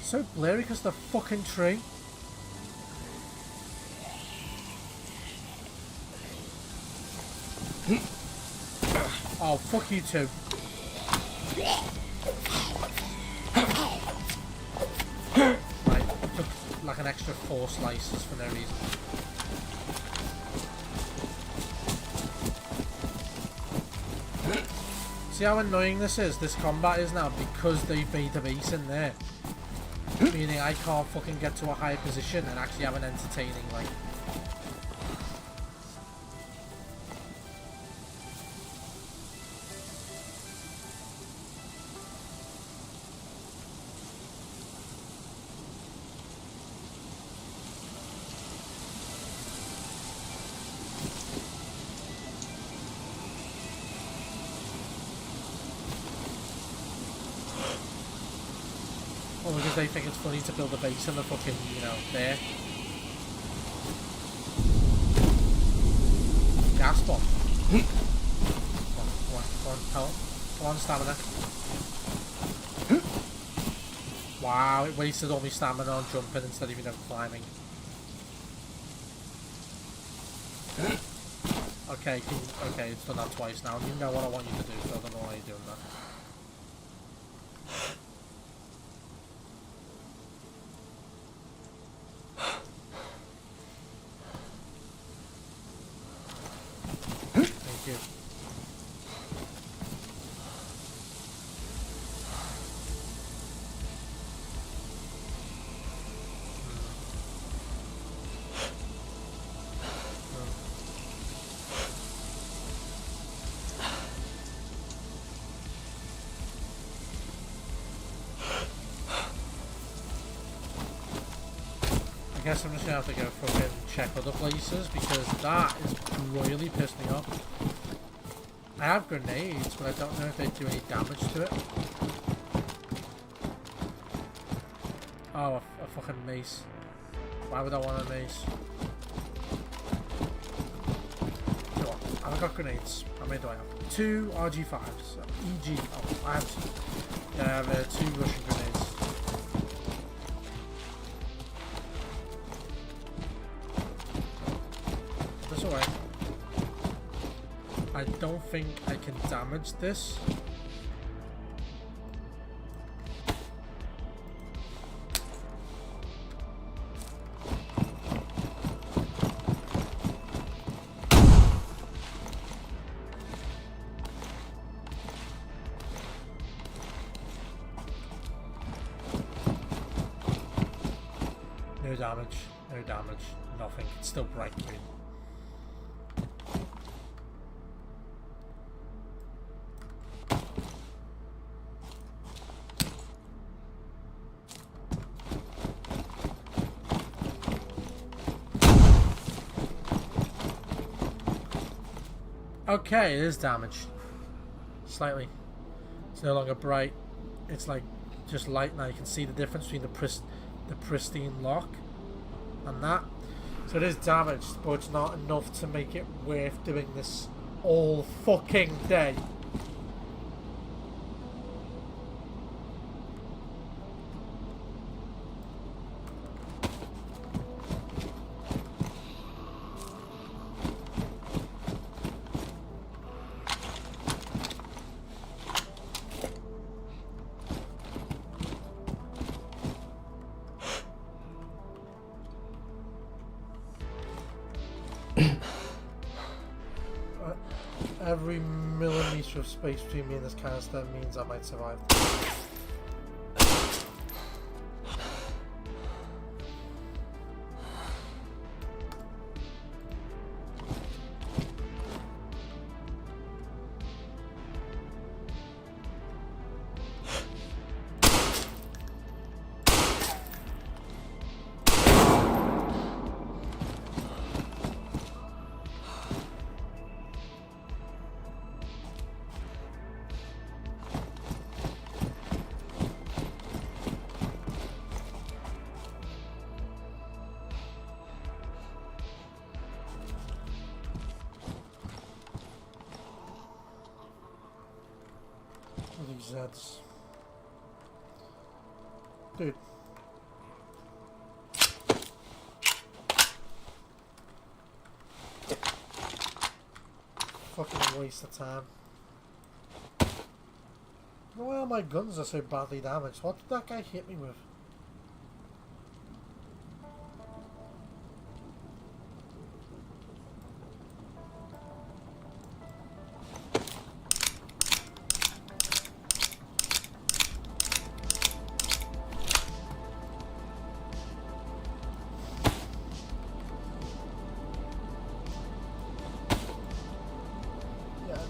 So blurry because the fucking tree. Oh, fuck you too. Right, took like an extra 4 slices for no reason. See how annoying this is? This combat is now because they've made a base in there. Meaning I can't fucking get to a higher position and actually have an entertaining, like... Well, because they think it's funny to build a base in the fucking, you know, there. Gas bomb. Come on, stamina. Wow, it wasted all my stamina on jumping instead of even climbing. Okay, okay, it's done that twice now. You know what I want you to do, so I don't know why you're doing that. I guess I'm just gonna have to go fucking check other places because that is really pissed me off. I have grenades, but I don't know if they do any damage to it. Oh, a fucking mace. Why would I want a mace? Come on, I've got grenades. How many do I have? 2 RG5s. EG. Oh, I have 2. Yeah, I have 2 Russian grenades. Away. I don't think I can damage this. No damage, no damage, nothing. It's still bright green. Okay, it is damaged. Slightly. It's no longer bright. It's like just light now. You can see the difference between the pristine lock and that. So it is damaged, but it's not enough to make it worth doing this all fucking day. Every millimeter of space between me and this canister means I might survive. Zeds. Dude. Fucking waste of time. I don't know why all my guns are so badly damaged. What did that guy hit me with?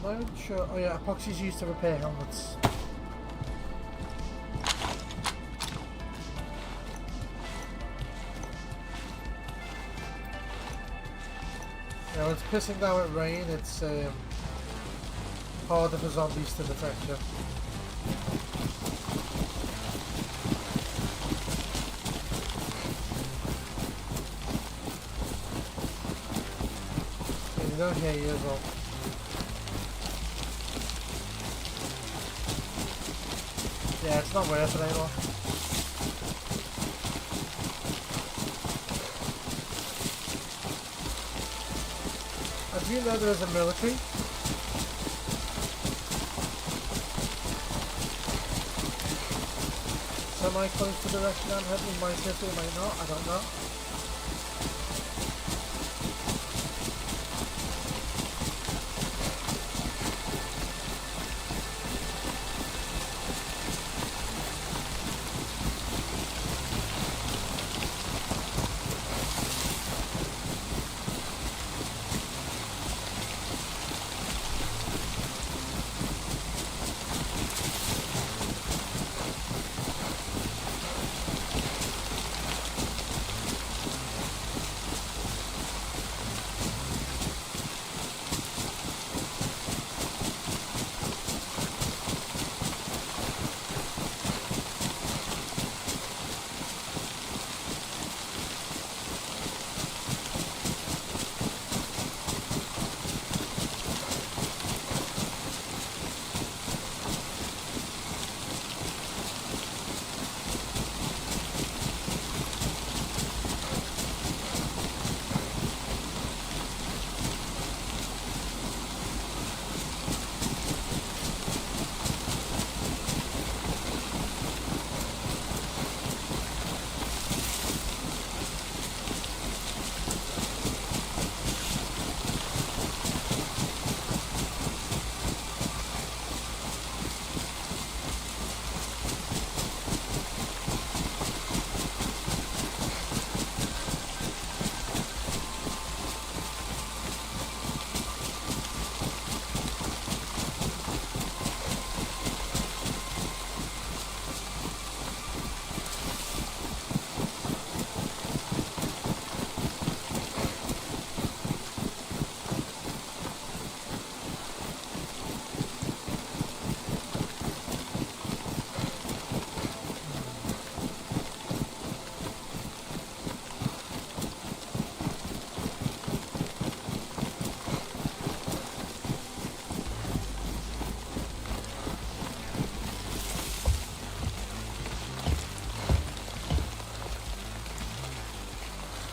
I'm not sure. Oh yeah, epoxy's used to repair helmets. Yeah, when it's pissing down with rain, it's harder for zombies to detect you. Yeah, they don't hear you as well. Yeah, it's not worth it anymore. I do know there is a military. Semi-close to the direction I'm heading. Might hit it, might not, I don't know.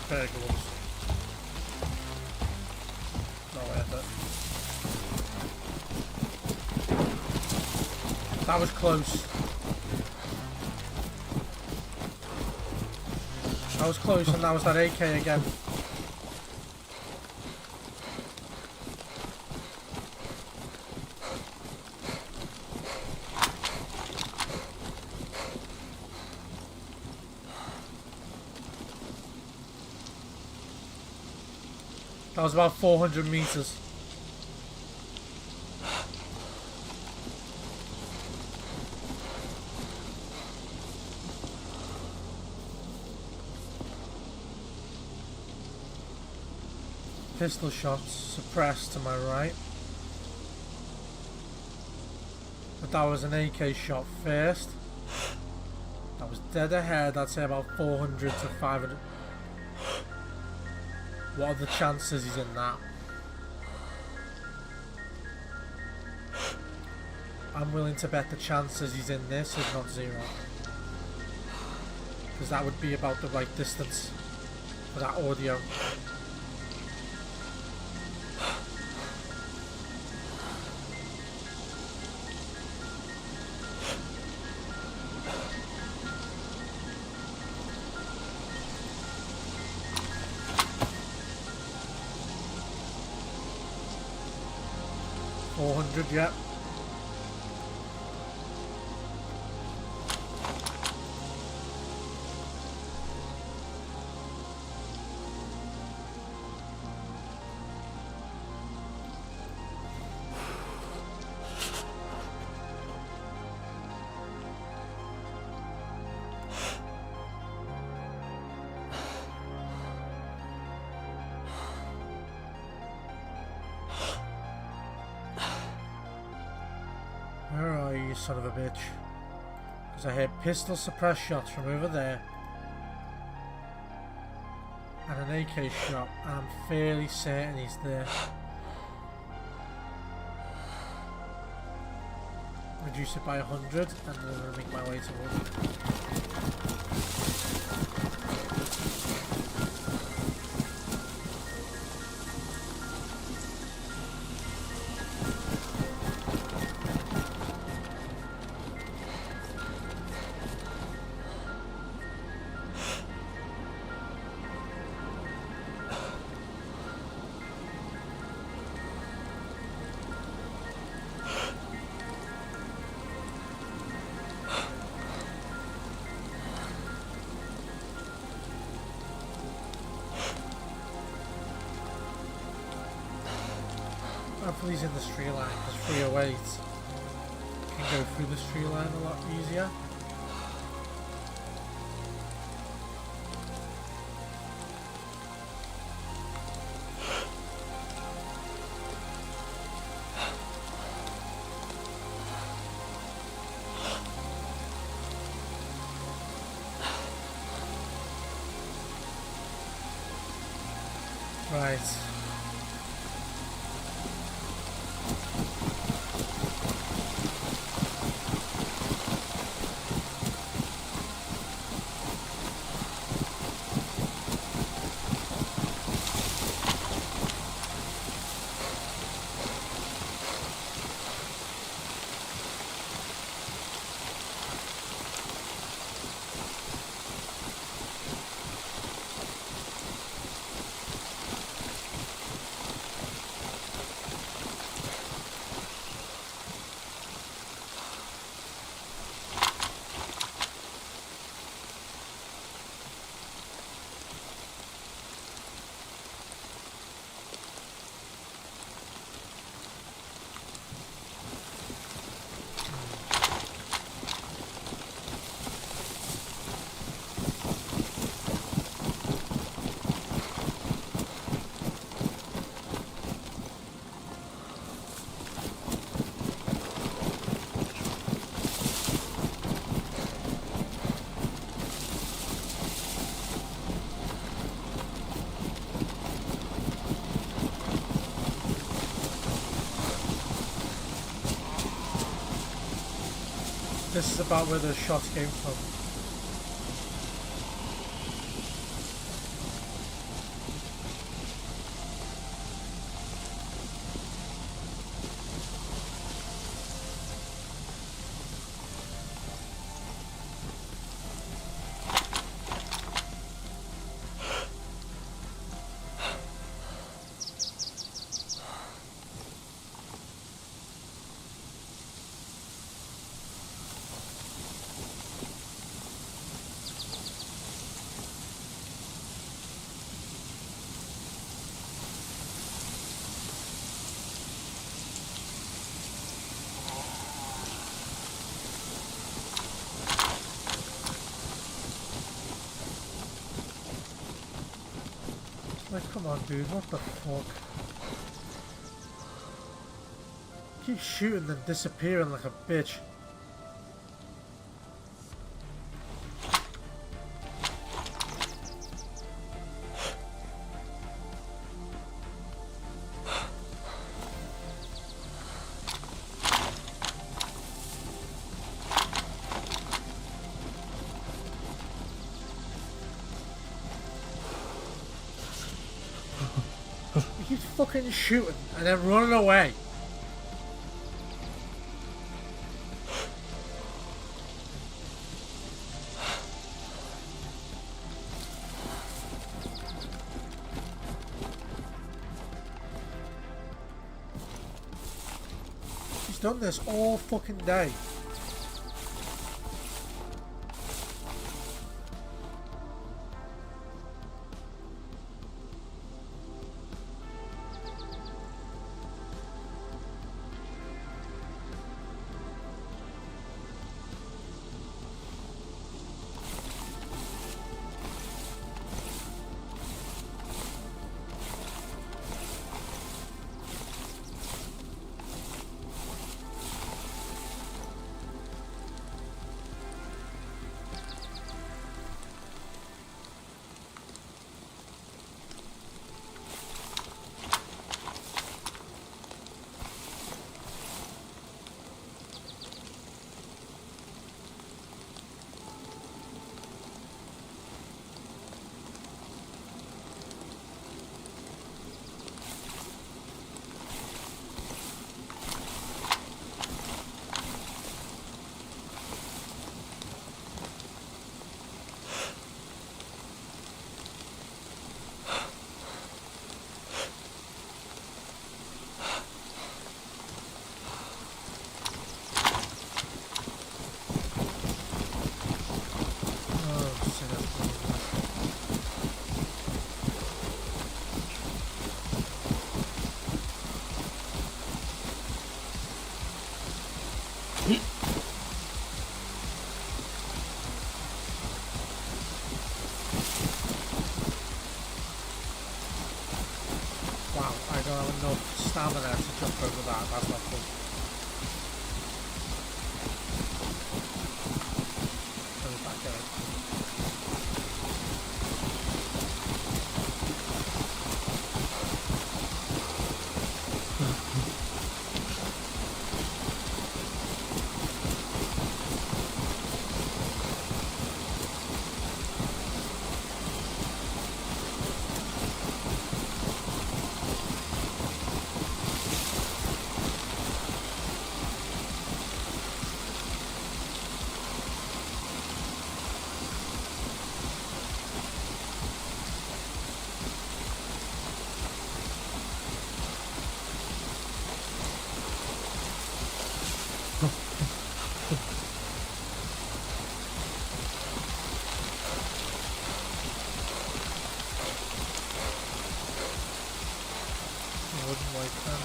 pair of gloves. Not worth it. That was close. That was close, and that was that AK again. That was about 400 meters. Pistol shots suppressed to my right. But that was an AK shot first. That was dead ahead, I'd say about 400 to 500. What are the chances he's in that? I'm willing to bet the chances he's in this is not 0. Because that would be about the right distance for that audio. Yep. Where are you, son of a bitch? Because I heard pistol suppressed shots from over there. And an AK shot, and I'm fairly certain he's there. Reduce it by 100, and then I'm going to make my way towards it. Hopefully he's in the street line, because 308 can go through the street line a lot easier. Right. This is about where the shots came from. Like, come on, dude, what the fuck? Keep shooting and disappearing like a bitch. He keeps fucking shooting and then running away. He's done this all fucking day. Wow, I don't have enough stamina to jump over that. That's not fun. Put it back out. I wouldn't like that.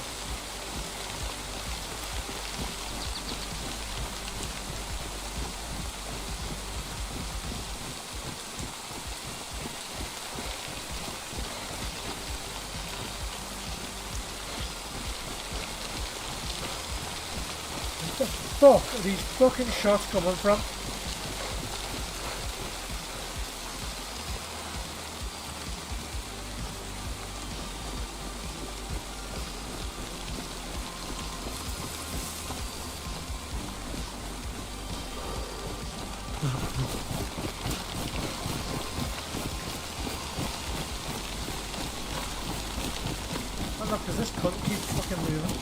Where the fuck are these fucking shots coming from? Oh look, does this cunt keep fucking moving?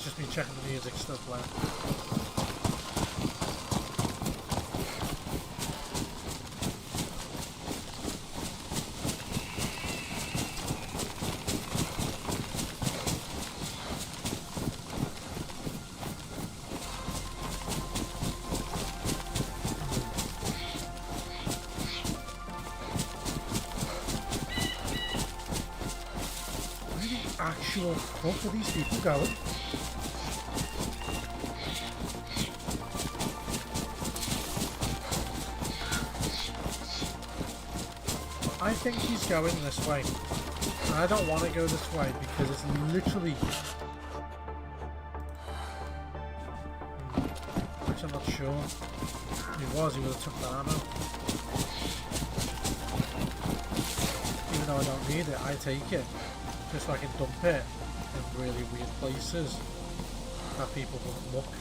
just me checking the music still playing. Actual fuck are these people going? I think he's going this way. And I don't want to go this way because it's literally... Which I'm not sure. If he was, he would have took that ammo. Even though I don't need it, I take it. Just so I can dump it in really weird places that people won't look.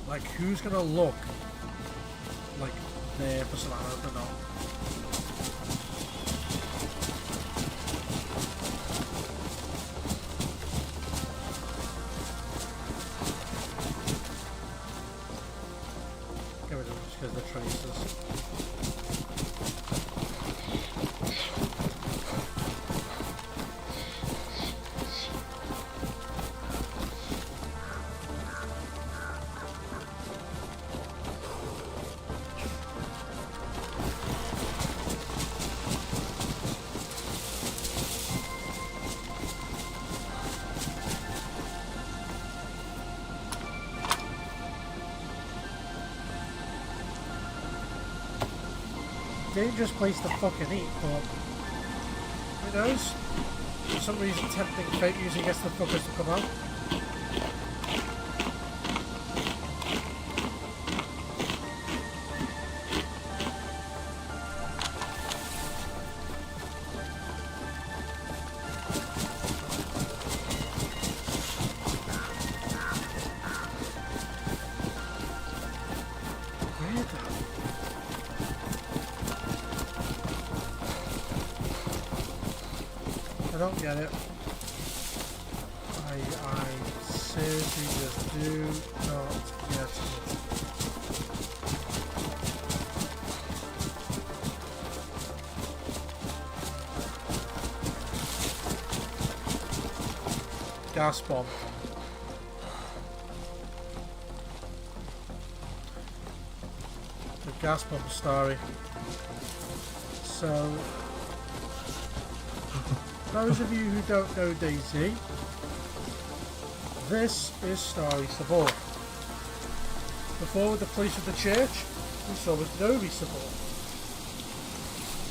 Like, who's gonna look like there for some ammo or not? Get rid of them just because they're tracers. Dangerous place to fucking eat, but who knows? For some reason, tempting fate usually gets the fuckers to come out. I don't get it. I seriously just do not get it. Gas bomb. The gas bomb story. So those of you who don't know Dayz, this is Starry Support. Before with the police of the church, we saw with Novi Support.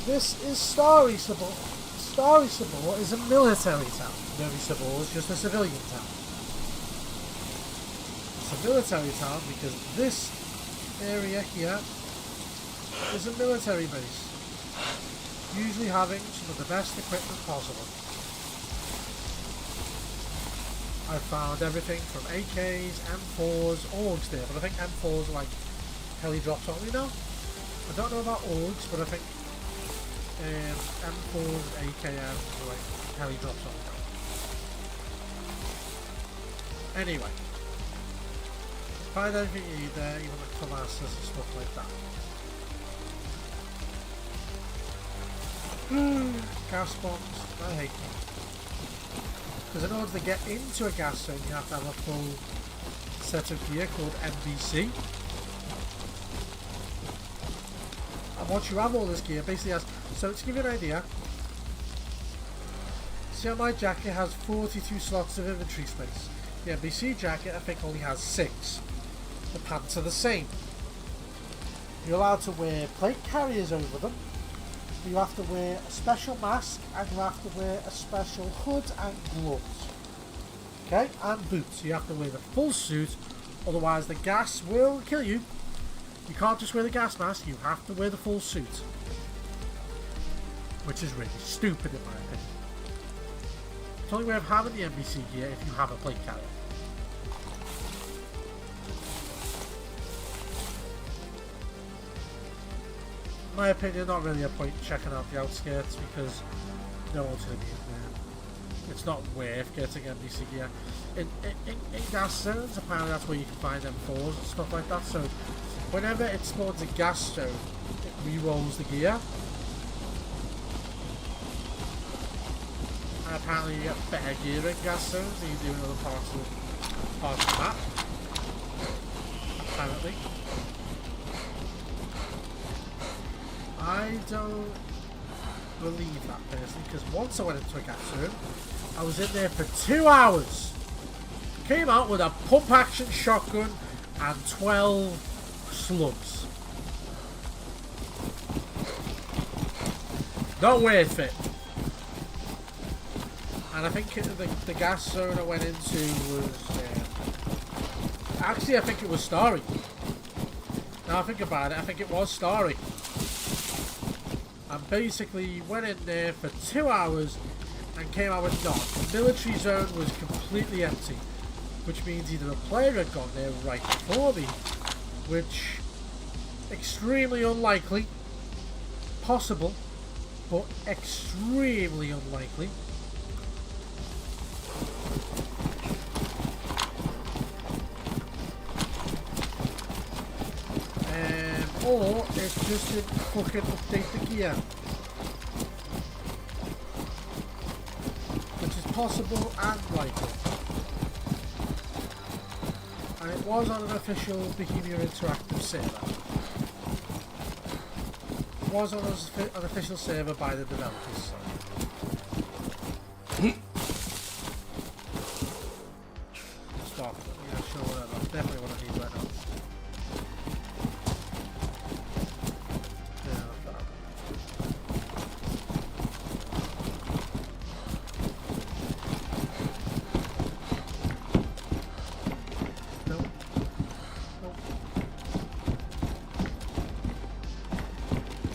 This is Starry Support. Starry Support is a military town. Novi Support is just a civilian town. It's a military town because this area here is a military base. Usually having some of the best equipment possible. I've found everything from AKs, M4s, AUGs there, but I think M4s are like heli drops only now. I don't know about AUGs, but I think M4s and AKMs are like heli drops only now. Anyway, find everything you need there, even like Thomas's and stuff like that. Gas bombs, I hate them. Because in order to get into a gas zone you have to have a full set of gear called NBC. And once you have all this gear, basically has... So to give you an idea, see how my jacket has 42 slots of inventory space. The NBC jacket I think only has 6. The pants are the same. You're allowed to wear plate carriers over them. You have to wear a special mask and you have to wear a special hood and gloves. Okay, and boots. You have to wear the full suit, otherwise the gas will kill you. You can't just wear the gas mask, you have to wear the full suit. Which is really stupid in my opinion. It's the only way of having the NBC gear if you have a plate carrier. In my opinion, not really a point checking out the outskirts because no one's going to be in there. it's not worth getting NPC gear. In gas zones, apparently that's where you can find M4s and stuff like that. So whenever it spawns a gas zone, it re-rolls the gear. And apparently you get better gear in gas zones than you do in other parts of the map. Apparently. I don't believe that personally, because once I went into a gas zone, I was in there for 2 hours. Came out with a pump action shotgun and 12 slugs. Not worth it. And I think the gas zone I went into was actually, I think it was Starry. Now I think about it, I think it was Starry. And basically went in there for 2 hours and came out with none. The military zone was completely empty, which means either a player had gone there right before me, which extremely unlikely, possible, but extremely unlikely. Or it just didn't fucking update the gear. Which is possible and likely. And it was on an official Behavior Interactive server. It was on an official server by the developers. Stop. Yeah, sure, whatever. Definitely what I need right now.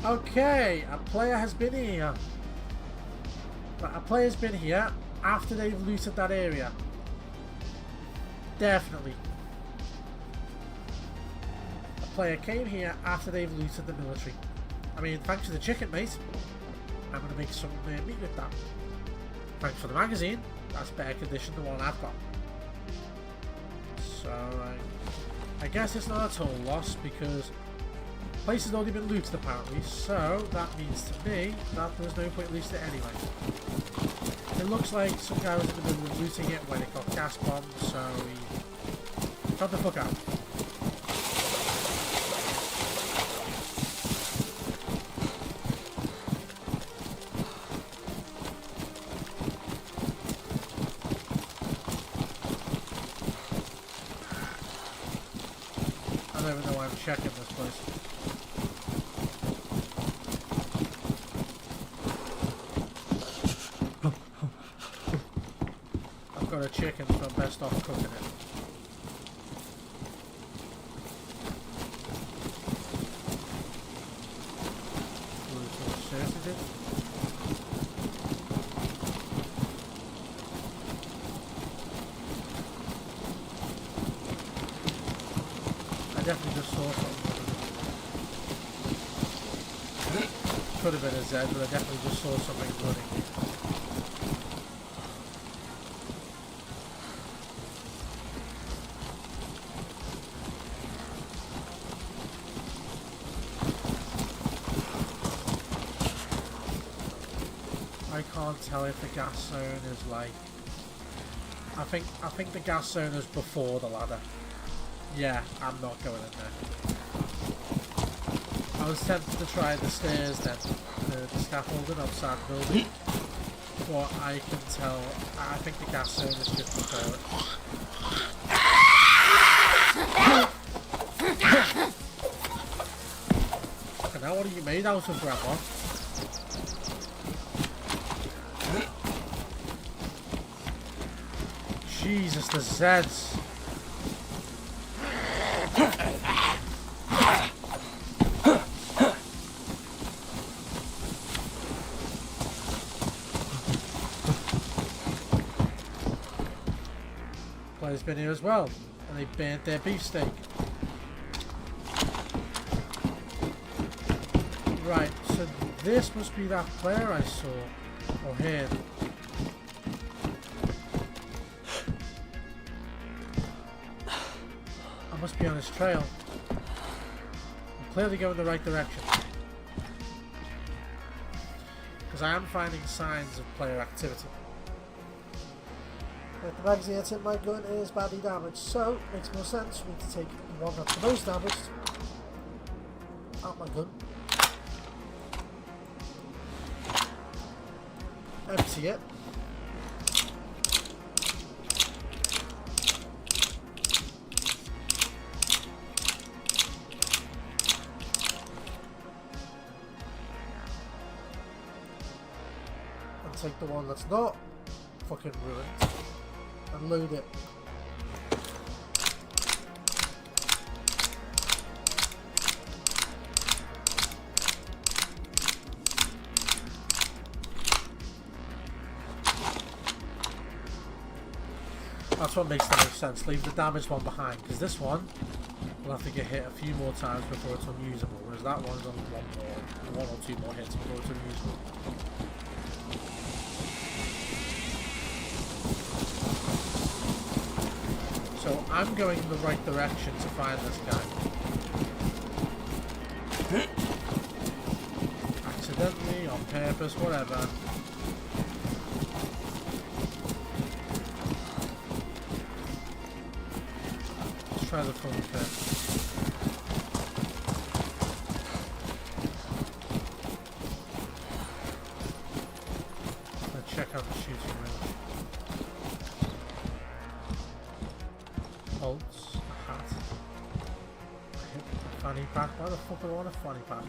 Okay, a player has been here. But a player's been here after they've looted that area. Definitely. A player came here after they've looted the military. I mean, thanks for the chicken, mate. I'm going to make some meat with that. Thanks for the magazine. That's better condition than the one I've got. So, I guess it's not a total loss because the place has already been looted apparently, so that means to me that there's no point looting it anyway. It looks like some guy was in the middle of looting it when it got gas bombed, so he got the fuck out. I don't even know why I'm checking this place. Got a chicken, so I'm best off cooking it. I definitely just saw something. Could have been a Z, but I definitely just saw something running. I can't tell if the gas zone is like. I think the gas zone is before the ladder. Yeah, I'm not going in there. I was tempted to try the stairs then, the scaffolding outside the building. But I can tell. I think the gas zone is just before it. Okay, now what are you made out of, Grandma? Jesus, the Zeds. Player's been here as well, and they burnt their beefsteak. Right, so this must be that player I saw, or heard. must be on his trail. I'm clearly going the right direction. Because I am finding signs of player activity. Right, the magazine that's in my gun is badly damaged, so it makes more sense for me to take the one that's the most damaged out my gun. Empty it. And take the one that's not fucking ruined and load it. That's what makes the most sense. Leave the damaged one behind, because this one will have to get hit a few more times before it's unusable, whereas that one's on one or two more hits before it's unusable. So I'm going in the right direction to find this guy. Accidentally, on purpose, whatever. Let's try the phone pit. Let's check out the shooting range. Bolts, a hat, a fanny pack. Why the fuck do I want a fanny pack?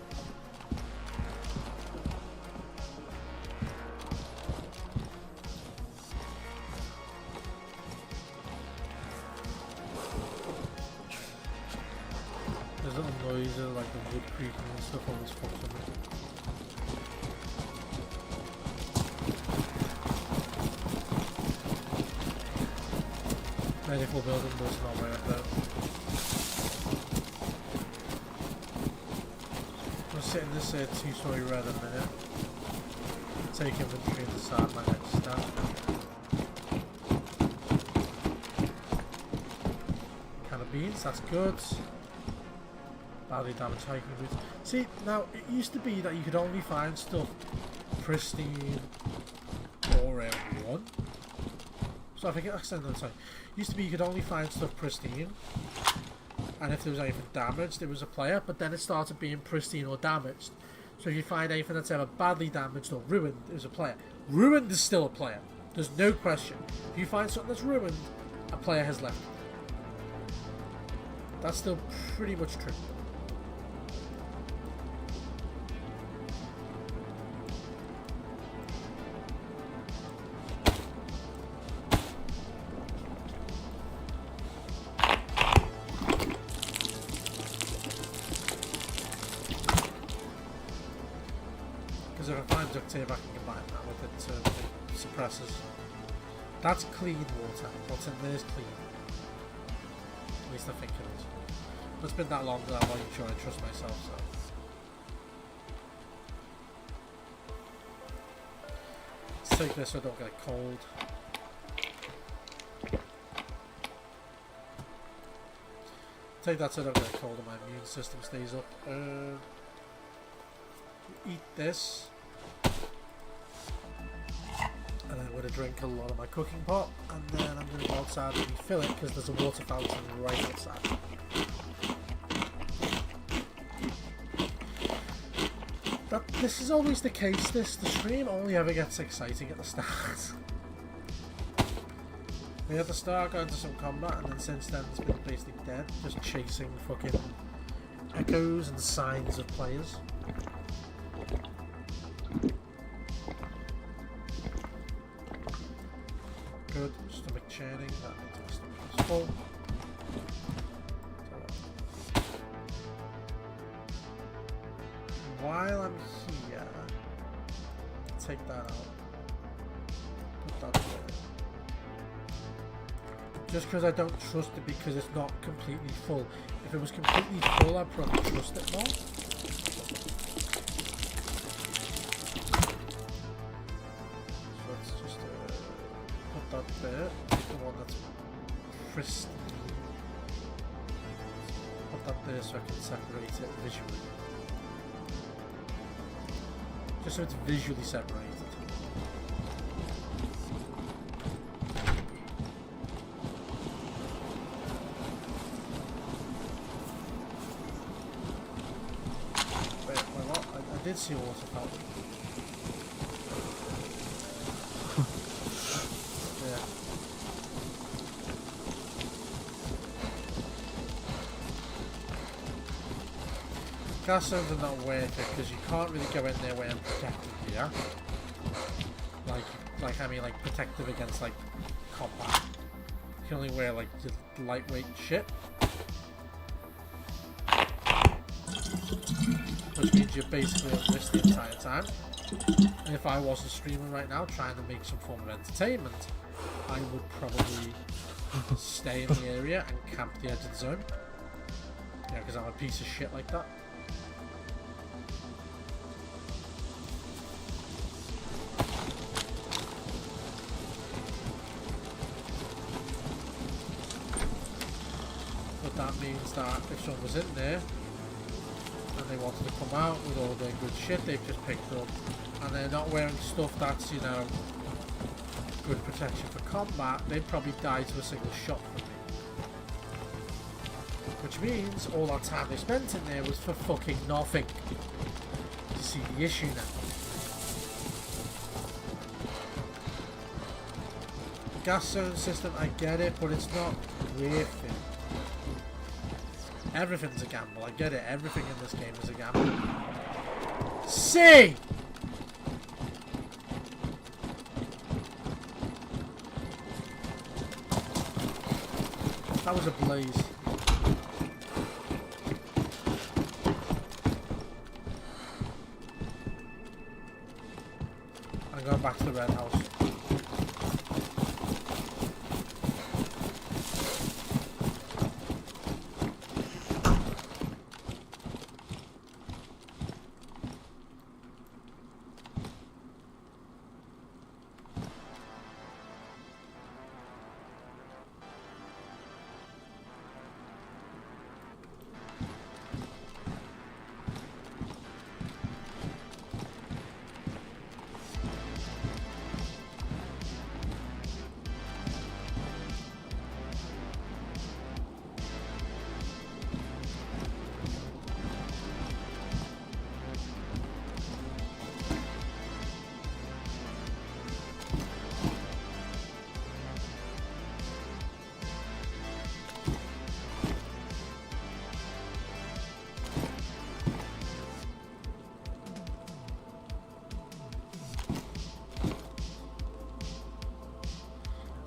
There's little noises like the wood creaking and stuff always fucks with me. Medical building, but it's not way up there. I'm sitting in this 2-story red in a minute. Take inventory and decide my next step. Can of beans, that's good. Badly damaged hiking boots. See, now it used to be that you could only find stuff pristine or M1. So I think that's another time. Used to be you could only find stuff pristine, and if there was anything damaged, it was a player, but then it started being pristine or damaged. So if you find anything that's ever badly damaged or ruined, it was a player. Ruined is still a player. There's no question. If you find something that's ruined, a player has left. That's still pretty much true. Because if I find duct tape, I can combine that with it to suppressors. That's clean water. What's in there is clean. At least I think it is. But it's been that long that I'm not even sure I trust myself, so. Let's take this so I don't get cold. Take that so I don't get cold and my immune system stays up. Eat this. And I'm going to drink a lot of my cooking pot, and then I'm going to go outside and refill it because there's a water fountain right outside. This is always the case. The stream only ever gets exciting at the start. We had to start going to some combat, and then since then it's been basically dead, just chasing fucking echoes and signs of players. Good, stomach churning, that means my stomach is full. While I'm here, take that out. Put that there. Just because I don't trust it because it's not completely full. If it was completely full, I'd probably trust it more. So let's just put that there. The one that's pristine. that there so I can separate it visually. Just so it's visually separated. Wait, what? I did see a water fountain. Yeah. Gas stones are not worth it because you can't really go in there where I'm protected here. Like I mean, like protective against like combat. You can only wear like just lightweight shit, which means you're basically at risk the entire time. And if I was a streamer right now trying to make some form of entertainment, I would probably stay in the area and camp the edge of the zone. Yeah, because I'm a piece of shit like that. But that means that if someone was in there and they wanted to come out with all their good shit they've just picked up, and they're not wearing stuff that's, you know, good protection for combat, they'd probably die to a single shot from me. Which means all that time they spent in there was for fucking nothing. You see the issue now. The gas zone system, I get it, but it's not worth it. Everything's a gamble, I get it. Everything in this game is a gamble. See! That was a blaze. I'm going back to the red house.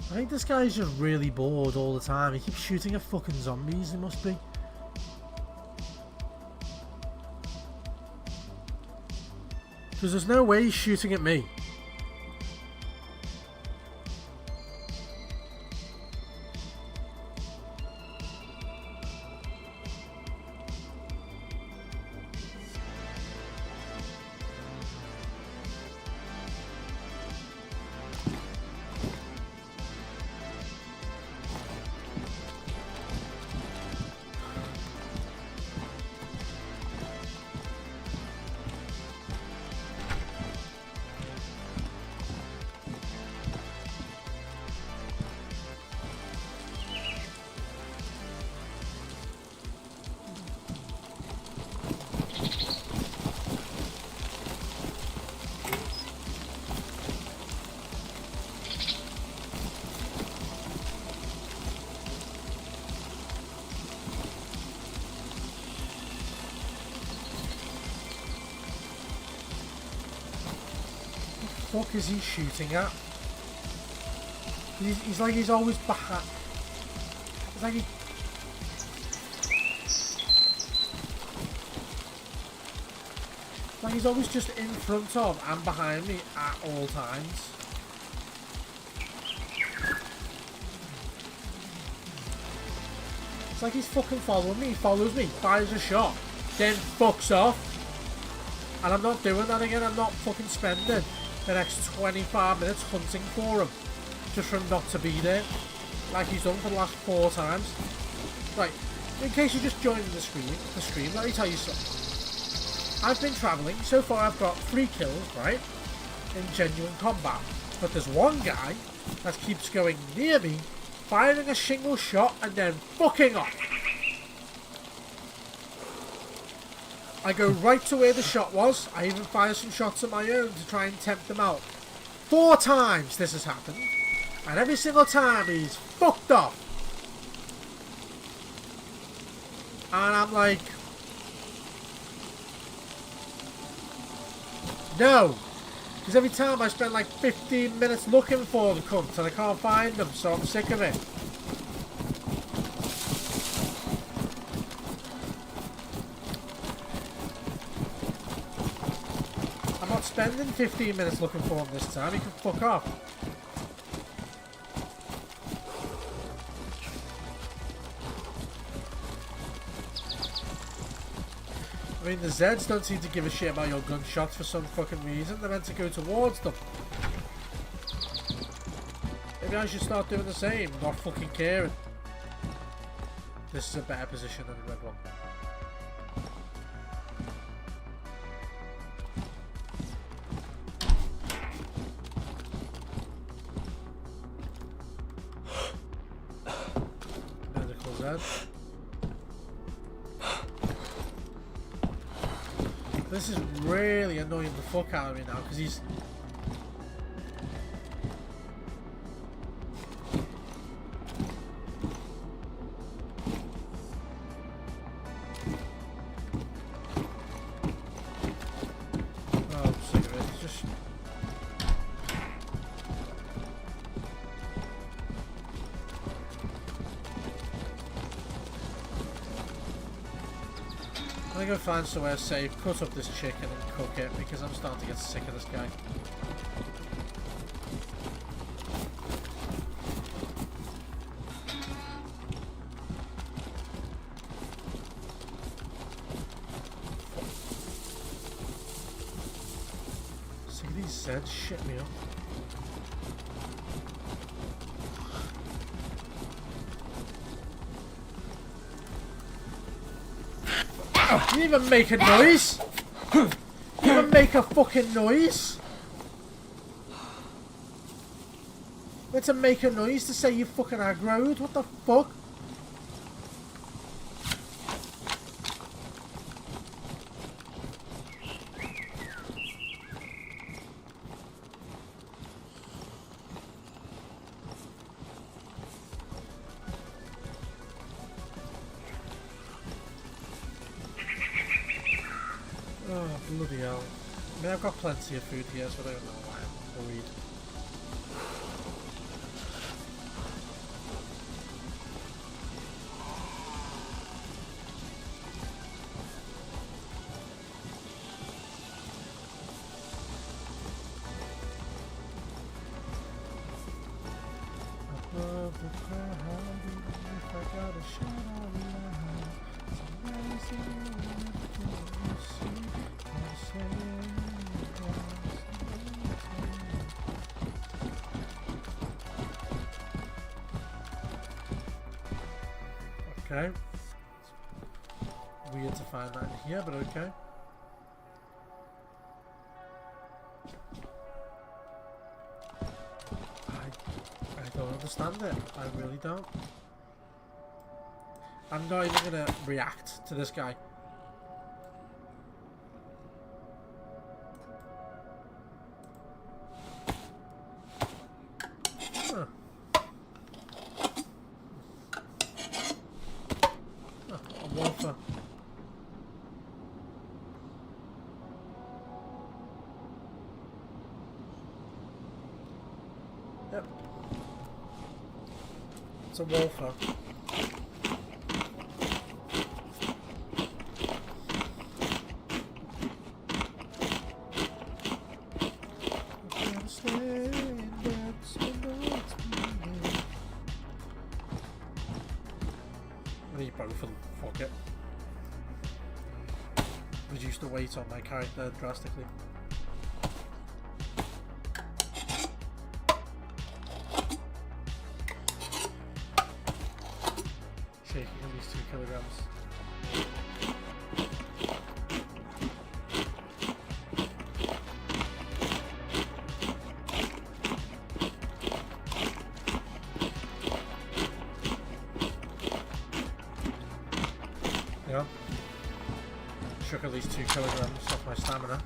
I think this guy's just really bored all the time. He keeps shooting at fucking zombies, he must be. Because there's no way he's shooting at me. What the fuck is he shooting at? He's like he's always behind. It's like he's always just in front of and behind me at all times. It's like he's fucking following me. He follows me, fires a shot, then fucks off. And I'm not doing that again. I'm not fucking spending the next 25 minutes hunting for him just for him not to be there, like he's done for the last 4 times. Right, In case you're just joining the stream, let me tell you something. I've been travelling. So far I've got 3 kills, right? In genuine combat. But there's one guy that keeps going near me, firing a single shot and then fucking off. I go right to where the shot was. I even fire some shots of my own to try and tempt them out. 4 times this has happened. And every single time he's fucked off. And I'm like... No! Because every time I spend like 15 minutes looking for the cunts and I can't find them, so I'm sick of it. I'm not spending 15 minutes looking for him this time, he can fuck off. I mean, the Zeds don't seem to give a shit about your gunshots for some fucking reason. They're meant to go towards them. Maybe I should start doing the same, not fucking caring. This is a better position than the red one. Medical Zed. This is really annoying the fuck out of me now, because he's... Oh, I'm sick of it. He's just... I'm gonna go find somewhere safe, cut up this chicken and cook it, because I'm starting to get sick of this guy. Sick of these Zeds, shit me up. You even make a noise? You even make a fucking noise? Where to make a noise to say you fucking aggroed? What the fuck? Oh, bloody hell. I mean, I've got plenty of food here, so I don't know why I'm worried. Above the crowd, if I got a shot of light, it's amazing. Okay. Weird to find that in here, but okay. I don't understand it. I really don't. I'm not even gonna react to this guy. Huh. Oh, a wafer. Yep. It's a wafer. Both of them. Fuck it. Reduce the weight on my character drastically. taking at least 2 kilograms. Yeah. Shook at least 2 kilograms off my stamina.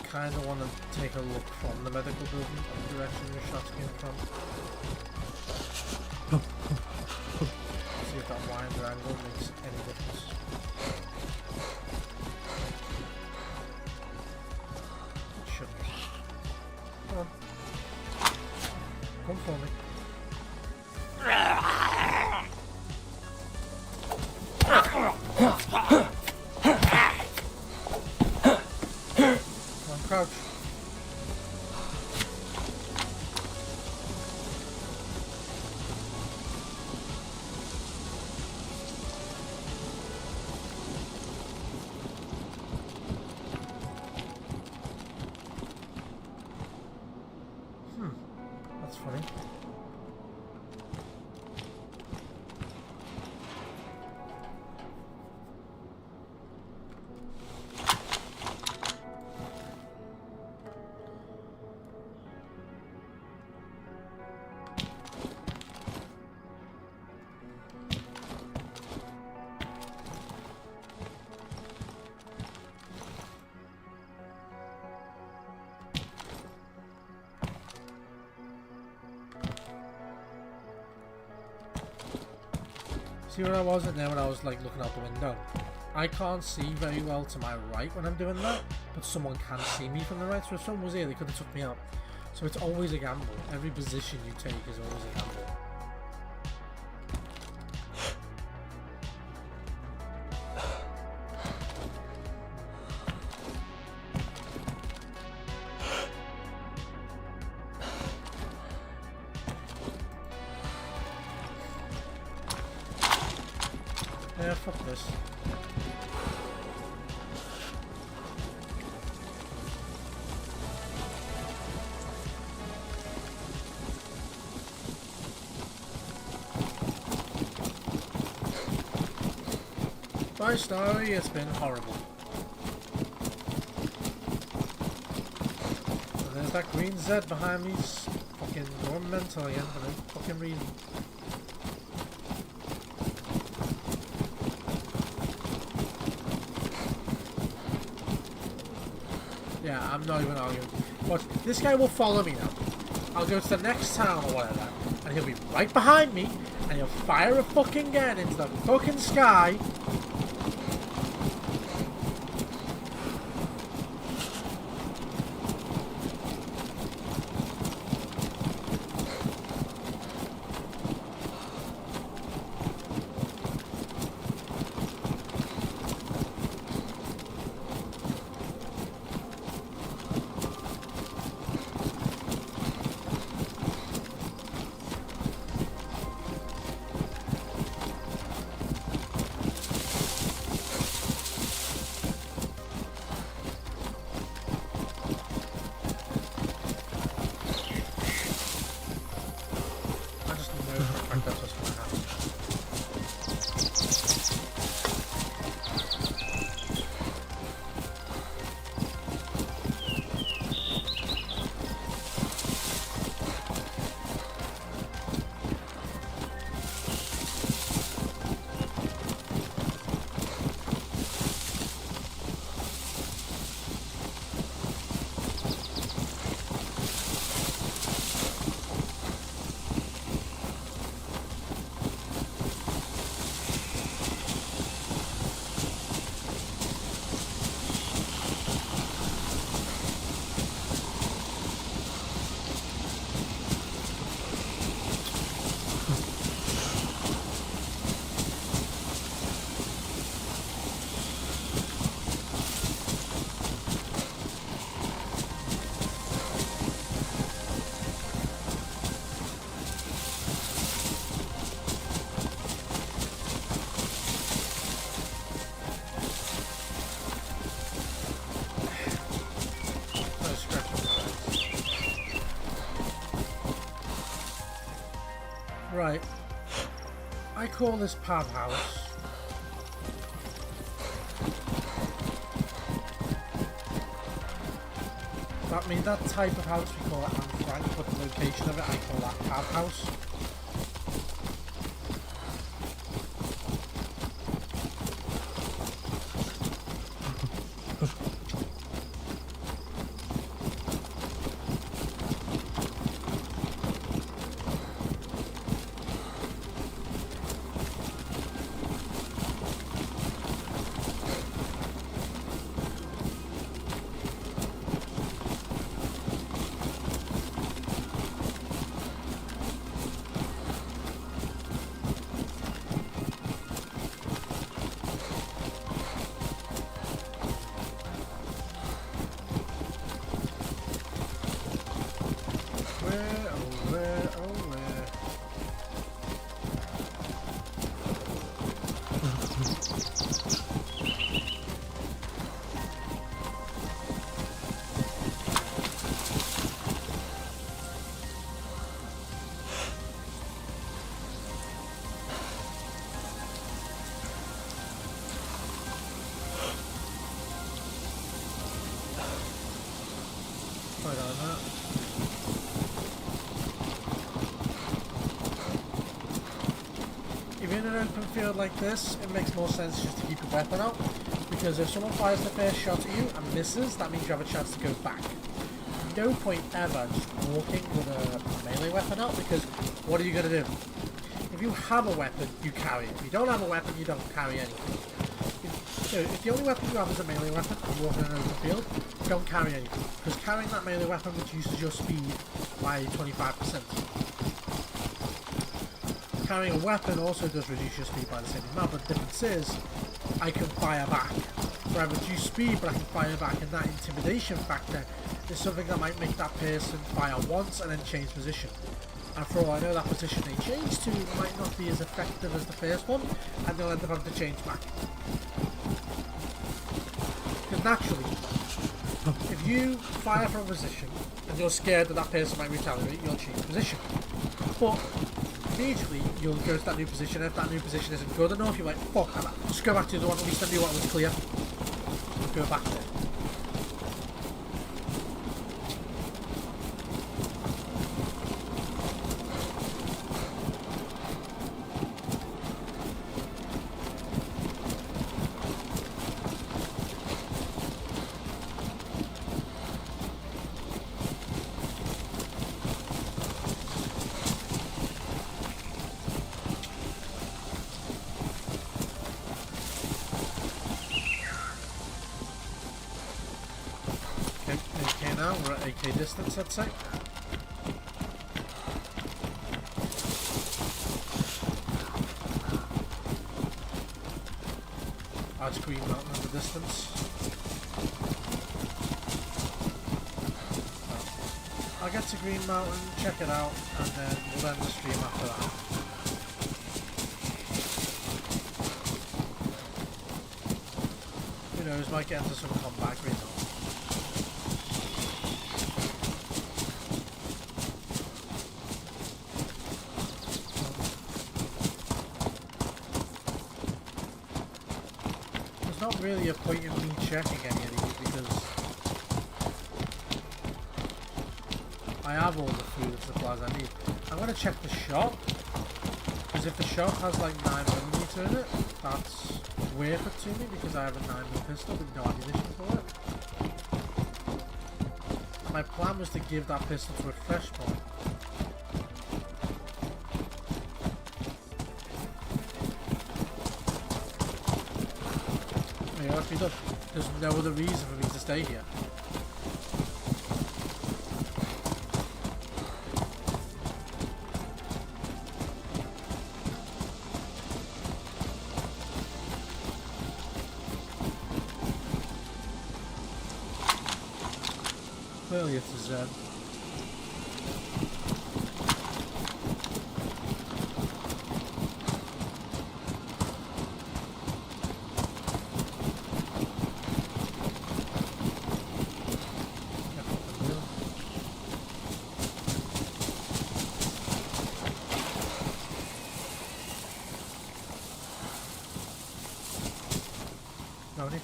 Kind of want to take a look from the medical building, the direction the shots came from. See if that wider angle makes any difference. It shouldn't. Come on. Come for me. Crouch. That's funny. See where I was at there when I was like looking out the window? I can't see very well to my right when I'm doing that, but someone can see me from the right, so if someone was here they could have took me out. So it's always a gamble. Every position you take is always a gamble. Yeah, fuck this. My story has been horrible. And there's that green Z behind me's fucking going mental again for no fucking reason. Yeah, I'm not even arguing. But this guy will follow me now. I'll go to the next town or whatever, and he'll be right behind me, and he'll fire a fucking gun into the fucking sky. Right. I call this pub house. That means that type of house we call it Anne Frank, but the location of it I call that pub house. If you're in an open field like this, it makes more sense just to keep your weapon out, because if someone fires the first shot at you and misses, that means you have a chance to go back. No point ever just walking with a melee weapon out, because what are you going to do? If you have a weapon, you carry it. If you don't have a weapon, you don't carry anything. If the only weapon you have is a melee weapon and you're walking in an open field, don't carry anything, because carrying that melee weapon reduces your speed by 25%. Carrying a weapon also does reduce your speed by the same amount, but the difference is I can fire back. So I reduce speed, but I can fire back, and that intimidation factor is something that might make that person fire once and then change position. And for all I know, that position they change to might not be as effective as the first one, and they'll end up having to change back. Because naturally, if you fire from a position and you're scared that that person might retaliate, you'll change position. But immediately you'll go to that new position, and if that new position isn't good enough, you're like, fuck, just go back to the one, at least I knew what was clear. Go back there. We're at AK distance, I'd say. That's Green Mountain in the distance. I'll get to Green Mountain, check it out, and then we'll end the stream after that. Who knows, might get into some combat, Green Mountain. Not really a point in me checking any of these because I have all the food and supplies I need. I'm going to check the shop, because if the shop has like 9mm in it, that's worth it to me because I have a 9mm pistol with no ammunition for it. My plan was to give that pistol to a fresh one. There's no other reason for me to stay here. Clearly it's a Zen.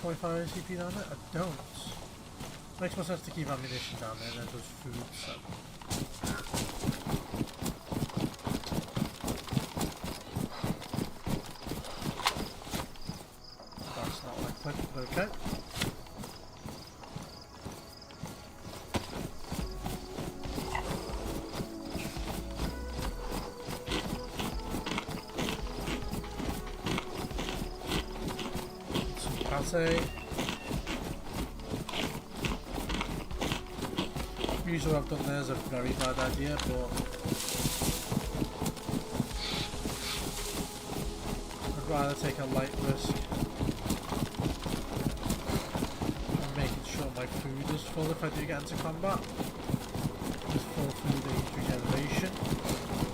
2.5 CP down there? I don't. Makes more sense to keep ammunition down there than it does food, so. That's not like click, but okay. Some pate. Usually what I've done there is a very bad idea, but I'd rather take a light risk and making sure my food is full if I do get into combat. There's full food age regeneration,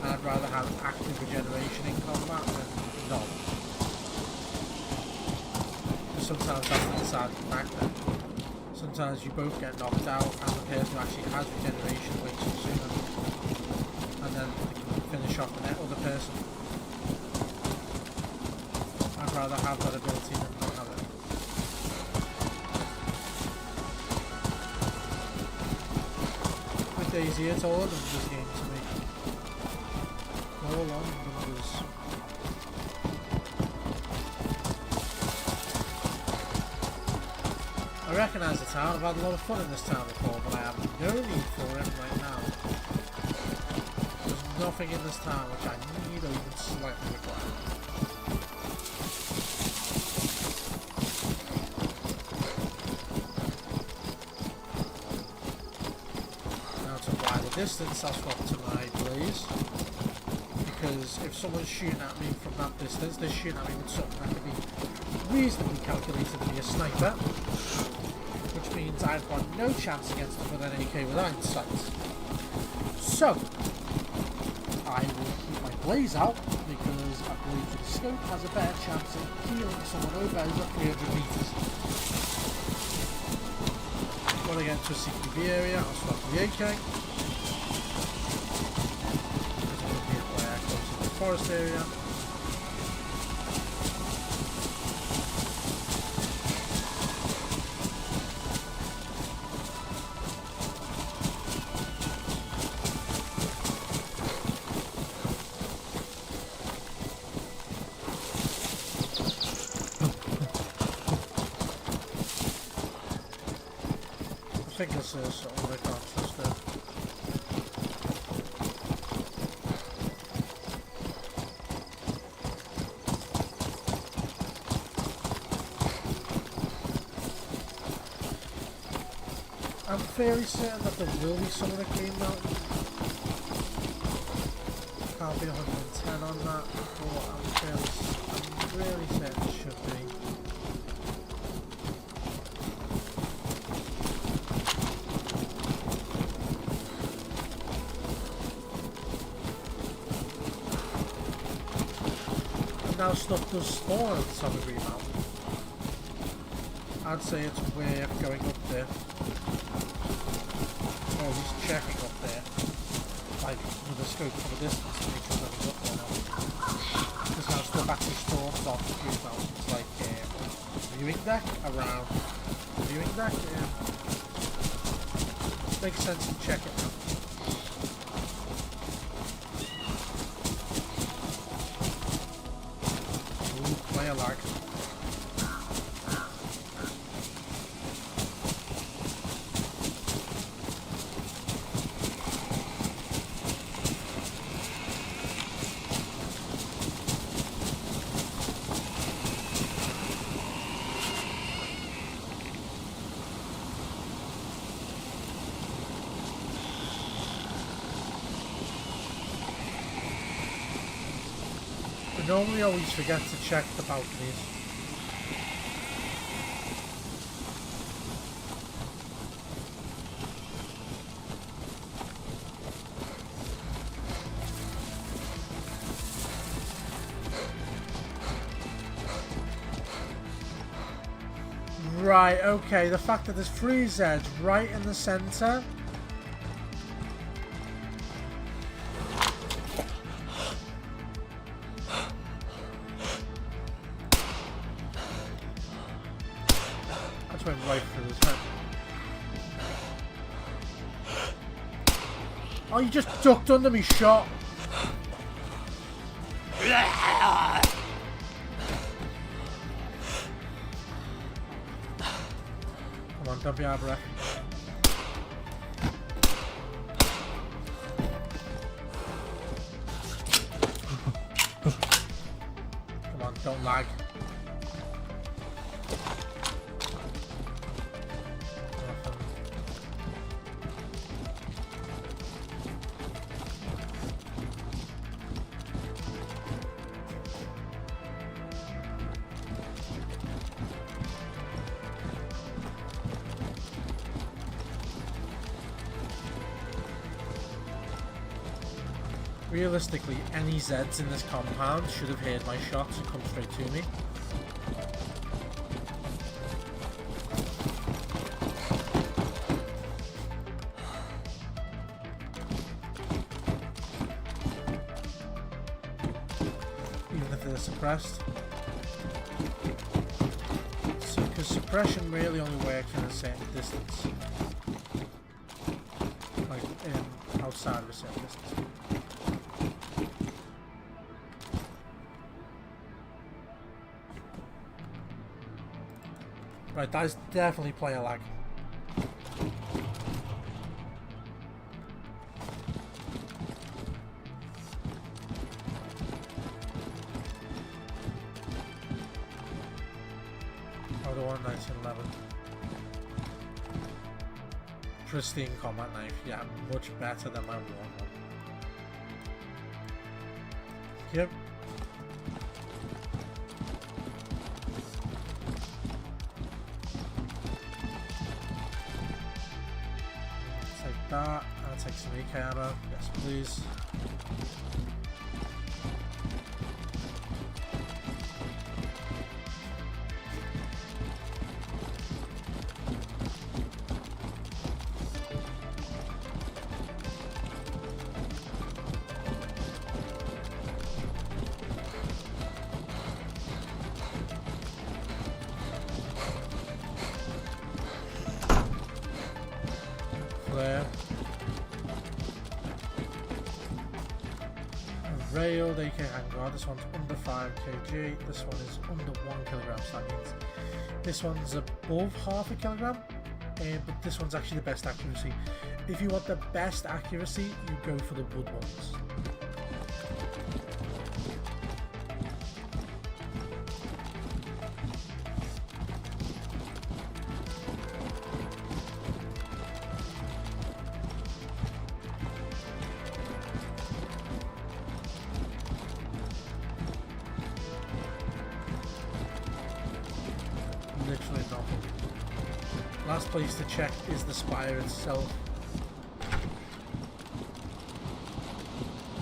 and I'd rather have active regeneration in combat than not. Because sometimes that's the deciding factor. Sometimes you both get knocked out and the person who actually has regeneration wakes up sooner, and then they can finish off the other person. I'd rather have that ability than not have it. With Dayz, it's all of this game to me. All on numbers. I recognise the town. I've had a lot of fun in this town before, but I have no need for it right now. There's nothing in this town which I need or even slightly require. Now to apply the distance, I'll swap to my blaze. Because if someone's shooting at me from that distance, they're shooting at me with something that can be reasonably calculated to be a sniper. Which means I've got no chance against them with an AK with hindsight. So, I will keep my blaze out because I believe the scope has a better chance of healing someone over 300 meters. When I get into a CQB area, I'll swap to the AK. Because I'm going to be close to the forest area. I think this is something I can't trust it. I'm fairly certain that there will be some of the Green Mountain. Can't be 110 on that, but I'm really certain it should be. Now stuff does spawn on the top of Green Mountain. I'd say it's worth going up there, or at least checking up there, like with a scope from a distance to make sure that it's up there now. Because now stuff actually spawns on Green Mountain. It's like a viewing deck around the viewing deck. Makes sense to check it now. Player lag. I normally always forget to check the balconies. Right, okay, the fact that there's freeze edge right in the center. Oh, you just ducked under me shot. Come on, don't be out of breath. Come on, don't lag. Realistically, any Zeds in this compound should have heard my shots and come straight to me. Even if they're suppressed. So, because suppression really only works in a certain distance. Like, outside of a certain distance. Right, that is definitely player lag. Oh, the one 1911. Pristine combat knife, yeah, much better than my one. Yep. That. I'll take some AK ammo. Yes, please. Flare. Railed AK handguard. This one's under 5 kg. This one is under 1 kilogram. So that means this one's above half a kilogram. But this one's actually the best accuracy. If you want the best accuracy, you go for the wood ones. Literally nothing. Last place to check is the spire itself.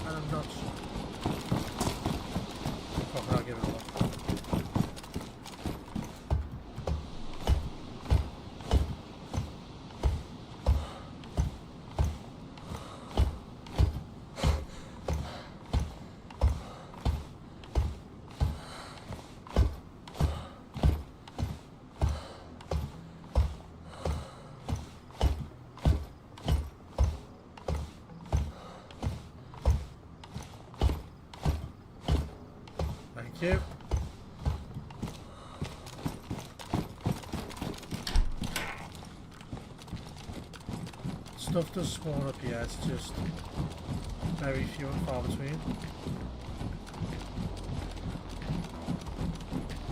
And I'm not sure. I'll give it a look. Thank you. Stuff does spawn up here, it's just very few and far between.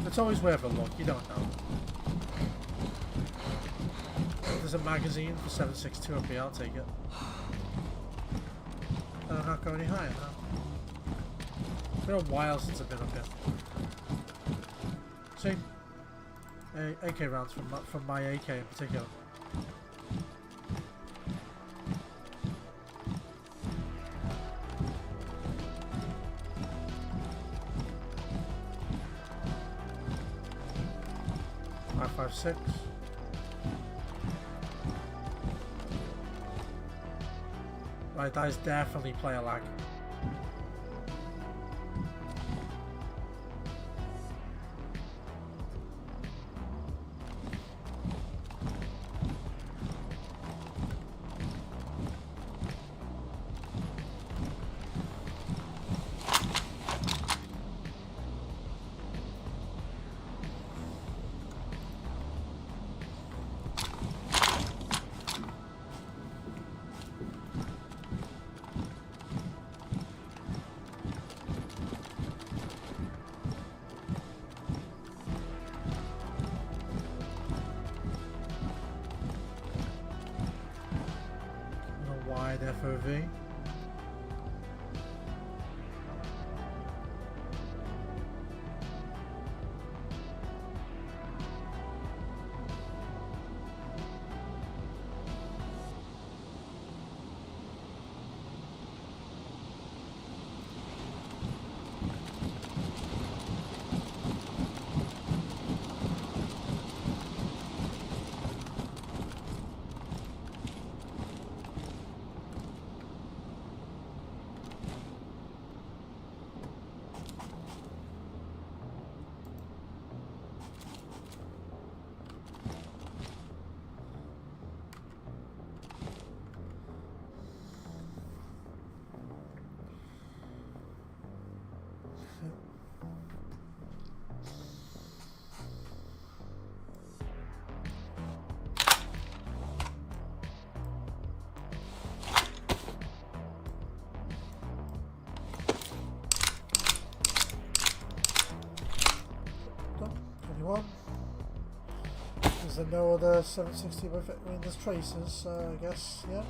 It's always worth a look, you don't know. If there's a magazine for 7.62 up here, I'll take it. And I'm not going any higher now. It's been a while since I've been up here. See? AK rounds from my AK in particular. .556. Right, that is definitely player lag. a V. Is there no other 760 with it? I mean, there's traces, I guess, yeah.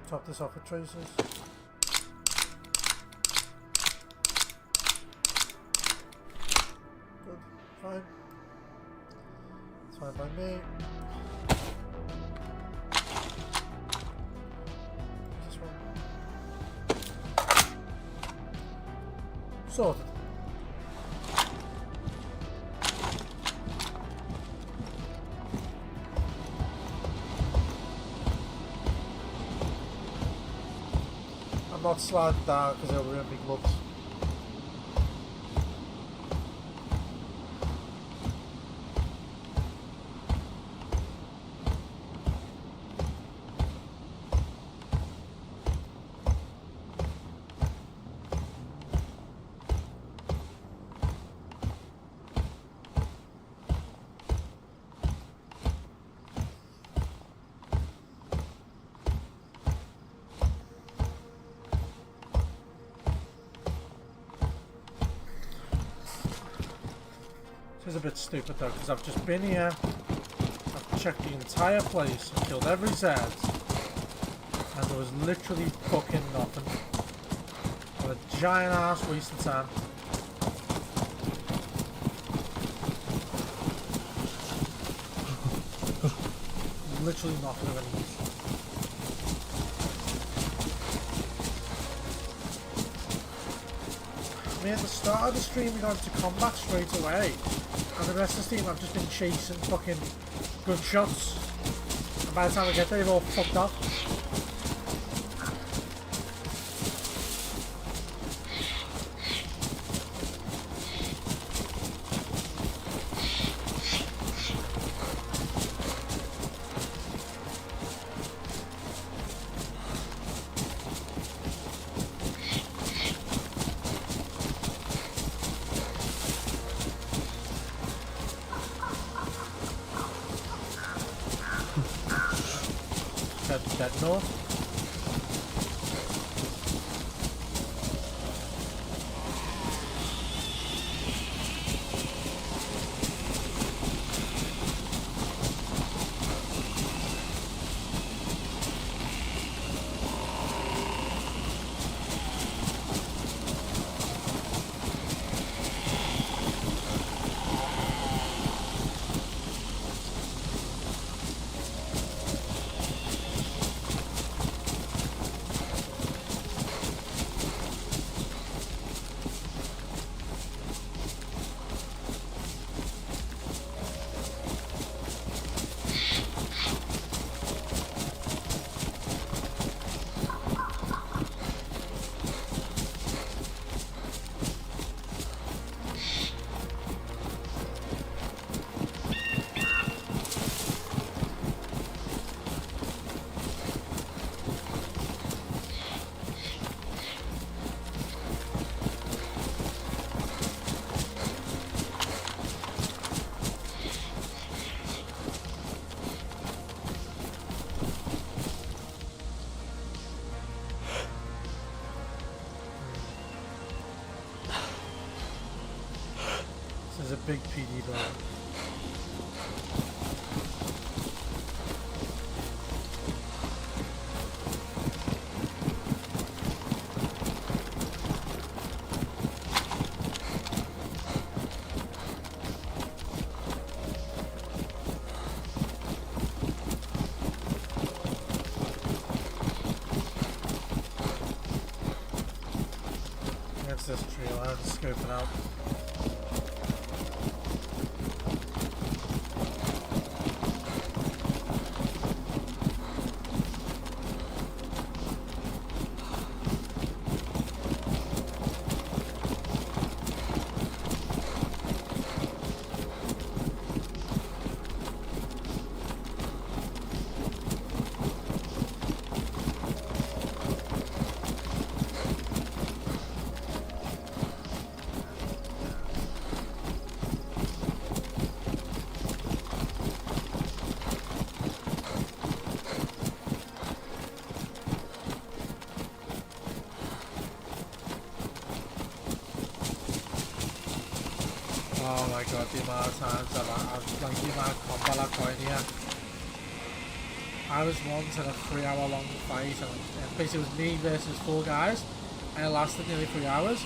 Top this off with traces. Good, fine. It's fine by me. This one. Sorted. I'm not sliding down because they'll ruin my gloves. This is a bit stupid though, because I've just been here, I've checked the entire place, I've killed every Zed, and there was literally fucking nothing. What a giant ass waste of time. Literally nothing of any use. I mean, at the start of the stream we got into combat straight away, and the rest of the team I've just been chasing fucking gunshots, and by the time I get there they're all fucked up. That north. There's a big PD dog. fix this trailer and scope it out. Oh my god, the amount of times I've like the amount of combat I've got in here. I was once in a 3-hour long fight and basically it was me versus 4 guys and it lasted nearly 3 hours.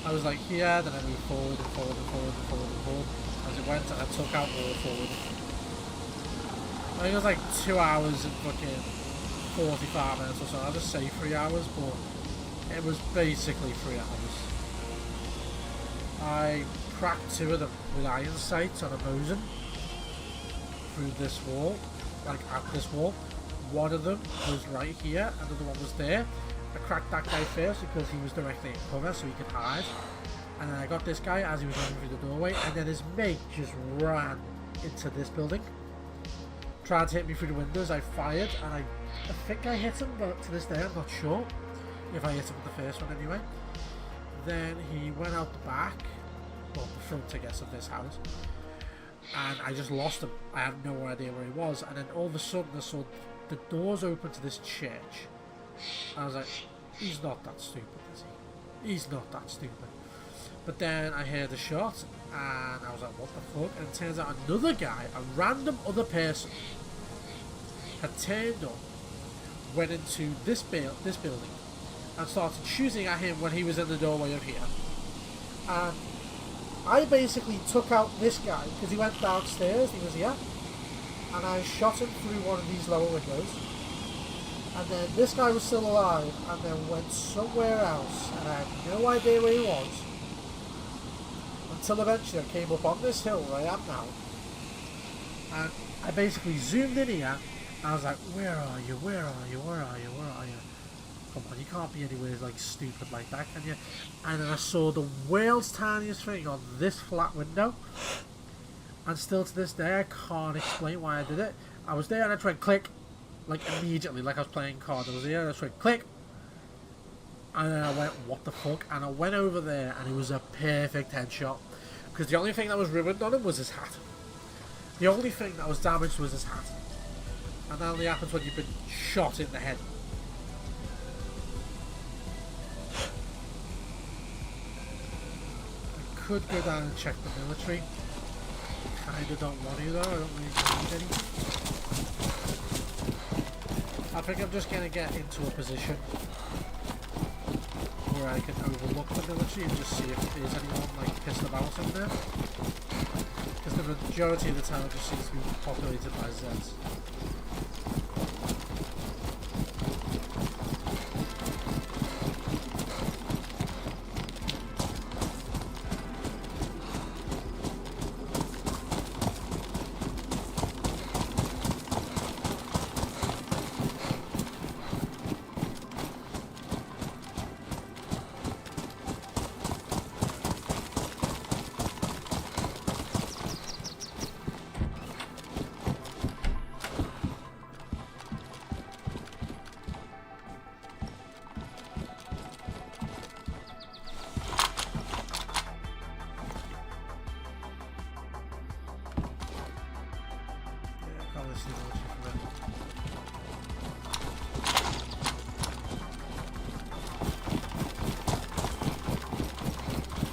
I was like here, then I moved forward and forward and forward and forward and forward as it went, and I took out all forward. I think it was like 2 hours and fucking 45 minutes or so. I'll just say 3 hours, but it was basically 3 hours. I cracked 2 of them with iron sights on a Mosin through this wall, like at this wall. One of them was right here, another one was there. I cracked that guy first because he was directly in cover so he could hide. And then I got this guy as he was running through the doorway, and then his mate just ran into this building. Tried to hit me through the windows, I fired, and I think I hit him, but to this day I'm not sure if I hit him with the first one anyway. Then he went out the back, well, the front I guess of this house, and I just lost him. I have no idea where he was, and then all of a sudden I saw the doors open to this church. I was like, he's not that stupid, is he? He's not that stupid. But then I heard a shot, and I was like, what the fuck? And it turns out another guy, a random other person, had turned up, went into this building, and started shooting at him when he was in the doorway of here. And I basically took out this guy because he went downstairs, he was here, and I shot him through one of these lower windows. And then this guy was still alive and then went somewhere else, and I had no idea where he was until eventually I came up on this hill where I am now, and I basically zoomed in here and I was like, where are you, where are you, where are you, where are you? Come on, you can't be anywhere like stupid like that, can you? And then I saw the world's tiniest thing on this flat window, and still to this day I can't explain why I did it. I was there and I tried click, like immediately, like I was playing cards. I was there and I tried click, and then I went, what the fuck? And I went over there and it was a perfect headshot, because the only thing that was ruined on him was his hat. The only thing that was damaged was his hat, and that only happens when you've been shot in the head. Could go down and check the military. Kinda don't want to though, I don't really need any. I think I'm just gonna get into a position where I can overlook the military and just see if there's anyone like pissed about in there. Because the majority of the town just seems to be populated by Zeds.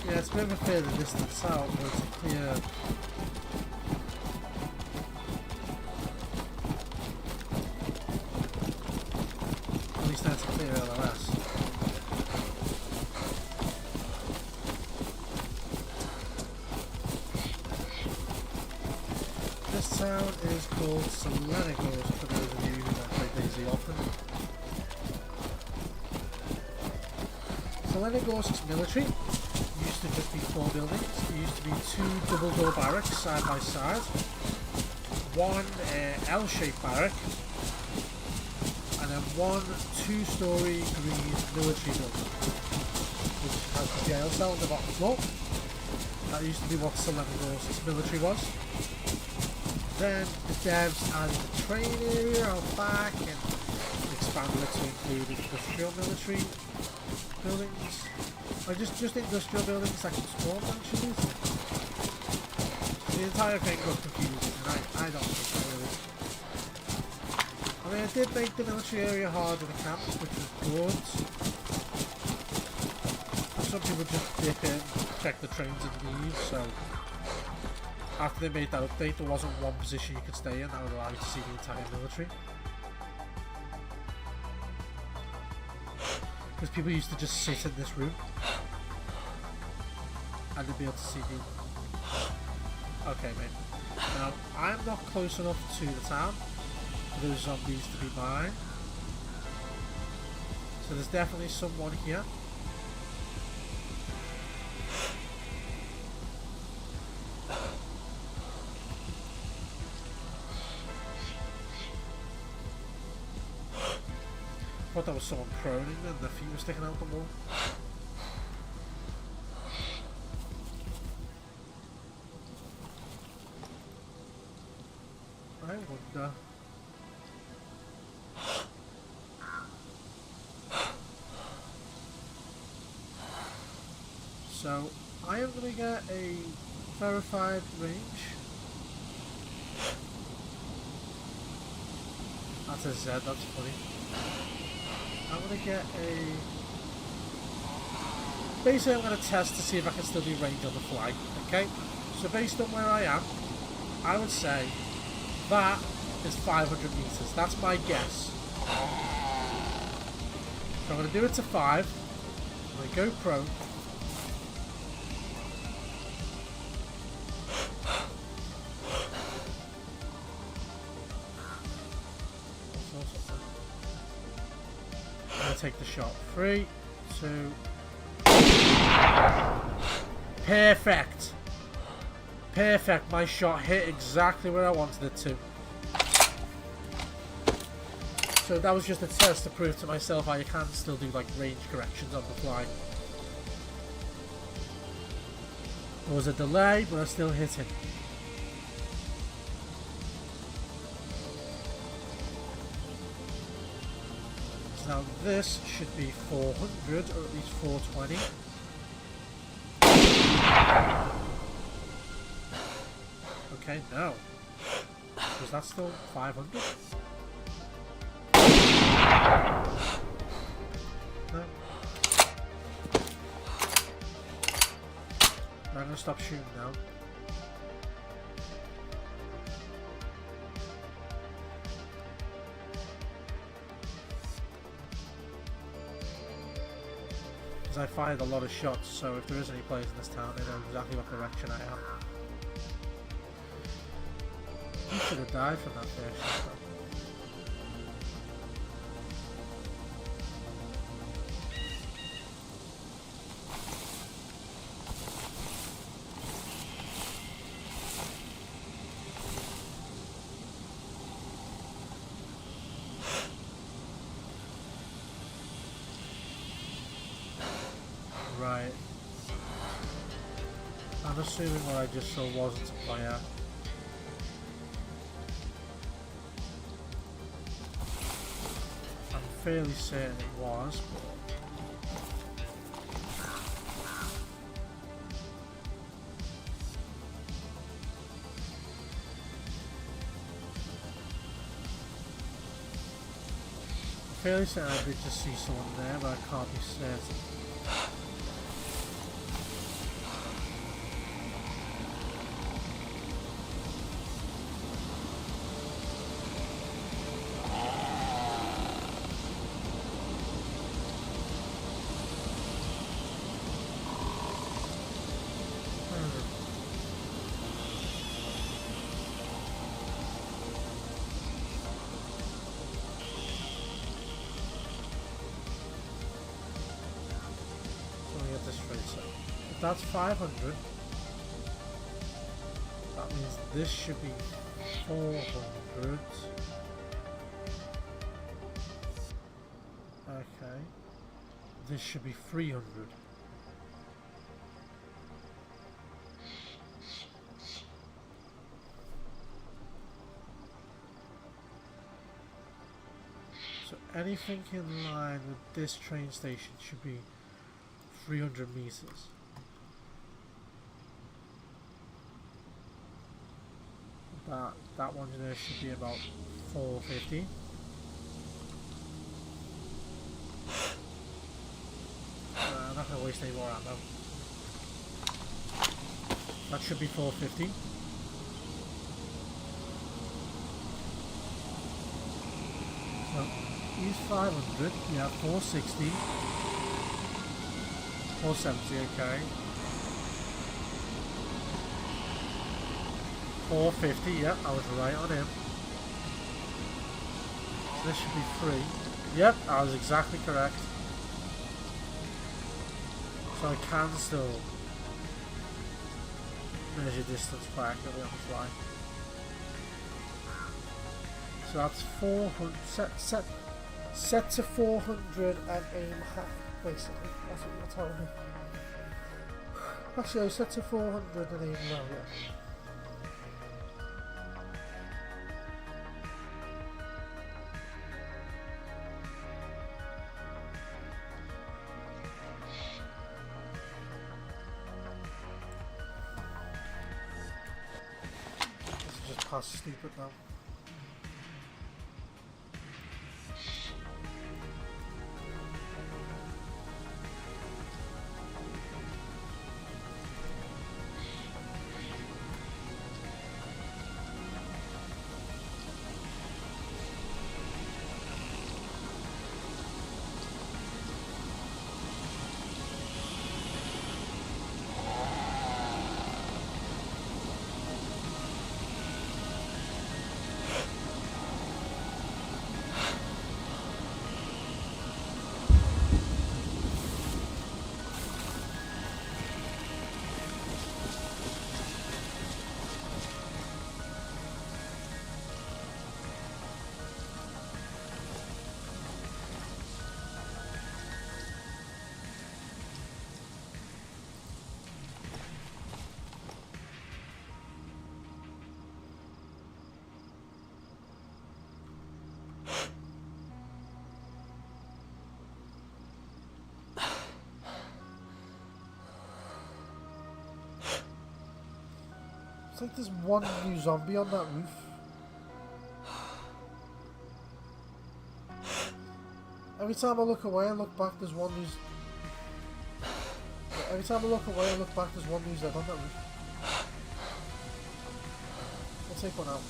Yeah, it's a bit of a further distance out, but it's a clear. At least that's a clear LOS. This town is called Shenanigans for those of you who don't play Dayz often. Selenogorsk's military used to just be 4 buildings. There used to be 2 double-door barracks side by side, 1 L-shaped barrack, and then 1 2-story green military building, which has the jail cell on the bottom floor. That used to be what Selenogorsk's military was. Then the devs added a train area out back and expanded it to include industrial military buildings. Or just industrial buildings that can spawn actually. The entire thing got confusing and I don't think it really. I mean, it did make the military area harder to camp, which was good. Some people just dip in, check the trains and leave, so after they made that update there wasn't one position you could stay in that would allow you to see the entire military. Because people used to just sit in this room and they'd be able to see the... Okay mate, now I'm not close enough to the town for those zombies to be mine, so there's definitely someone here. I thought that was someone proning and their feet were sticking out the wall. I wonder. So, I am going to get a verified range. That's a Z, that's funny. I'm going to get a... Basically I'm going to test to see if I can still do range on the fly, okay? So based on where I am, I would say that is 500 meters. That's my guess. So I'm going to do it to 5. I'm going to go pro. Take the shot. 3, 2. Perfect. Perfect. My shot hit exactly where I wanted it to. So that was just a test to prove to myself how you can still do like range corrections on the fly. There was a delay, but I still hit it. Now this should be 400 or at least 420. Okay, no. Was that still 500? No. I'm gonna stop shooting now. I fired a lot of shots, so if there is any players in this town, they know exactly what direction I am. I should have died from that first shot though. Right. I'm assuming what I just saw wasn't a player. I'm fairly certain it was, but... I'm fairly certain I did just see someone there, but I can't be certain. that's 500. That means this should be 400. Okay. This should be 300. So anything in line with this train station should be 300 meters. That one there should be about 450. I'm not going to waste any more ammo. That should be 450. So he's 500. Yeah, 460. 470. Okay. 450, yeah, I was right on him. So this should be 3. Yep, I was exactly correct. So I can still measure distance quite accurately on the fly. So that's 400, set to 400 and aim half, basically. That's what you're telling me. Actually, I set to 400 and aim low, yeah. That's stupid now. It's like there's one new zombie on that roof. Every time I look away and look back, there's one who's... Every time I look away and look back, there's one who's dead on that roof. I'll take one out.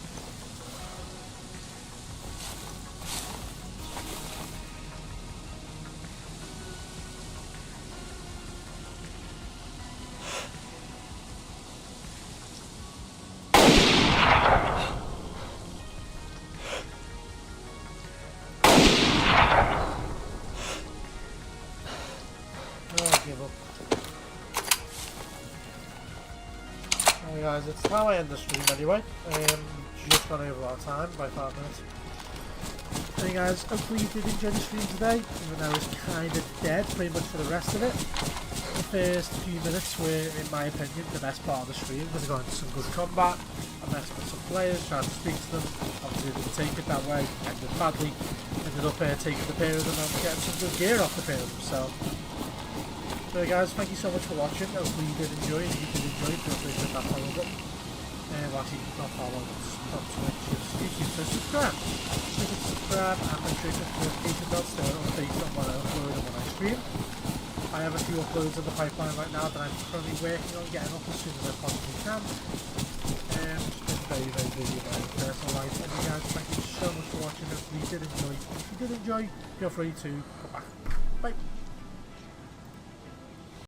It's how I end the stream anyway. Just gone over our time by 5 minutes. Hey guys, hopefully you did enjoy the stream today, even though it's kind of dead pretty much for the rest of it. The first few minutes were, in my opinion, the best part of the stream because I got into some good combat. I met with some players, tried to speak to them. Obviously didn't take it that way, ended badly. Ended up taking the pair of them and getting some good gear off the pair of them. So guys, thank you so much for watching. Hopefully you did enjoy. If you did enjoy, feel free to hit that follow button. Well, actually, not follow, not Twitch, it's YouTube, so subscribe. Click it, subscribe, and make sure you hit the notification bell so you're updated on when I upload and when I stream. I have a few uploads in the pipeline right now that I'm currently working on getting up as soon as I possibly can. Just been very, very busy in my own personal life. And you guys, thank you so much for watching. Hopefully you did enjoy. If you did enjoy, feel free to come back. Bye.